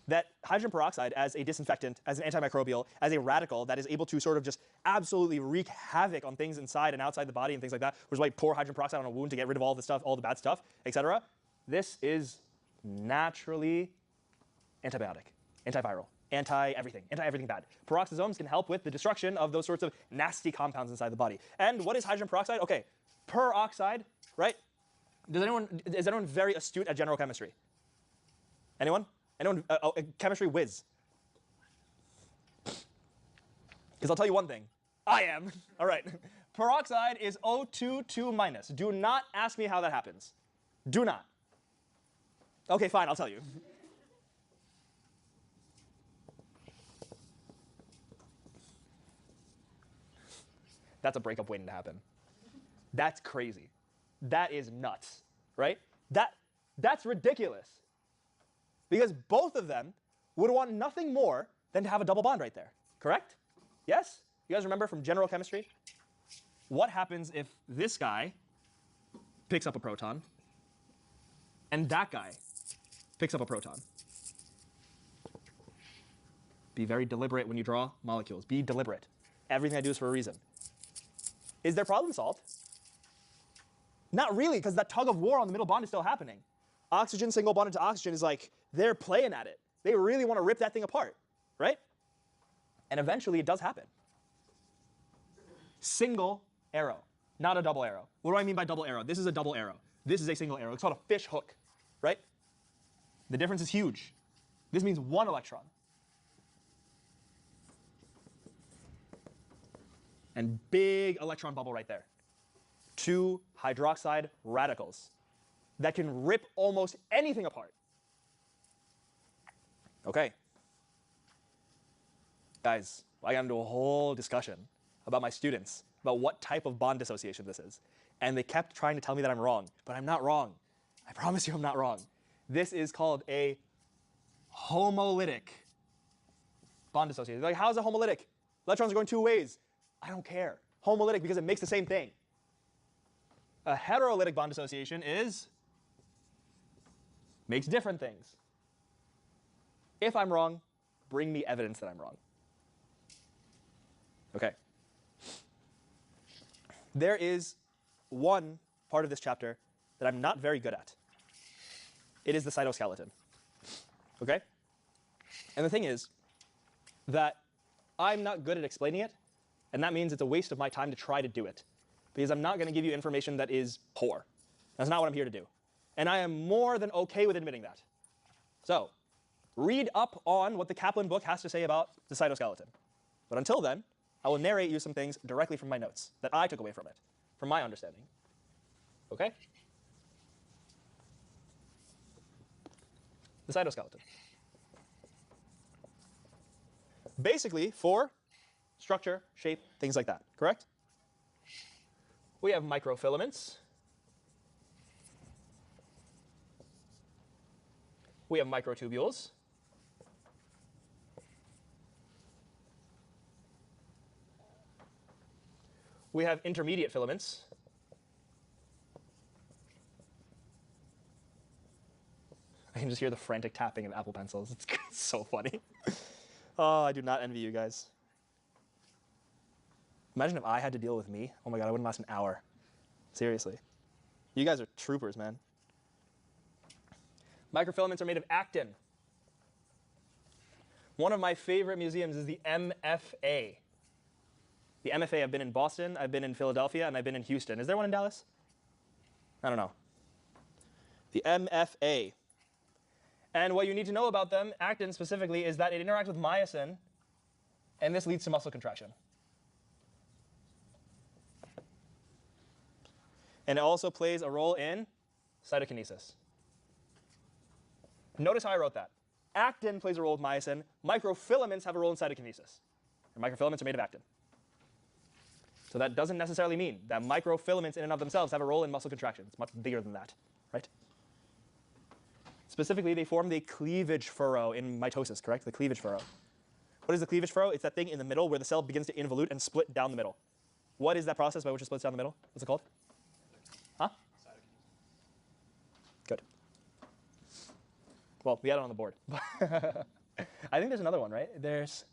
That hydrogen peroxide as a disinfectant, as an antimicrobial, as a radical that is able to sort of just absolutely wreak havoc on things inside and outside the body and things like that, which is why you pour hydrogen peroxide on a wound to get rid of all the stuff, all the bad stuff, etc. This is naturally antibiotic, antiviral, anti-everything bad. Peroxisomes can help with the destruction of those sorts of nasty compounds inside the body. And what is hydrogen peroxide? Okay, peroxide, right? Is anyone very astute at general chemistry? Anyone? Anyone, chemistry whiz? Because I'll tell you one thing. I am. All right. Peroxide is O2 2 minus. Do not ask me how that happens. Do not. OK, fine, I'll tell you. that's a breakup waiting to happen. That's crazy. That is nuts, right? That's ridiculous. Because both of them would want nothing more than to have a double bond right there, correct? Yes? You guys remember from general chemistry? What happens if this guy picks up a proton and that guy picks up a proton? Be very deliberate when you draw molecules. Be deliberate. Everything I do is for a reason. Is their problem solved? Not really, because that tug of war on the middle bond is still happening. Oxygen single bonded to oxygen is like, they're playing at it. They really want to rip that thing apart, right? And eventually it does happen. Single arrow, not a double arrow. What do I mean by double arrow? This is a double arrow. This is a single arrow. It's called a fish hook, right? The difference is huge. This means one electron. And big electron bubble right there. 2 hydroxide radicals that can rip almost anything apart. Okay. Guys, I got into a whole discussion about my students, about what type of bond dissociation this is. And they kept trying to tell me that I'm wrong, but I'm not wrong. I promise you I'm not wrong. This is called a homolytic bond dissociation. Like, how's it homolytic? Electrons are going 2 ways. I don't care. Homolytic because it makes the same thing. A heterolytic bond dissociation makes different things. If I'm wrong, bring me evidence that I'm wrong. Okay. There is one part of this chapter that I'm not very good at. It is the cytoskeleton. Okay? And the thing is that I'm not good at explaining it, and that means it's a waste of my time to try to do it, because I'm not going to give you information that is poor. That's not what I'm here to do. And I am more than okay with admitting that. So, read up on what the Kaplan book has to say about the cytoskeleton. But until then, I will narrate you some things directly from my notes that I took away from it, from my understanding. Okay? The cytoskeleton. Basically, for structure, shape, things like that, correct? We have microfilaments. We have microtubules. We have intermediate filaments. I can just hear the frantic tapping of Apple Pencils. It's so funny. Oh, I do not envy you guys. Imagine if I had to deal with me. Oh my god, I wouldn't last an hour. Seriously. You guys are troopers, man. Microfilaments are made of actin. One of my favorite museums is the MFA. The MFA, I've been in Boston, I've been in Philadelphia, and I've been in Houston. Is there one in Dallas? I don't know. The MFA. And what you need to know about them, actin specifically, is that it interacts with myosin, and this leads to muscle contraction. And it also plays a role in cytokinesis. Notice how I wrote that. Actin plays a role with myosin. Microfilaments have a role in cytokinesis. And microfilaments are made of actin. So that doesn't necessarily mean that microfilaments in and of themselves have a role in muscle contraction. It's much bigger than that, right? Specifically, they form the cleavage furrow in mitosis, correct? The cleavage furrow. What is the cleavage furrow? It's that thing in the middle where the cell begins to involute and split down the middle. What is that process by which it splits down the middle? What's it called? Huh? Good. Well, we had it on the board. I think there's another one, right? There's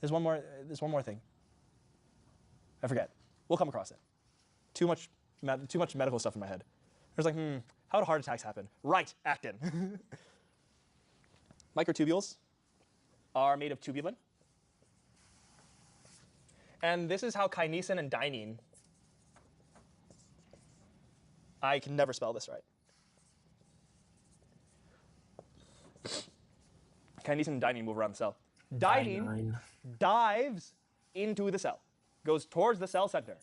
one more thing. I forget. We'll come across it. Too much medical stuff in my head. I was like, how do heart attacks happen? Right, actin. Microtubules are made of tubulin. And this is how kinesin and dynein, I can never spell this right. Kinesin and dynein move around the cell. Dynein dives into the cell, goes towards the cell center.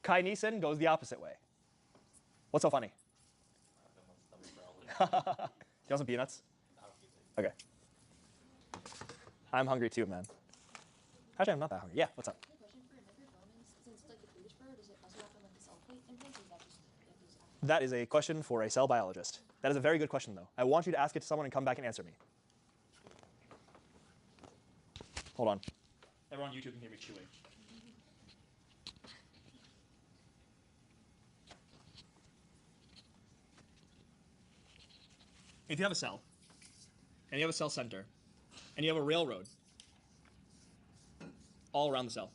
Kinesin goes the opposite way. What's so funny? You want some peanuts? Okay. I'm hungry too, man. Actually, I'm not that hungry. Yeah, what's up? Question for microfilaments, since like That is a question for a cell biologist. That is a very good question, though. I want you to ask it to someone and come back and answer me. Hold on. Everyone on YouTube can hear me chewing. If you have a cell, and you have a cell center, and you have a railroad all around the cell,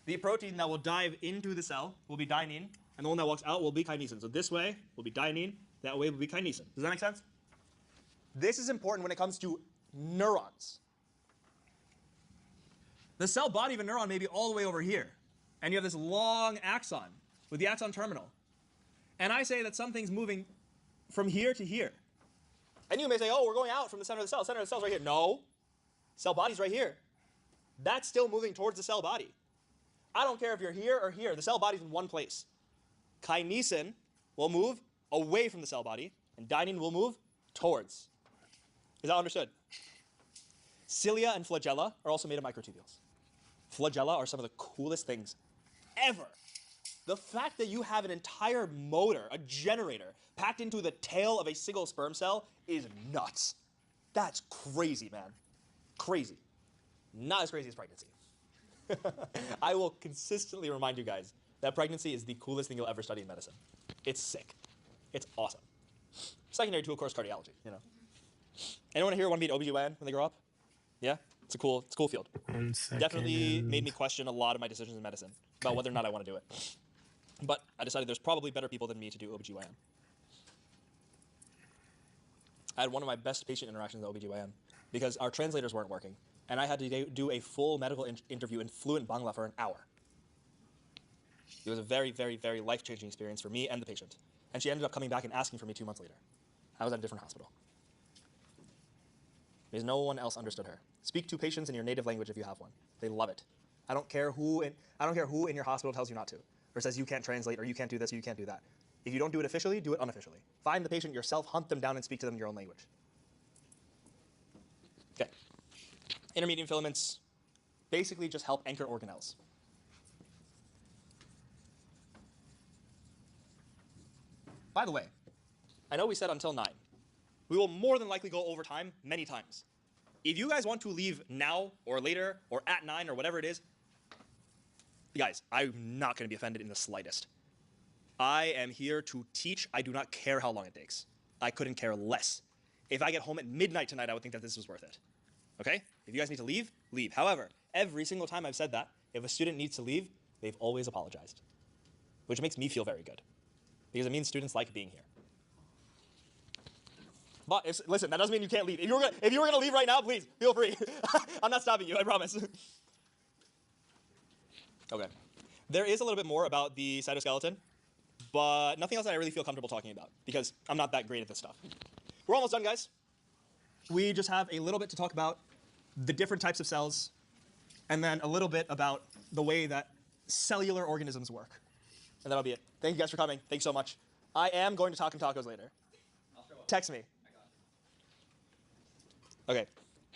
the protein that will dive into the cell will be dynein, and the one that walks out will be kinesin. So this way will be dynein, that way will be kinesin. Does that make sense? This is important when it comes to neurons. The cell body of a neuron may be all the way over here, and you have this long axon with the axon terminal. And I say that something's moving from here to here. And you may say, oh, we're going out from the center of the cell. Center of the cell's right here. No. Cell body's right here. That's still moving towards the cell body. I don't care if you're here or here. The cell body's in one place. Kinesin will move away from the cell body, and dynein will move towards. Is that understood? Cilia and flagella are also made of microtubules. Flagella are some of the coolest things ever. The fact that you have an entire motor, a generator, packed into the tail of a single sperm cell is nuts. That's crazy, man. Crazy. Not as crazy as pregnancy. I will consistently remind you guys that pregnancy is the coolest thing you'll ever study in medicine. It's sick. It's awesome. Secondary to, of course, cardiology, you know. Anyone here want to be an OBGYN when they grow up? Yeah? It's a cool field. 1 second. Definitely made me question a lot of my decisions in medicine about whether or not I want to do it. But I decided there's probably better people than me to do OBGYN. I had one of my best patient interactions at OBGYN because our translators weren't working, and I had to do a full medical interview in fluent Bangla for an hour. It was a very, very, very life-changing experience for me and the patient. And she ended up coming back and asking for me 2 months later. I was at a different hospital. Because no one else understood her. Speak to patients in your native language if you have one. They love it. I don't care who in your hospital tells you not to, or says you can't translate, or you can't do this, or you can't do that. If you don't do it officially, do it unofficially. Find the patient yourself, hunt them down, and speak to them in your own language. Okay. Intermediate filaments basically just help anchor organelles. By the way, I know we said until 9. We will more than likely go over time many times. If you guys want to leave now or later or at 9 or whatever it is, guys, I'm not going to be offended in the slightest. I am here to teach. I do not care how long it takes. I couldn't care less. If I get home at midnight tonight, I would think that this was worth it. Okay? If you guys need to leave, leave. However, every single time I've said that, if a student needs to leave, they've always apologized, which makes me feel very good because it means students like being here. But listen, that doesn't mean you can't leave. If you were gonna leave right now, please feel free. I'm not stopping you, I promise. Okay. There is a little bit more about the cytoskeleton, but nothing else that I really feel comfortable talking about because I'm not that great at this stuff. We're almost done, guys. We just have a little bit to talk about the different types of cells, and then a little bit about the way that cellular organisms work. And that'll be it. Thank you guys for coming. Thank you so much. I am going to Talk and Tacos later. Text me. Okay,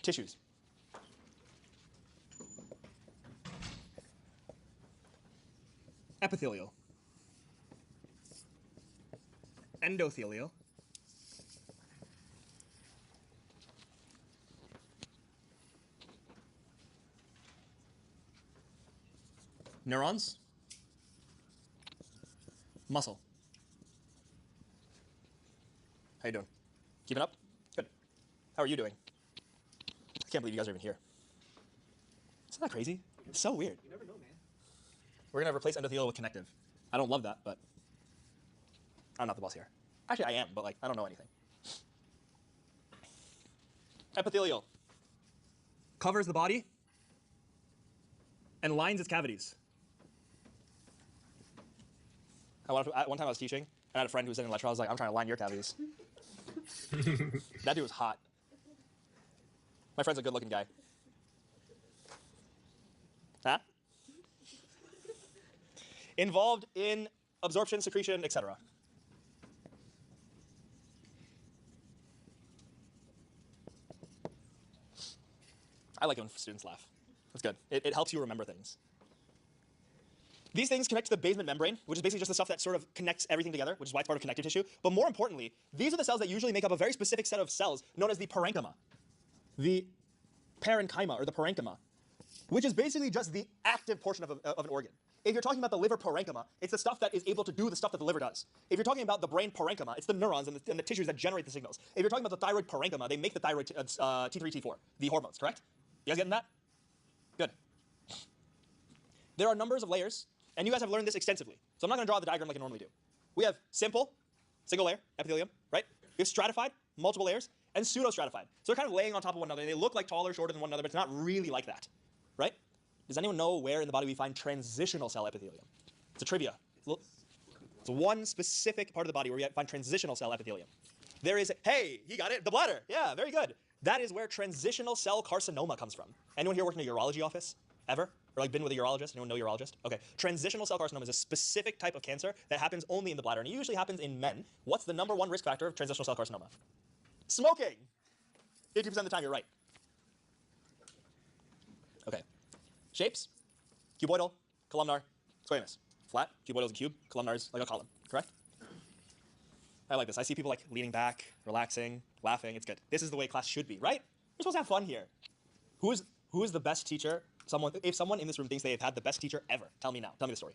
tissues. Epithelial. Endothelial. Neurons. Muscle. How you doing? Keeping up? Good. How are you doing? I can't believe you guys are even here. Isn't that crazy? It's so weird. You never know, man. We're going to replace endothelial with connective. I don't love that, but I'm not the boss here. Actually, I am, but like I don't know anything. Epithelial. Covers the body and lines its cavities. One time I was teaching, and I had a friend who was sitting in lecture. I was like, I'm trying to line your cavities. That dude was hot. My friend's a good-looking guy. Huh? Involved in absorption, secretion, etc. I like it when students laugh. That's good. It helps you remember things. These things connect to the basement membrane, which is basically just the stuff that sort of connects everything together, which is why it's part of connective tissue. But more importantly, these are the cells that usually make up a very specific set of cells known as the parenchyma. The parenchyma, or the parenchyma, which is basically just the active portion of an organ. If you're talking about the liver parenchyma, it's the stuff that is able to do the stuff that the liver does. If you're talking about the brain parenchyma, it's the neurons and the tissues that generate the signals. If you're talking about the thyroid parenchyma, they make the thyroid T3, T4, the hormones, correct? You guys getting that? Good. There are numbers of layers, and you guys have learned this extensively. So I'm not going to draw the diagram like I normally do. We have simple, single layer, epithelium, right? We have stratified, multiple layers, and pseudo-stratified. So they're kind of laying on top of one another. They look like taller, shorter than one another, but it's not really like that, right? Does anyone know where in the body we find transitional cell epithelium? It's a trivia. It's one specific part of the body where we find transitional cell epithelium. There is, hey, you got it, the bladder. Yeah, very good. That is where transitional cell carcinoma comes from. Anyone here worked in a urology office? Ever? Or like been with a urologist? Anyone know a urologist? Okay. Transitional cell carcinoma is a specific type of cancer that happens only in the bladder, and it usually happens in men. What's the #1 risk factor of transitional cell carcinoma? Smoking. 50% of the time, you're right. Okay. Shapes? Cuboidal, columnar, squamous. Flat, cuboidal is a cube, columnar is like a column, correct? I like this. I see people like leaning back, relaxing, laughing. It's good. This is the way class should be, right? We're supposed to have fun here. Who is the best teacher? If someone in this room thinks they have had the best teacher ever, tell me now. Tell me the story.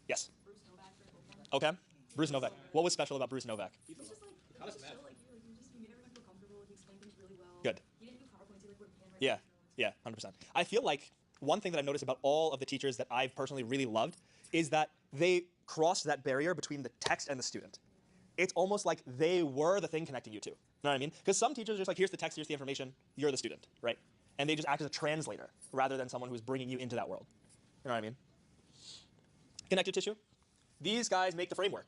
Yes. Bruce Novak for Oakland. Okay. Bruce Novak. What was special about Bruce Novak? He's just like, How does he math? made everyone feel comfortable. He explained things really well. Good. He didn't do PowerPoints. He like wrote handwriting. Yeah. Yeah, 100%. I feel like one thing that I've noticed about all of the teachers that I've personally really loved is that they crossed that barrier between the text and the student. It's almost like they were the thing connecting you two. You know what I mean? Because some teachers are just like, here's the text, here's the information, you're the student, right? And they just act as a translator rather than someone who's bringing you into that world. You know what I mean? Connective tissue. These guys make the framework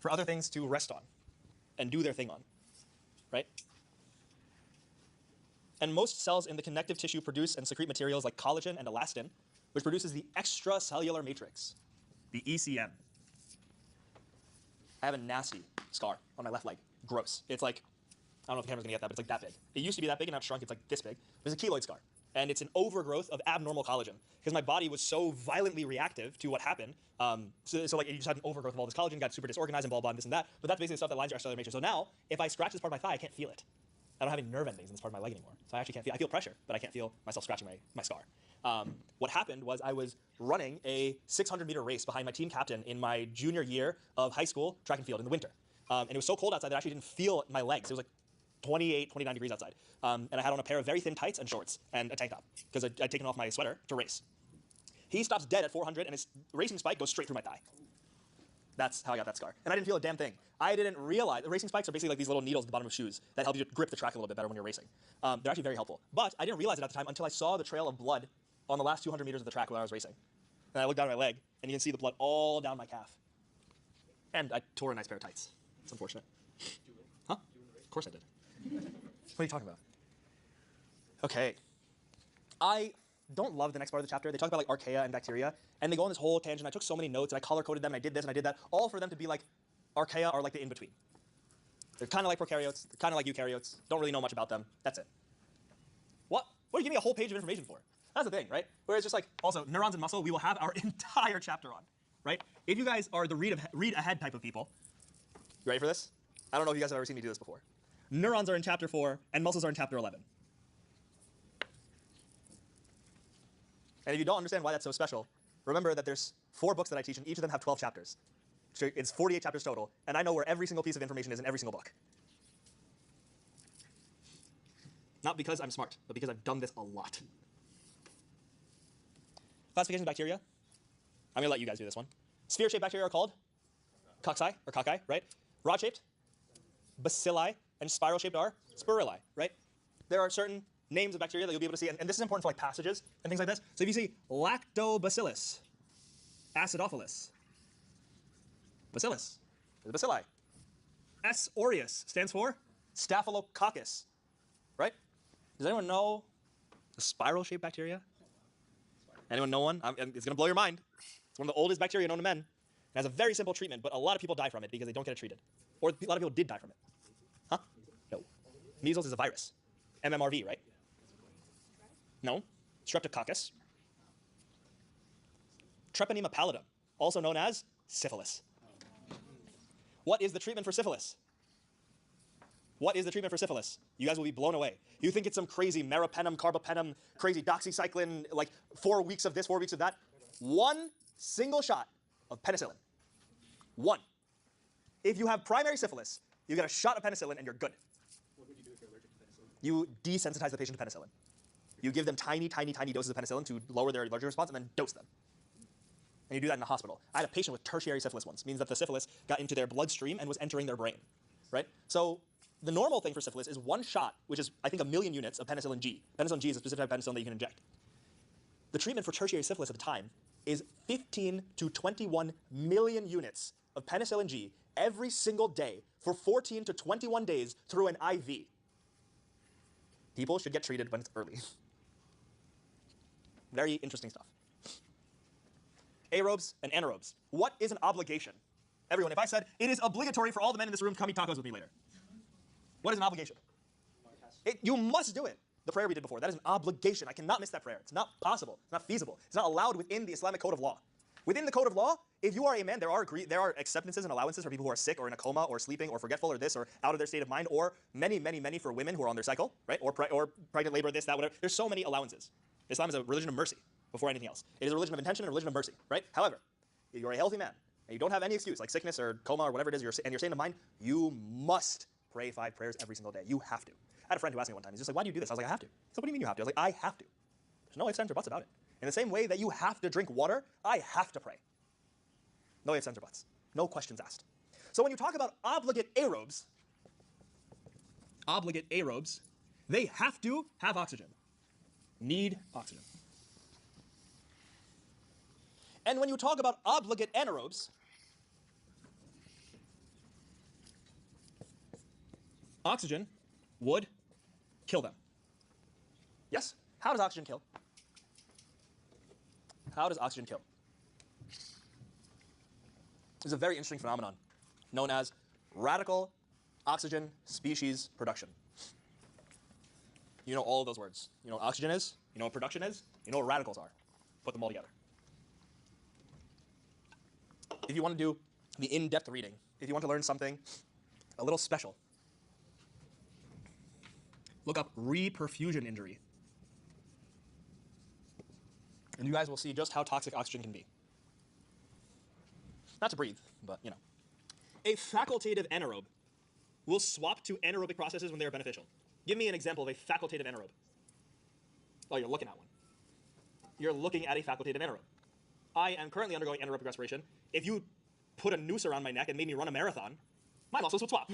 for other things to rest on and do their thing on, right? And most cells in the connective tissue produce and secrete materials like collagen and elastin, which produces the extracellular matrix, the ECM. I have a nasty scar on my left leg. Gross. It's like, I don't know if the camera's gonna get that, but it's like that big. It used to be that big and now it's shrunk, it's like this big. It's a keloid scar. And it's an overgrowth of abnormal collagen because my body was so violently reactive to what happened. So like you just had an overgrowth of all this collagen, got super disorganized and blah, blah, and this and that. But that's basically the stuff that lines your extracellular matrix. So now, if I scratch this part of my thigh, I can't feel it. I don't have any nerve endings in this part of my leg anymore. So I actually can't feel, I feel pressure, but I can't feel myself scratching my scar. What happened was I was running a 600-meter race behind my team captain in my junior year of high school track and field in the winter. And it was so cold outside that I actually didn't feel my legs. It was like 28, 29 degrees outside. And I had on a pair of very thin tights and shorts and a tank top because I'd taken off my sweater to race. He stops dead at 400 and his racing spike goes straight through my thigh. That's how I got that scar. And I didn't feel a damn thing. I didn't realize, the racing spikes are basically like these little needles at the bottom of shoes that help you grip the track a little bit better when you're racing. They're actually very helpful. But I didn't realize it at the time until I saw the trail of blood on the last 200 meters of the track while I was racing. And I looked down at my leg and you can see the blood all down my calf. And I tore a nice pair of tights. It's unfortunate. Huh? Of course I did. What are you talking about? Okay. I don't love the next part of the chapter. They talk about like archaea and bacteria, and they go on this whole tangent. I took so many notes, and I color-coded them, and I did this, and I did that, all for them to be like, archaea are like the in-between. They're kind of like prokaryotes. They're kind of like eukaryotes. Don't really know much about them. That's it. What? What are you giving me a whole page of information for? That's the thing, right? Whereas just like, also, neurons and muscle, we will have our entire chapter on, right? If you guys are the read ahead type of people, you ready for this? I don't know if you guys have ever seen me do this before. Neurons are in chapter 4, and muscles are in chapter 11. And if you don't understand why that's so special, remember that there's 4 books that I teach, and each of them have 12 chapters. So it's 48 chapters total, and I know where every single piece of information is in every single book. Not because I'm smart, but because I've done this a lot. Classification of bacteria. I'm going to let you guys do this one. Sphere-shaped bacteria are called cocci, or cocci, right? Rod-shaped, bacilli, and spiral-shaped are spirilla, right? There are certain names of bacteria that you'll be able to see, and this is important for like passages and things like this. So if you see lactobacillus, acidophilus, bacillus, the bacilli. S. aureus stands for staphylococcus, right? Does anyone know the spiral-shaped bacteria? Anyone know one? It's gonna blow your mind. It's one of the oldest bacteria known to men. It has a very simple treatment, but a lot of people die from it because they don't get it treated. Or a lot of people did die from it. Huh? No. Measles is a virus. MMRV, right? No. Streptococcus. treponema pallidum, also known as syphilis. What is the treatment for syphilis? What is the treatment for syphilis? You guys will be blown away. You think it's some crazy meropenem, carbapenem, crazy doxycycline, like 4 weeks of this, 4 weeks of that. One single shot of penicillin. One. If you have primary syphilis, you get a shot of penicillin and you're good. What would you do if you're allergic to penicillin? You desensitize the patient to penicillin. You give them tiny, tiny, tiny doses of penicillin to lower their allergic response and then dose them. And you do that in the hospital. I had a patient with tertiary syphilis once, means that the syphilis got into their bloodstream and was entering their brain, right? So the normal thing for syphilis is one shot, which is, I think, 1 million units of penicillin G. Penicillin G is a specific type of penicillin that you can inject. The treatment for tertiary syphilis at the time is 15 to 21 million units of penicillin G every single day for 14 to 21 days through an IV. People should get treated when it's early. Very interesting stuff. Aerobes and anaerobes. What is an obligation? Everyone, if I said, it is obligatory for all the men in this room to come eat tacos with me later. What is an obligation? You must do it. The prayer we did before, that is an obligation. I cannot miss that prayer. It's not possible. It's not feasible. It's not allowed within the Islamic code of law. Within the code of law, if you are a man, there are acceptances and allowances for people who are sick or in a coma or sleeping or forgetful or this or out of their state of mind, or many, many, many for women who are on their cycle, right? Or pregnant labor, this, that, whatever. There's so many allowances. Islam is a religion of mercy before anything else. It is a religion of intention and a religion of mercy, right? However, if you're a healthy man and you don't have any excuse, like sickness or coma or whatever it is, and your state of mind, you must pray 5 prayers every single day. You have to. I had a friend who asked me one time, he's just like, why do you do this? I was like, I have to. So what do you mean you have to? I was like, I have to. There's no ifs, ands, or buts about it. In the same way that you have to drink water, I have to pray. No ifs, ands, or buts. No questions asked. So when you talk about obligate aerobes, they have to have oxygen. Need oxygen. And when you talk about obligate anaerobes, oxygen would kill them. Yes? How does oxygen kill? How does oxygen kill? There's a very interesting phenomenon known as radical oxygen species production. You know all of those words. You know what oxygen is, you know what production is, you know what radicals are. Put them all together. If you want to do the in-depth reading, if you want to learn something a little special, look up reperfusion injury. And you guys will see just how toxic oxygen can be. Not to breathe, but you know. A facultative anaerobe will swap to anaerobic processes when they are beneficial. Give me an example of a facultative anaerobe. Oh, you're looking at one. You're looking at a facultative anaerobe. I am currently undergoing anaerobic respiration. If you put a noose around my neck and made me run a marathon, my muscles would swap.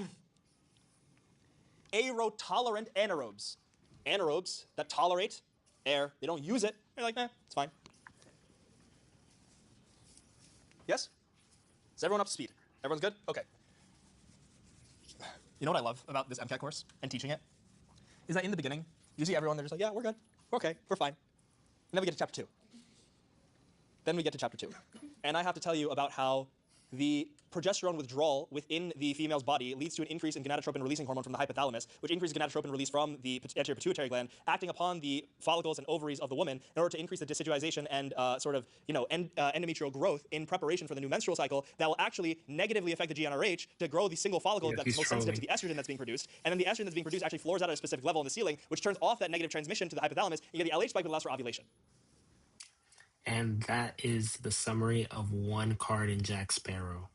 Aerotolerant anaerobes. Anaerobes that tolerate air. They don't use it. They're like, it's fine. Yes? Is everyone up to speed? Everyone's good? Okay. You know what I love about this MCAT course and teaching it? Is that in the beginning, you see everyone, they're just like, yeah, we're good. We're okay. We're fine. And then we get to chapter 2. Then we get to chapter 2. And I have to tell you about how the progesterone withdrawal within the female's body leads to an increase in gonadotropin releasing hormone from the hypothalamus, which increases gonadotropin release from the anterior pituitary gland, acting upon the follicles and ovaries of the woman in order to increase the deciduization and endometrial growth in preparation for the new menstrual cycle that will actually negatively affect the GnRH to grow the single follicle that's most sensitive to the estrogen that's being produced. And then the estrogen that's being produced actually floors out at a specific level in the ceiling, which turns off that negative transmission to the hypothalamus. You get the LH spike that allows for ovulation. And that is the summary of one card in Jack Sparrow.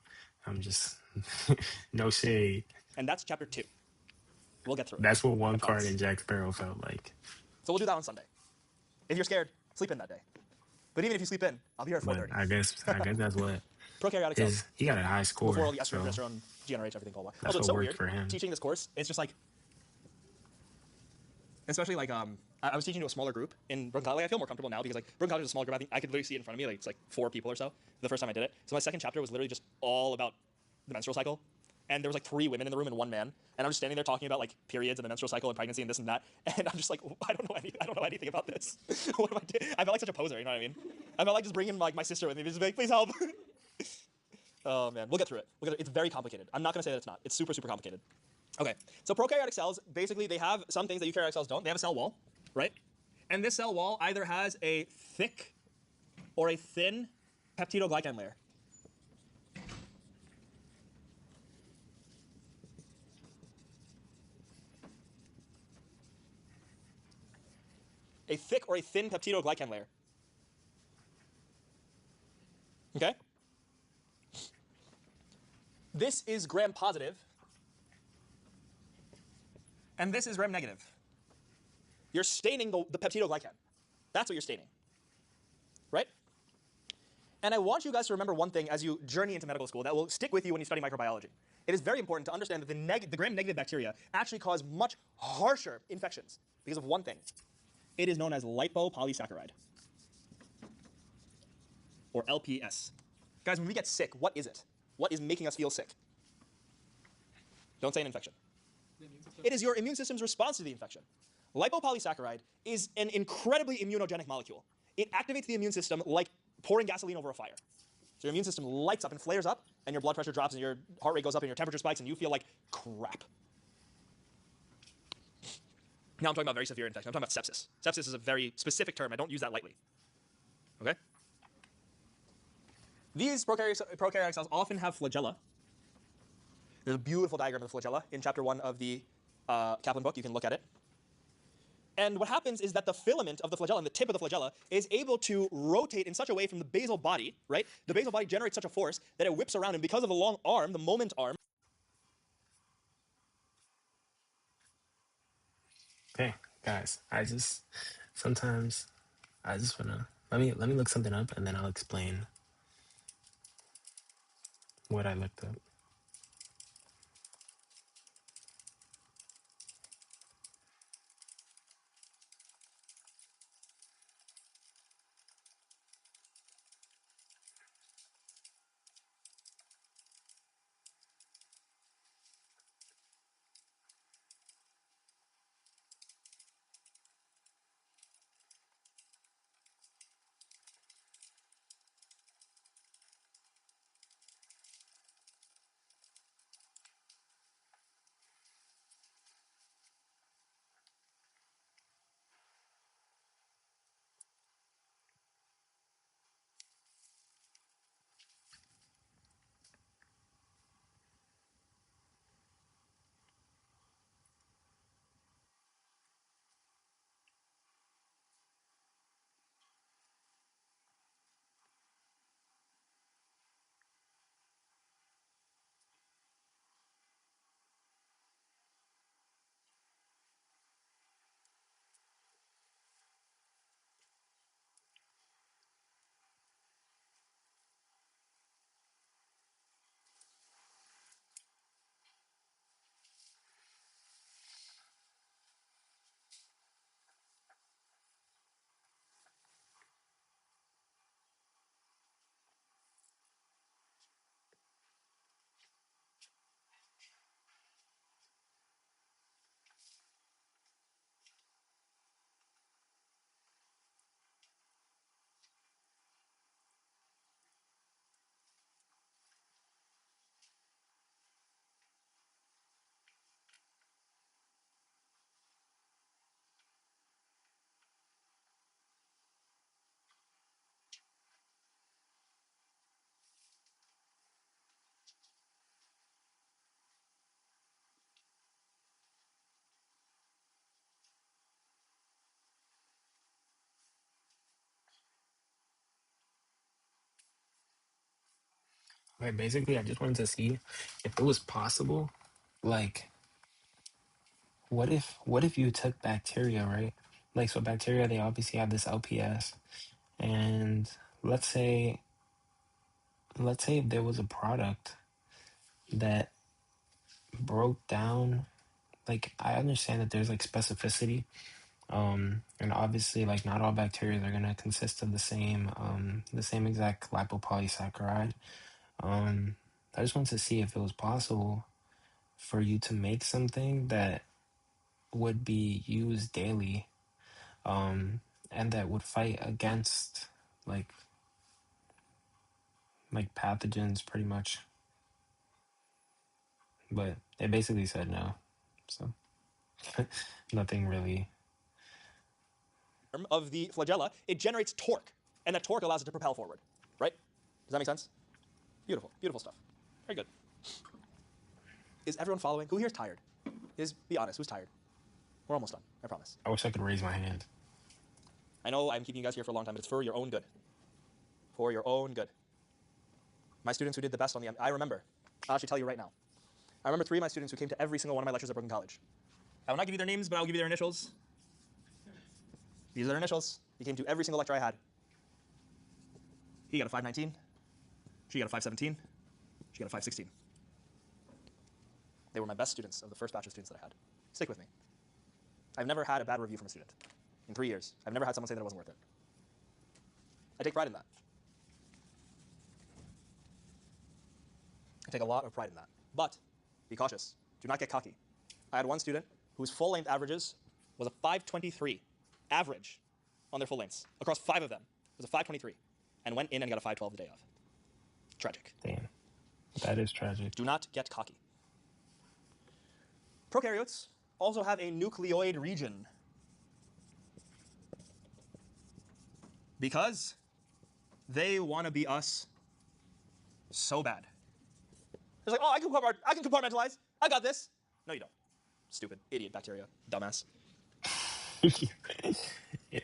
I'm just, no shade. And that's chapter 2. We'll get through it. That's what one card in Jack Sparrow felt like. So we'll do that on Sunday. If you're scared, sleep in that day. But even if you sleep in, I'll be here at 4:30. I guess that's what. Prokaryotic cells. He got a high score. Before all the estrogen, progesterone, GnRH, everything fall away. That's Also, it's what so worked weird for him. teaching this course. It's just like, especially like I was teaching to a smaller group in Brooklyn College. Like, I feel more comfortable now because like Brooklyn College is a small group. I think I could literally see it in front of me. Like it's like 4 people or so. The first time I did it. So my second chapter was literally just all about the menstrual cycle. And there was like 3 women in the room and 1 man. And I'm just standing there talking about like periods and the menstrual cycle and pregnancy and this and that. And I'm just like, I don't know anything about this. What am I doing? I felt like such a poser, you know what I mean? I felt like just bringing like my sister with me, just like, please help. Oh man, we'll get through it. It's very complicated. I'm not gonna say that it's not. It's super, super complicated. Okay, so prokaryotic cells, basically they have some things that eukaryotic cells don't. They have a cell wall, right? And this cell wall either has a thick or a thin peptidoglycan layer. A thick or a thin peptidoglycan layer. Okay? This is gram positive, and this is gram negative. You're staining the peptidoglycan. That's what you're staining, right? And I want you guys to remember one thing as you journey into medical school that will stick with you when you study microbiology. It is very important to understand that the gram-negative bacteria actually cause much harsher infections because of one thing. It is known as lipopolysaccharide, or LPS. Guys, when we get sick, what is it? What is making us feel sick? Don't say an infection. It is your immune system's response to the infection. Lipopolysaccharide is an incredibly immunogenic molecule. It activates the immune system like pouring gasoline over a fire. So your immune system lights up and flares up, and your blood pressure drops, and your heart rate goes up, and your temperature spikes, and you feel like crap. Now I'm talking about very severe infection. I'm talking about sepsis. Sepsis is a very specific term. I don't use that lightly. Okay? These prokaryotic cells often have flagella. There's a beautiful diagram of the flagella in chapter 1 of the Kaplan book. You can look at it. And what happens is that the filament of the flagella, and the tip of the flagella, is able to rotate in such a way from the basal body, right? The basal body generates such a force that it whips around, and because of the long arm, the moment arm. Okay, guys, sometimes I just wanna let me look something up and then I'll explain what I looked up. Okay, basically I just wanted to see if it was possible, like what if you took bacteria, right? Like, so bacteria, they obviously have this LPS, and let's say if there was a product that broke down, like, I understand that there's like specificity, and obviously like not all bacteria are gonna consist of the same exact lipopolysaccharide. I just wanted to see if it was possible for you to make something that would be used daily, um, and that would fight against like pathogens pretty much. But they basically said no, so nothing really. Of the flagella, it generates torque, and that torque allows it to propel forward, right? Does that make sense? Beautiful, beautiful stuff. Very good. Is everyone following? Who here is tired? Be honest, who's tired? We're almost done, I promise. I wish I could raise my hand. I know I'm keeping you guys here for a long time, but it's for your own good. For your own good. My students who did the best on the I remember. I'll actually tell you right now. I remember 3 of my students who came to every single one of my lectures at Brooklyn College. I will not give you their names, but I'll give you their initials. These are their initials. He came to every single lecture I had. He got a 519. She got a 517. She got a 516. They were my best students of the first batch of students that I had. Stick with me. I've never had a bad review from a student. In 3 years, I've never had someone say that it wasn't worth it. I take pride in that. I take a lot of pride in that. But be cautious. Do not get cocky. I had one student whose full-length averages was a 523 average on their full lengths. Across 5 of them, it was a 523, and went in and got a 512 the day of. Tragic. Damn. That is tragic. Do not get cocky. Prokaryotes also have a nucleoid region because they want to be us so bad. It's like, oh, I can compartmentalize. I got this. No, you don't. Stupid, idiot bacteria, dumbass. Yeah.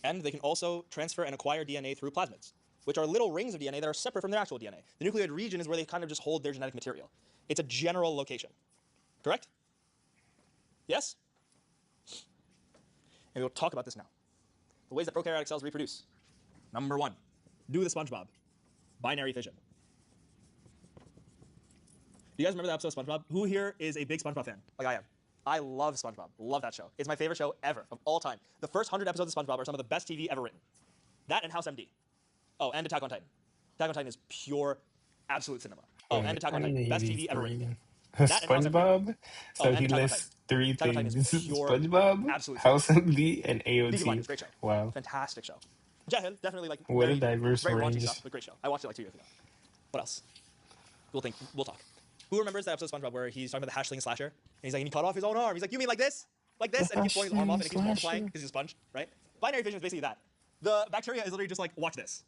And they can also transfer and acquire DNA through plasmids, which are little rings of DNA that are separate from their actual DNA. The nucleoid region is where they kind of just hold their genetic material. It's a general location. Correct? Yes? And we'll talk about this now. The ways that prokaryotic cells reproduce. Number 1, do the SpongeBob. Binary fission. Do you guys remember that episode of SpongeBob? Who here is a big SpongeBob fan? Like I am. I love SpongeBob. Love that show. It's my favorite show ever, of all time. The first 100 episodes of SpongeBob are some of the best TV ever written. That and House MD. Oh, and Attack on Titan. Attack on Titan is pure, absolute cinema. Oh, and Attack on Titan. Best TV ever written. That and House MD. SpongeBob. So and he Attack on lists Titan. 3 Attack on Titan things: is pure, SpongeBob, absolute House MD, and Peaky Blinders, AOT. great show. Wow. Fantastic show. Jahil, definitely like What very, a diverse very raunchy range. stuff, but great show. I watched it like 2 years ago. What else? We'll talk. Who remembers that episode of SpongeBob where he's talking about the hatchling slasher? And he's like, and he cut off his own arm. He's like, you mean like this? Like this? And he keeps pulling his arm off and it keeps multiplying because he's a sponge, right? Binary fission is basically that. The bacteria is literally just like, watch this.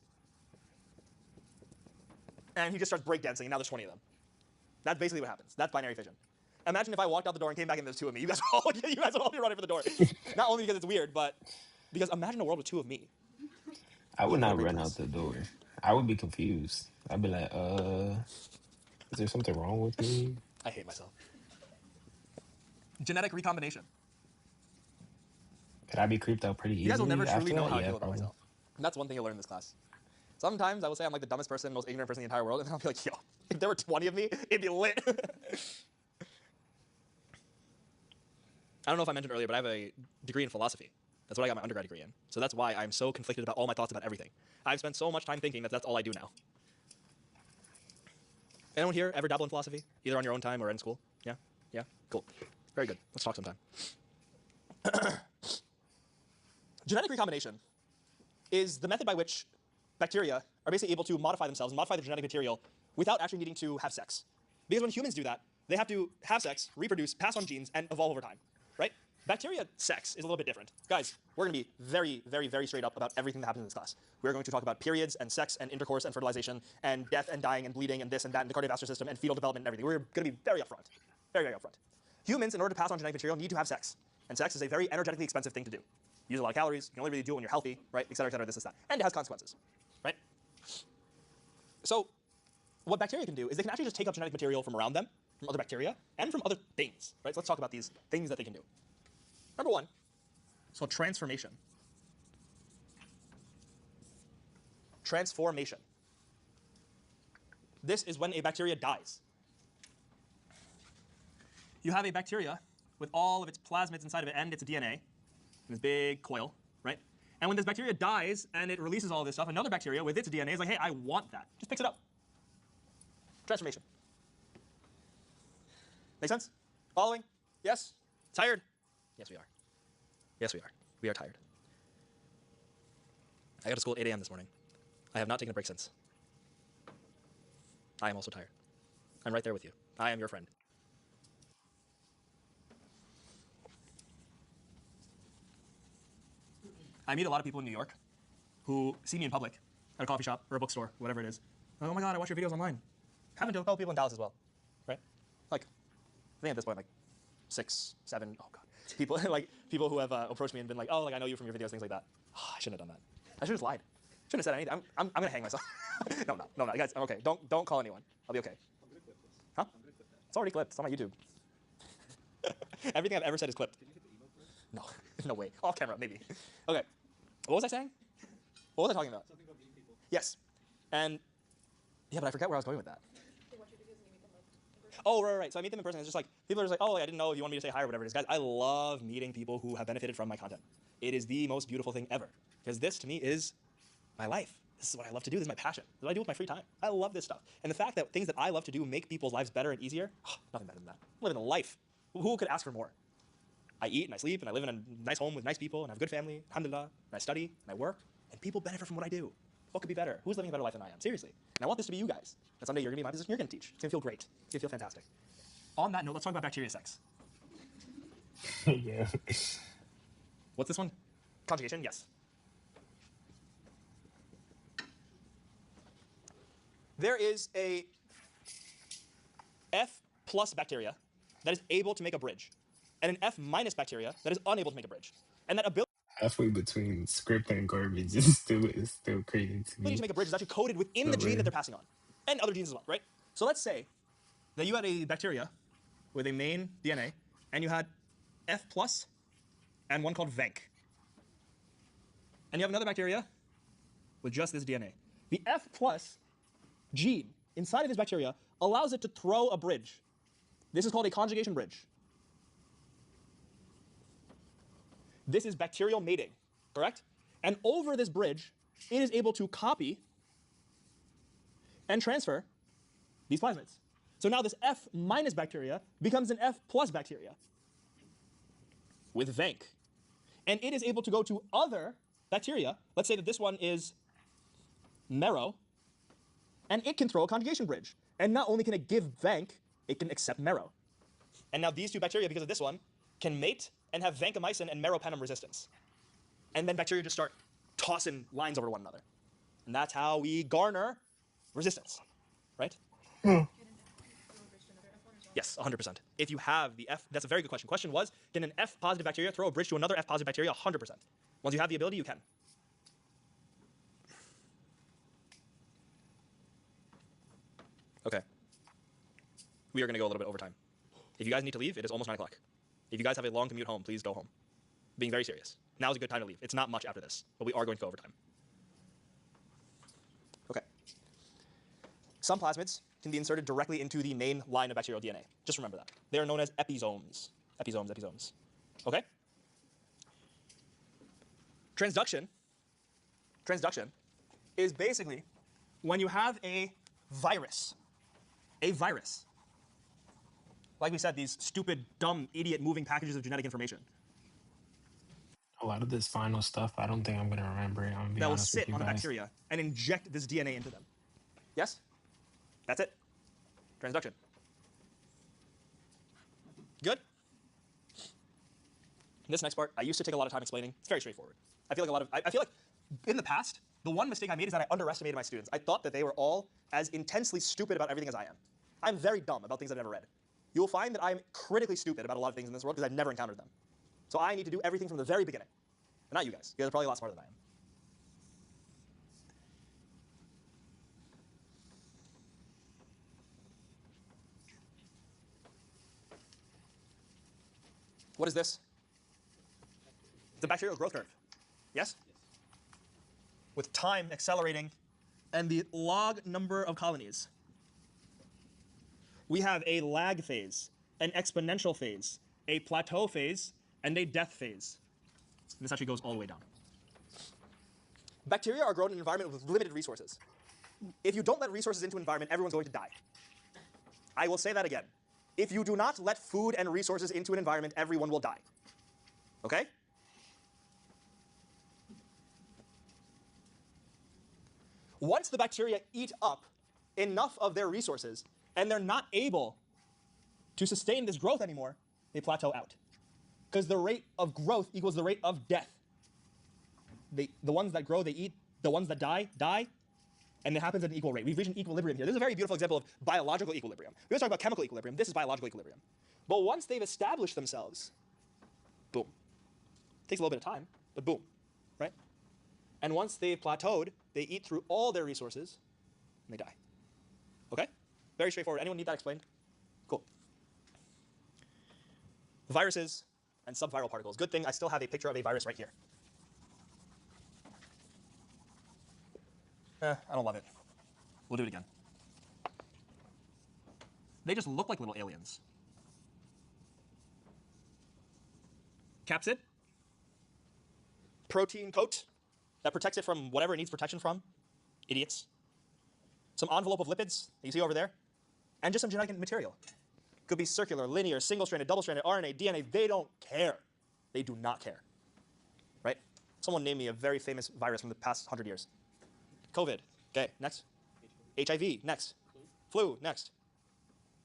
And he just starts breakdancing, and now there's 20 of them. That's basically what happens. That's binary fission. Imagine if I walked out the door and came back and there's 2 of me. You guys would all be running for the door. Not only because it's weird, but because imagine a world with 2 of me. I would not run out the door. I would be confused. I'd be like, is there something wrong with me? I hate myself. Genetic recombination. Could I be creeped out pretty easily? You guys will never after truly know that? how I Yeah, feel about probably. myself. And that's one thing you'll learn in this class. Sometimes I will say I'm like the dumbest person, most ignorant person in the entire world, and then I'll be like, yo, if there were 20 of me, it'd be lit. I don't know if I mentioned earlier, but I have a degree in philosophy. That's what I got my undergrad degree in. So that's why I'm so conflicted about all my thoughts about everything. I've spent so much time thinking that that's all I do now. Anyone here ever dabble in philosophy? Either on your own time or in school? Yeah? Yeah? Cool. Very good. Let's talk sometime. Genetic recombination is the method by which bacteria are basically able to modify themselves and modify their genetic material without actually needing to have sex. Because when humans do that, they have to have sex, reproduce, pass on genes, and evolve over time, right? Bacteria sex is a little bit different. Guys, we're going to be very, very, very straight up about everything that happens in this class. We're going to talk about periods and sex and intercourse and fertilization and death and dying and bleeding and this and that and the cardiovascular system and fetal development and everything. We're going to be very upfront. Very, very upfront. Humans, in order to pass on genetic material, need to have sex. And sex is a very energetically expensive thing to do. You use a lot of calories. You can only really do it when you're healthy, right? Et cetera, this, that. And it has consequences, right? So what bacteria can do is they can actually just take up genetic material from around them, from other bacteria, and from other things, right? So let's talk about these things that they can do. Number 1, it's called transformation. Transformation. This is when a bacteria dies. You have a bacteria with all of its plasmids inside of it and its DNA, in this big coil, right? And when this bacteria dies and it releases all of this stuff, another bacteria with its DNA is like, hey, I want that. Just picks it up. Transformation. Make sense? Following? Yes? Tired? Yes, we are. Yes, we are. We are tired. I got to school at 8 a.m. this morning. I have not taken a break since. I am also tired. I'm right there with you. I am your friend. I meet a lot of people in New York who see me in public at a coffee shop or a bookstore, whatever it is. Like, oh my God, I watch your videos online. Happened to a couple people in Dallas as well, right? Like, I think at this point, like 6, 7, oh God, people like people who have approached me and been like, oh, like I know you from your videos, things like that. Oh, I shouldn't have done that. I should have just lied. Shouldn't have said anything. I'm gonna hang myself. no, guys, I'm okay. Don't call anyone. I'll be okay. I'm gonna clip this. Huh? I'm gonna clip that. It's already clipped. It's on my YouTube. Everything I've ever said is clipped. Can you hit the emo first? No, no way. Off camera, maybe. Okay. What was I saying? What was I talking about? Something about meeting people. Yes. And yeah, but I forget where I was going with that. They watch your videos and you meet them like in person. Oh, right. So I meet them in person. It's just like, people are just like, oh, I didn't know if you want me to say hi or whatever it is. Guys, I love meeting people who have benefited from my content. It is the most beautiful thing ever. Because this, to me, is my life. This is what I love to do. This is my passion. This is what I do with my free time. I love this stuff. And the fact that things that I love to do make people's lives better and easier, nothing better than that. I'm living a life. Who could ask for more? I eat and I sleep and I live in a nice home with nice people and I have a good family, alhamdulillah, and I study and I work, and people benefit from what I do. What could be better? Who's living a better life than I am? Seriously. And I want this to be you guys. And someday you're going to be in my position, you're going to teach. It's going to feel great. It's going to feel fantastic. On that note, let's talk about bacteria sex. Yeah. What's this one? Conjugation? Yes. There is a F plus bacteria that is able to make a bridge, and an F minus bacteria that is unable to make a bridge. And that ability Halfway between script and garbage is still crazy to me. to make a bridge is actually coded within the gene that they're passing on, and other genes as well, right? So let's say that you had a bacteria with a main DNA, and you had F plus and one called VANC. And you have another bacteria with just this DNA. The F plus gene inside of this bacteria allows it to throw a bridge. This is called a conjugation bridge. This is bacterial mating, correct? And over this bridge, it is able to copy and transfer these plasmids. So now this F minus bacteria becomes an F plus bacteria with VANC. And it is able to go to other bacteria. Let's say that this one is marrow, and it can throw a conjugation bridge. And not only can it give VANC, it can accept marrow. And now these two bacteria, because of this one, can mate and have vancomycin and meropenem resistance. And then bacteria just start tossing lines over one another. And that's how we garner resistance, right? Can an F1 throw a bridge to another F1 as well? Yes, 100%. If you have the F, that's a very good question. Question was, can an F positive bacteria throw a bridge to another F positive bacteria? 100%. Once you have the ability, you can. Okay. We are going to go a little bit over time. If you guys need to leave, it is almost 9 o'clock. If you guys have a long commute home, please go home. Being very serious. Now is a good time to leave. It's not much after this, but we are going to go over time. Okay. Some plasmids can be inserted directly into the main line of bacterial DNA. Just remember that. They are known as episomes. Episomes. Okay? Transduction is basically when you have a virus. Like we said, these stupid, dumb, idiot moving packages of genetic information A lot of this final stuff, I don't think I'm gonna remember it. I'm gonna be that will honest with sit you on a guys. bacteria and inject this DNA into them. Yes? That's it. Transduction. Good? This next part, I used to take a lot of time explaining. It's very straightforward. I feel like in the past, the one mistake I made is that I underestimated my students. I thought that they were all as intensely stupid about everything as I am. I'm very dumb about things I've never read. You will find that I'm critically stupid about a lot of things in this world because I've never encountered them. So I need to do everything from the very beginning. And not you guys. You guys are probably a lot smarter than I am. What is this? It's a bacterial growth curve. Yes? With time accelerating and the log number of colonies. We have a lag phase, an exponential phase, a plateau phase, and a death phase. And this actually goes all the way down. Bacteria are grown in an environment with limited resources. If you don't let resources into an environment, everyone's going to die. I will say that again. If you do not let food and resources into an environment, everyone will die. Okay? Once the bacteria eat up enough of their resources and they're not able to sustain this growth anymore, they plateau out. Because the rate of growth equals the rate of death. The ones that grow, they eat. The ones that die, die. and it happens at an equal rate. We've reached an equilibrium here. This is a very beautiful example of biological equilibrium. We always talk about chemical equilibrium. This is biological equilibrium. But once they've established themselves, boom. Takes a little bit of time, but boom, right? And once they've plateaued, they eat through all their resources, and they die. Okay? Very straightforward. Anyone need that explained? Cool. Viruses and subviral particles. Good thing I still have a picture of a virus right here. I don't love it. We'll do it again. They just look like little aliens. Capsid. Protein coat that protects it from whatever it needs protection from. Idiots. Some envelope of lipids that you see over there. And just some genetic material. Could be circular, linear, single-stranded, double-stranded, RNA, DNA. They don't care. They do not care. Right? Someone named me a very famous virus from the past 100 years. COVID. Okay, next. HIV, next. Flu, next.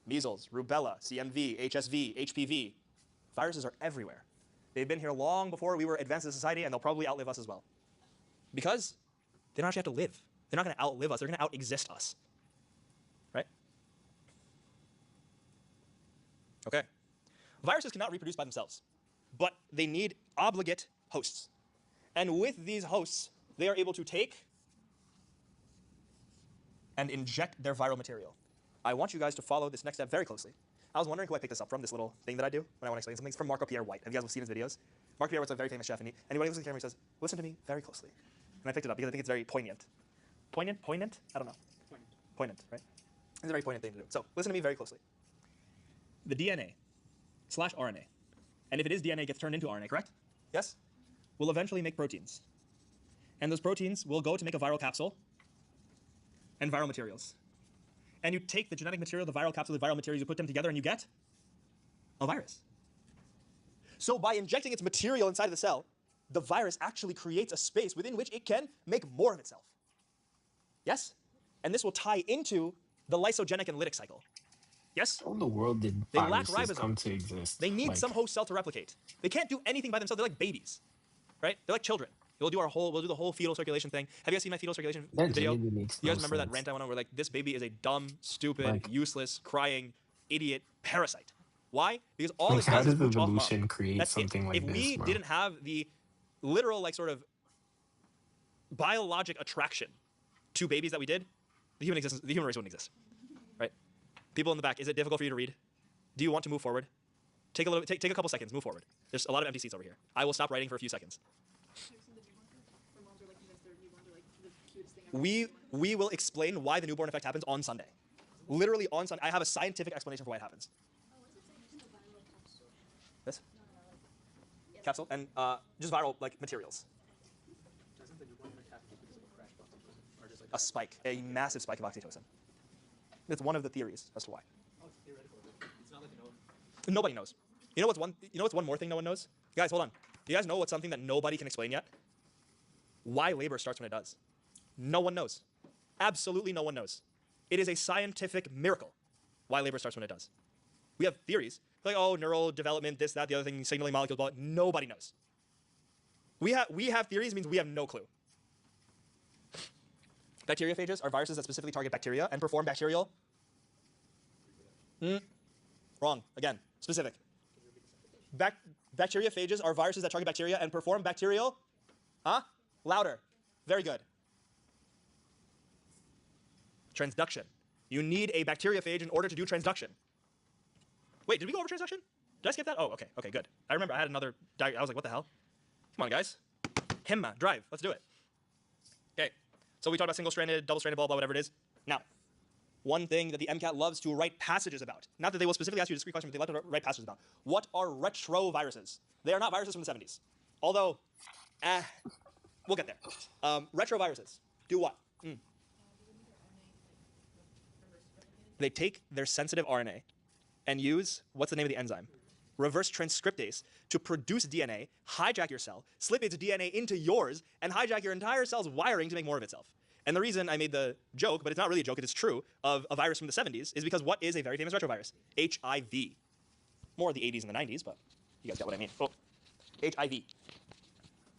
Measles, rubella, CMV, HSV, HPV. Viruses are everywhere. They've been here long before we were advanced as a society, and they'll probably outlive us as well. Because they don't actually have to live. They're not going to outlive us. They're going to out-exist us. Right? Okay. Viruses cannot reproduce by themselves, but they need obligate hosts. And with these hosts, they are able to take and inject their viral material. I want you guys to follow this next step very closely. I was wondering who I picked this up from, this little thing that I do when I want to explain something. It's from Marco Pierre White. Have you guys seen his videos? Marco Pierre White's a very famous chef, and when he looks at the camera, he says, listen to me very closely. And I picked it up because I think it's very poignant. Poignant? Poignant? I don't know. Poignant, right? It's a very poignant thing to do. So listen to me very closely. The DNA / RNA, and if it is DNA, it gets turned into RNA, correct? Yes? Will eventually make proteins. And those proteins will go to make a viral capsule and viral materials. And you take the genetic material, the viral capsule, the viral materials, you put them together, and you get a virus. So by injecting its material inside of the cell, the virus actually creates a space within which it can make more of itself. Yes? And this will tie into the lysogenic and lytic cycle. Yes? How in the world did They lack viruses ribosome. come to exist? They need some host cell to replicate. They can't do anything by themselves. They're like babies, right? They're like children. We'll do the whole fetal circulation thing. Have you guys seen my fetal circulation That video? genuinely makes You guys no remember that sense. rant I went on where like this baby is a dumb, stupid, Like- useless, crying, idiot parasite. Why? Because all Like, it how does is does mooch off evolution mom. create That's something it. like If this, we bro? didn't have the literal like sort of biologic attraction to babies that we did, the human race wouldn't exist. Right? People in the back, is it difficult for you to read? Do you want to move forward? Take a couple seconds, move forward. There's a lot of empty seats over here. I will stop writing for a few seconds. We will explain why the newborn effect happens on Sunday. Literally on Sunday. I have a scientific explanation for why it happens. This? Capsule and just viral like materials. A spike, a massive spike of oxytocin. That's one of the theories as to why. Nobody knows. You know what's one more thing no one knows? Guys, hold on. You guys know what's something that nobody can explain yet? Why labor starts when it does. No one knows. Absolutely no one knows. It is a scientific miracle why labor starts when it does. We have theories. Like, oh, neural development, this, that, the other thing, signaling molecules, blah, blah. Nobody knows. We have theories means we have no clue. Bacteriophages are viruses that specifically target bacteria and perform bacterial. Wrong. Again, specific. Bacteriophages are viruses that target bacteria and perform bacterial. Louder. Very good. Transduction. You need a bacteriophage in order to do transduction. Wait, did we go over transduction? Did I skip that? Oh, okay. Okay, good. I remember I had another I was like, what the hell? Come on, guys. Himma, drive. Let's do it. Okay. So we talked about single-stranded, double-stranded, blah, blah, whatever it is. Now, one thing that the MCAT loves to write passages about. Not that they will specifically ask you a discrete question, but they love to write passages about. What are retroviruses? They are not viruses from the 70s. Although, we'll get there. Retroviruses do what? They take their sensitive RNA and use, what's the name of the enzyme? Reverse transcriptase to produce DNA, hijack your cell, slip its DNA into yours, and hijack your entire cell's wiring to make more of itself. And the reason I made the joke, but it's not really a joke, it is true, of a virus from the 70s is because what is a very famous retrovirus? HIV. More of the 80s and the 90s, but you guys get what I mean. Oh, HIV.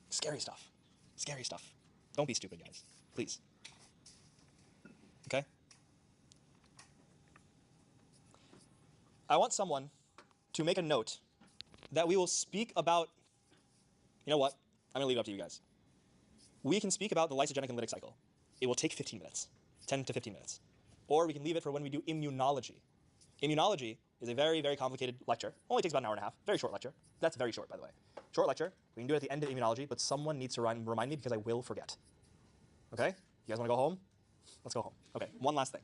Scary stuff. Scary stuff. Don't be stupid, guys. Please. I want someone to make a note that we will speak about, you know what? I'm gonna leave it up to you guys. We can speak about the lysogenic and lytic cycle. It will take 15 minutes, 10 to 15 minutes. Or we can leave it for when we do immunology. Immunology is a very, very complicated lecture. Only takes about an hour and a half. Very short lecture. That's very short, by the way. Short lecture. We can do it at the end of immunology, but someone needs to remind me because I will forget. Okay? You guys want to go home? Let's go home. Okay, one last thing.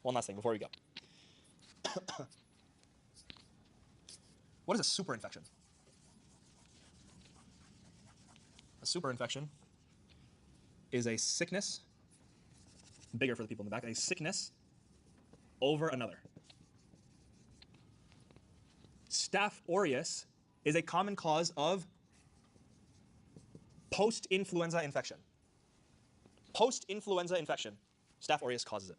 One last thing before we go. What is a superinfection? A superinfection is a sickness, bigger for the people in the back, a sickness over another. Staph aureus is a common cause of post-influenza infection. Post-influenza infection, Staph aureus causes it.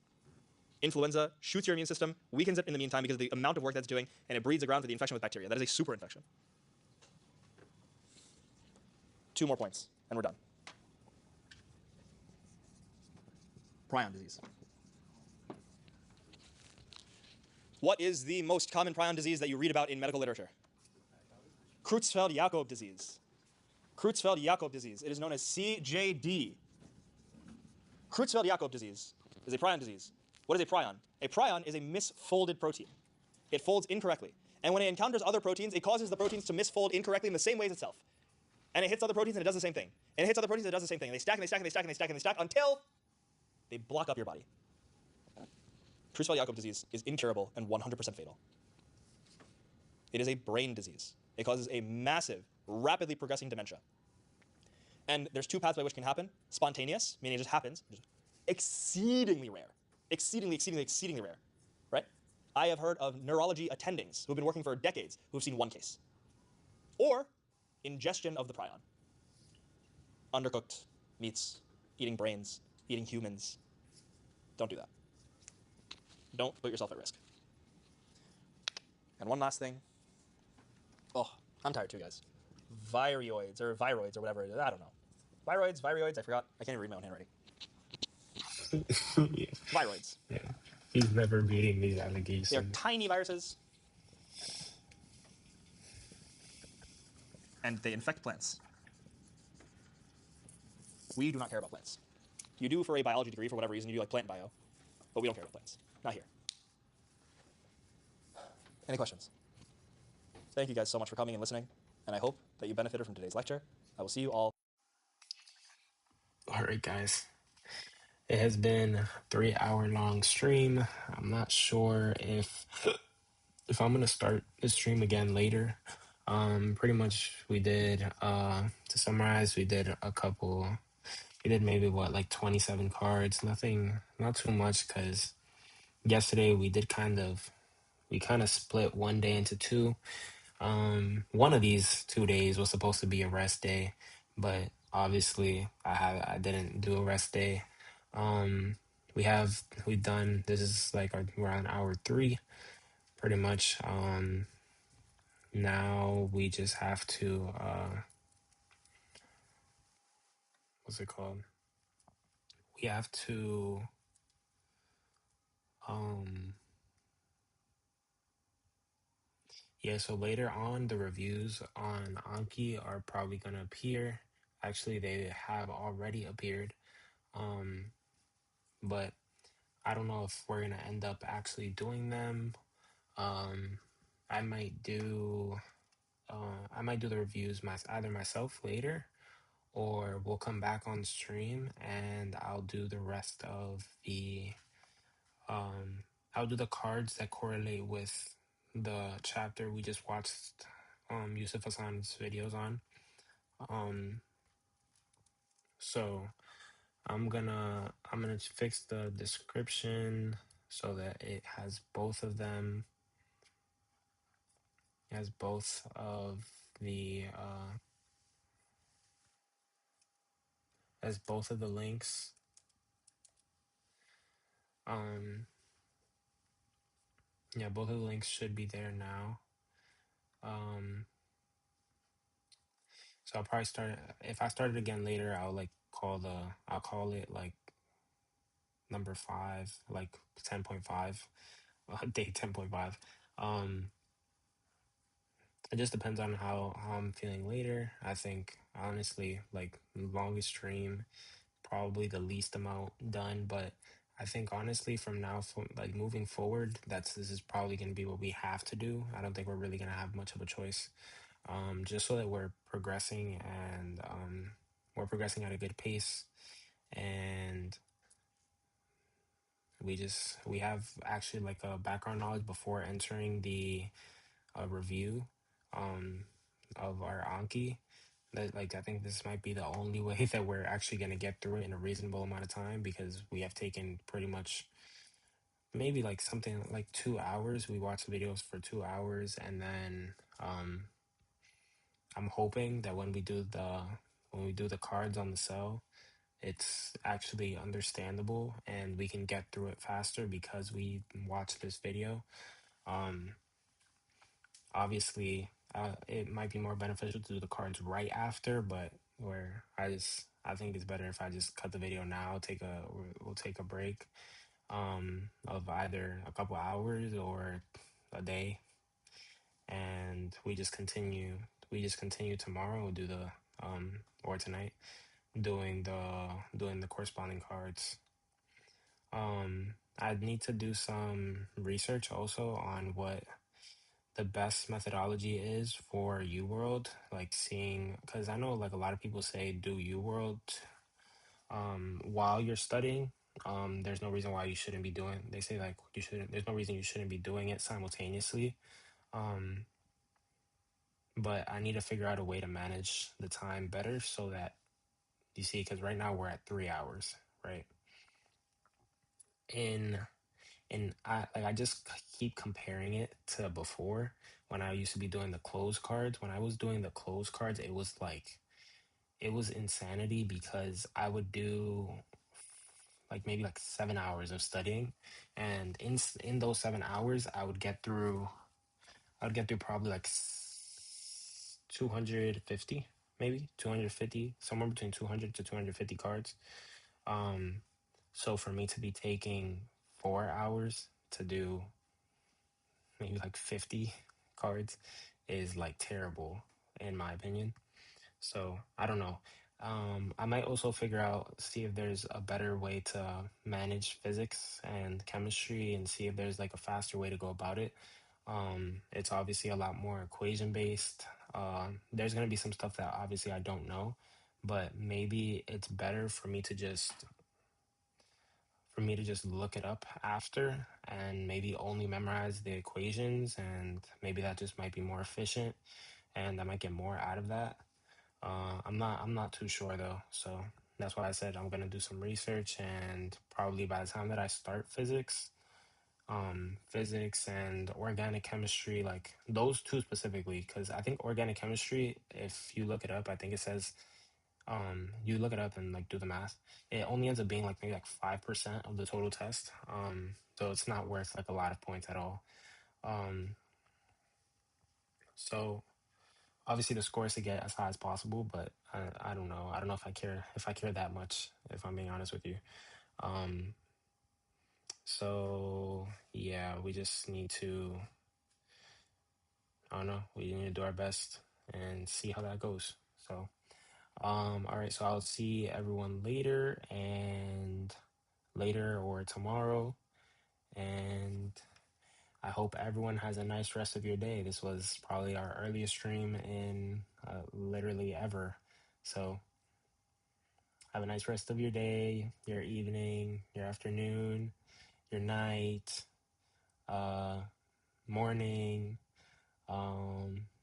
Influenza shoots your immune system, weakens it in the meantime because of the amount of work that's doing, and it breeds the ground for the infection with bacteria. That is a superinfection. 2 more points, and we're done. Prion disease. What is the most common prion disease that you read about in medical literature? Creutzfeldt-Jakob disease. Creutzfeldt-Jakob disease. It is known as CJD. Creutzfeldt-Jakob disease is a prion disease. What is a prion? A prion is a misfolded protein. It folds incorrectly. And when it encounters other proteins, it causes the proteins to misfold incorrectly in the same way as itself. And it hits other proteins and it does the same thing. And it hits other proteins and it does the same thing. And they stack and they stack and they stack and they stack and they stack until they block up your body. Creutzfeldt-Jakob disease is incurable and 100% fatal. It is a brain disease. It causes a massive, rapidly progressing dementia. And there's 2 paths by which it can happen. Spontaneous, meaning it just happens. Exceedingly rare. Exceedingly, exceedingly, exceedingly rare. Right? I have heard of neurology attendings who've been working for decades who've seen 1 case. Or ingestion of the prion. Undercooked meats, eating brains, eating humans. Don't do that. Don't put yourself at risk. And one last thing. Oh, I'm tired too, guys. Viroids or whatever it is. I don't know. Viroids, I forgot. I can't even read my own handwriting. Yeah. Viroids. Yeah. He's never beating these allegations. They are tiny viruses. And they infect plants. We do not care about plants. You do for a biology degree for whatever reason. You do like plant bio. But we don't care about plants. Not here. Any questions? Thank you guys so much for coming and listening. And I hope that you benefited from today's lecture. I will see you all. All right, guys. It has been a 3-hour-long stream. I'm not sure if I'm gonna start the stream again later. Pretty much we did, to summarize, we did maybe like 27 cards. Not too much, because yesterday we kind of split one day into 2. One of these 2 days was supposed to be a rest day, but obviously I didn't do a rest day. We've done, this is like we're on hour 3 pretty much. Now we just have to, what's it called? We have to, yeah, so later on, the reviews on Anki are probably going to appear. Actually, they have already appeared. But I don't know if we're going to end up actually doing them. I might do the reviews either myself later, or we'll come back on stream and I'll do the rest of the I'll do the cards that correlate with the chapter we just watched Yusuf Hasan's videos on. So I'm gonna fix the description so that it has both of them. It has both of the has both of the links. Yeah, both of the links should be there now. So I'll probably start, if I start it again later, I'll call it like number 5, like 10.5, day 10.5. It just depends on how I'm feeling later. I think honestly, like longest stream, probably the least amount done, but I think honestly from now from like moving forward, this is probably going to be what we have to do. I don't think we're really going to have much of a choice. Just so that we're progressing and we're progressing at a good pace, and we have actually like a background knowledge before entering the review of our Anki. That like I think this might be the only way that we're actually going to get through it in a reasonable amount of time, because we have taken pretty much maybe like something like 2 hours. We watched the videos for 2 hours, and then I'm hoping that when we do the cards on the cell, it's actually understandable and we can get through it faster because we watched this video. Obviously, it might be more beneficial to do the cards right after, but where I think it's better if I just cut the video now, we'll take a break of either a couple hours or a day, and we just continue tomorrow. We'll do the or tonight doing the corresponding cards. I'd need to do some research also on what the best methodology is for UWorld, like seeing, because I know like a lot of people say do UWorld while you're studying. There's no reason why you shouldn't be doing. They say like you shouldn't. There's no reason you shouldn't be doing it simultaneously. But I need to figure out a way to manage the time better so that you see, because right now we're at 3 hours, right? In And I just keep comparing it to before when I used to be doing the closed cards. When I was doing the closed cards, it was insanity because I would do like maybe like 7 hours of studying, and in those 7 hours, I would get through probably like 250, maybe 250, somewhere between 200 to 250 cards. So for me to be taking 4 hours to do maybe like 50 cards is like terrible in my opinion. So I don't know. I might also see if there's a better way to manage physics and chemistry and see if there's like a faster way to go about it. It's obviously a lot more equation based. There's going to be some stuff that obviously I don't know, but maybe it's better for me to just look it up after and maybe only memorize the equations, and maybe that just might be more efficient and I might get more out of that. I'm not too sure though, so that's why I said I'm gonna do some research, and probably by the time that I start physics and organic chemistry, like those two specifically, because I think organic chemistry, if you look it up, I think it says you look it up and like do the math, it only ends up being like maybe like 5% of the total test. So it's not worth like a lot of points at all. So obviously the score is to get as high as possible, but I don't know. I don't know if I care that much, if I'm being honest with you. So yeah, we just need to, I don't know, we need to do our best and see how that goes. So all right, so I'll see everyone later or tomorrow, and I hope everyone has a nice rest of your day. This was probably our earliest stream in literally ever. So have a nice rest of your day, your evening, your afternoon, your night, morning,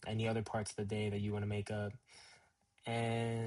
any other parts of the day that you want to make up. And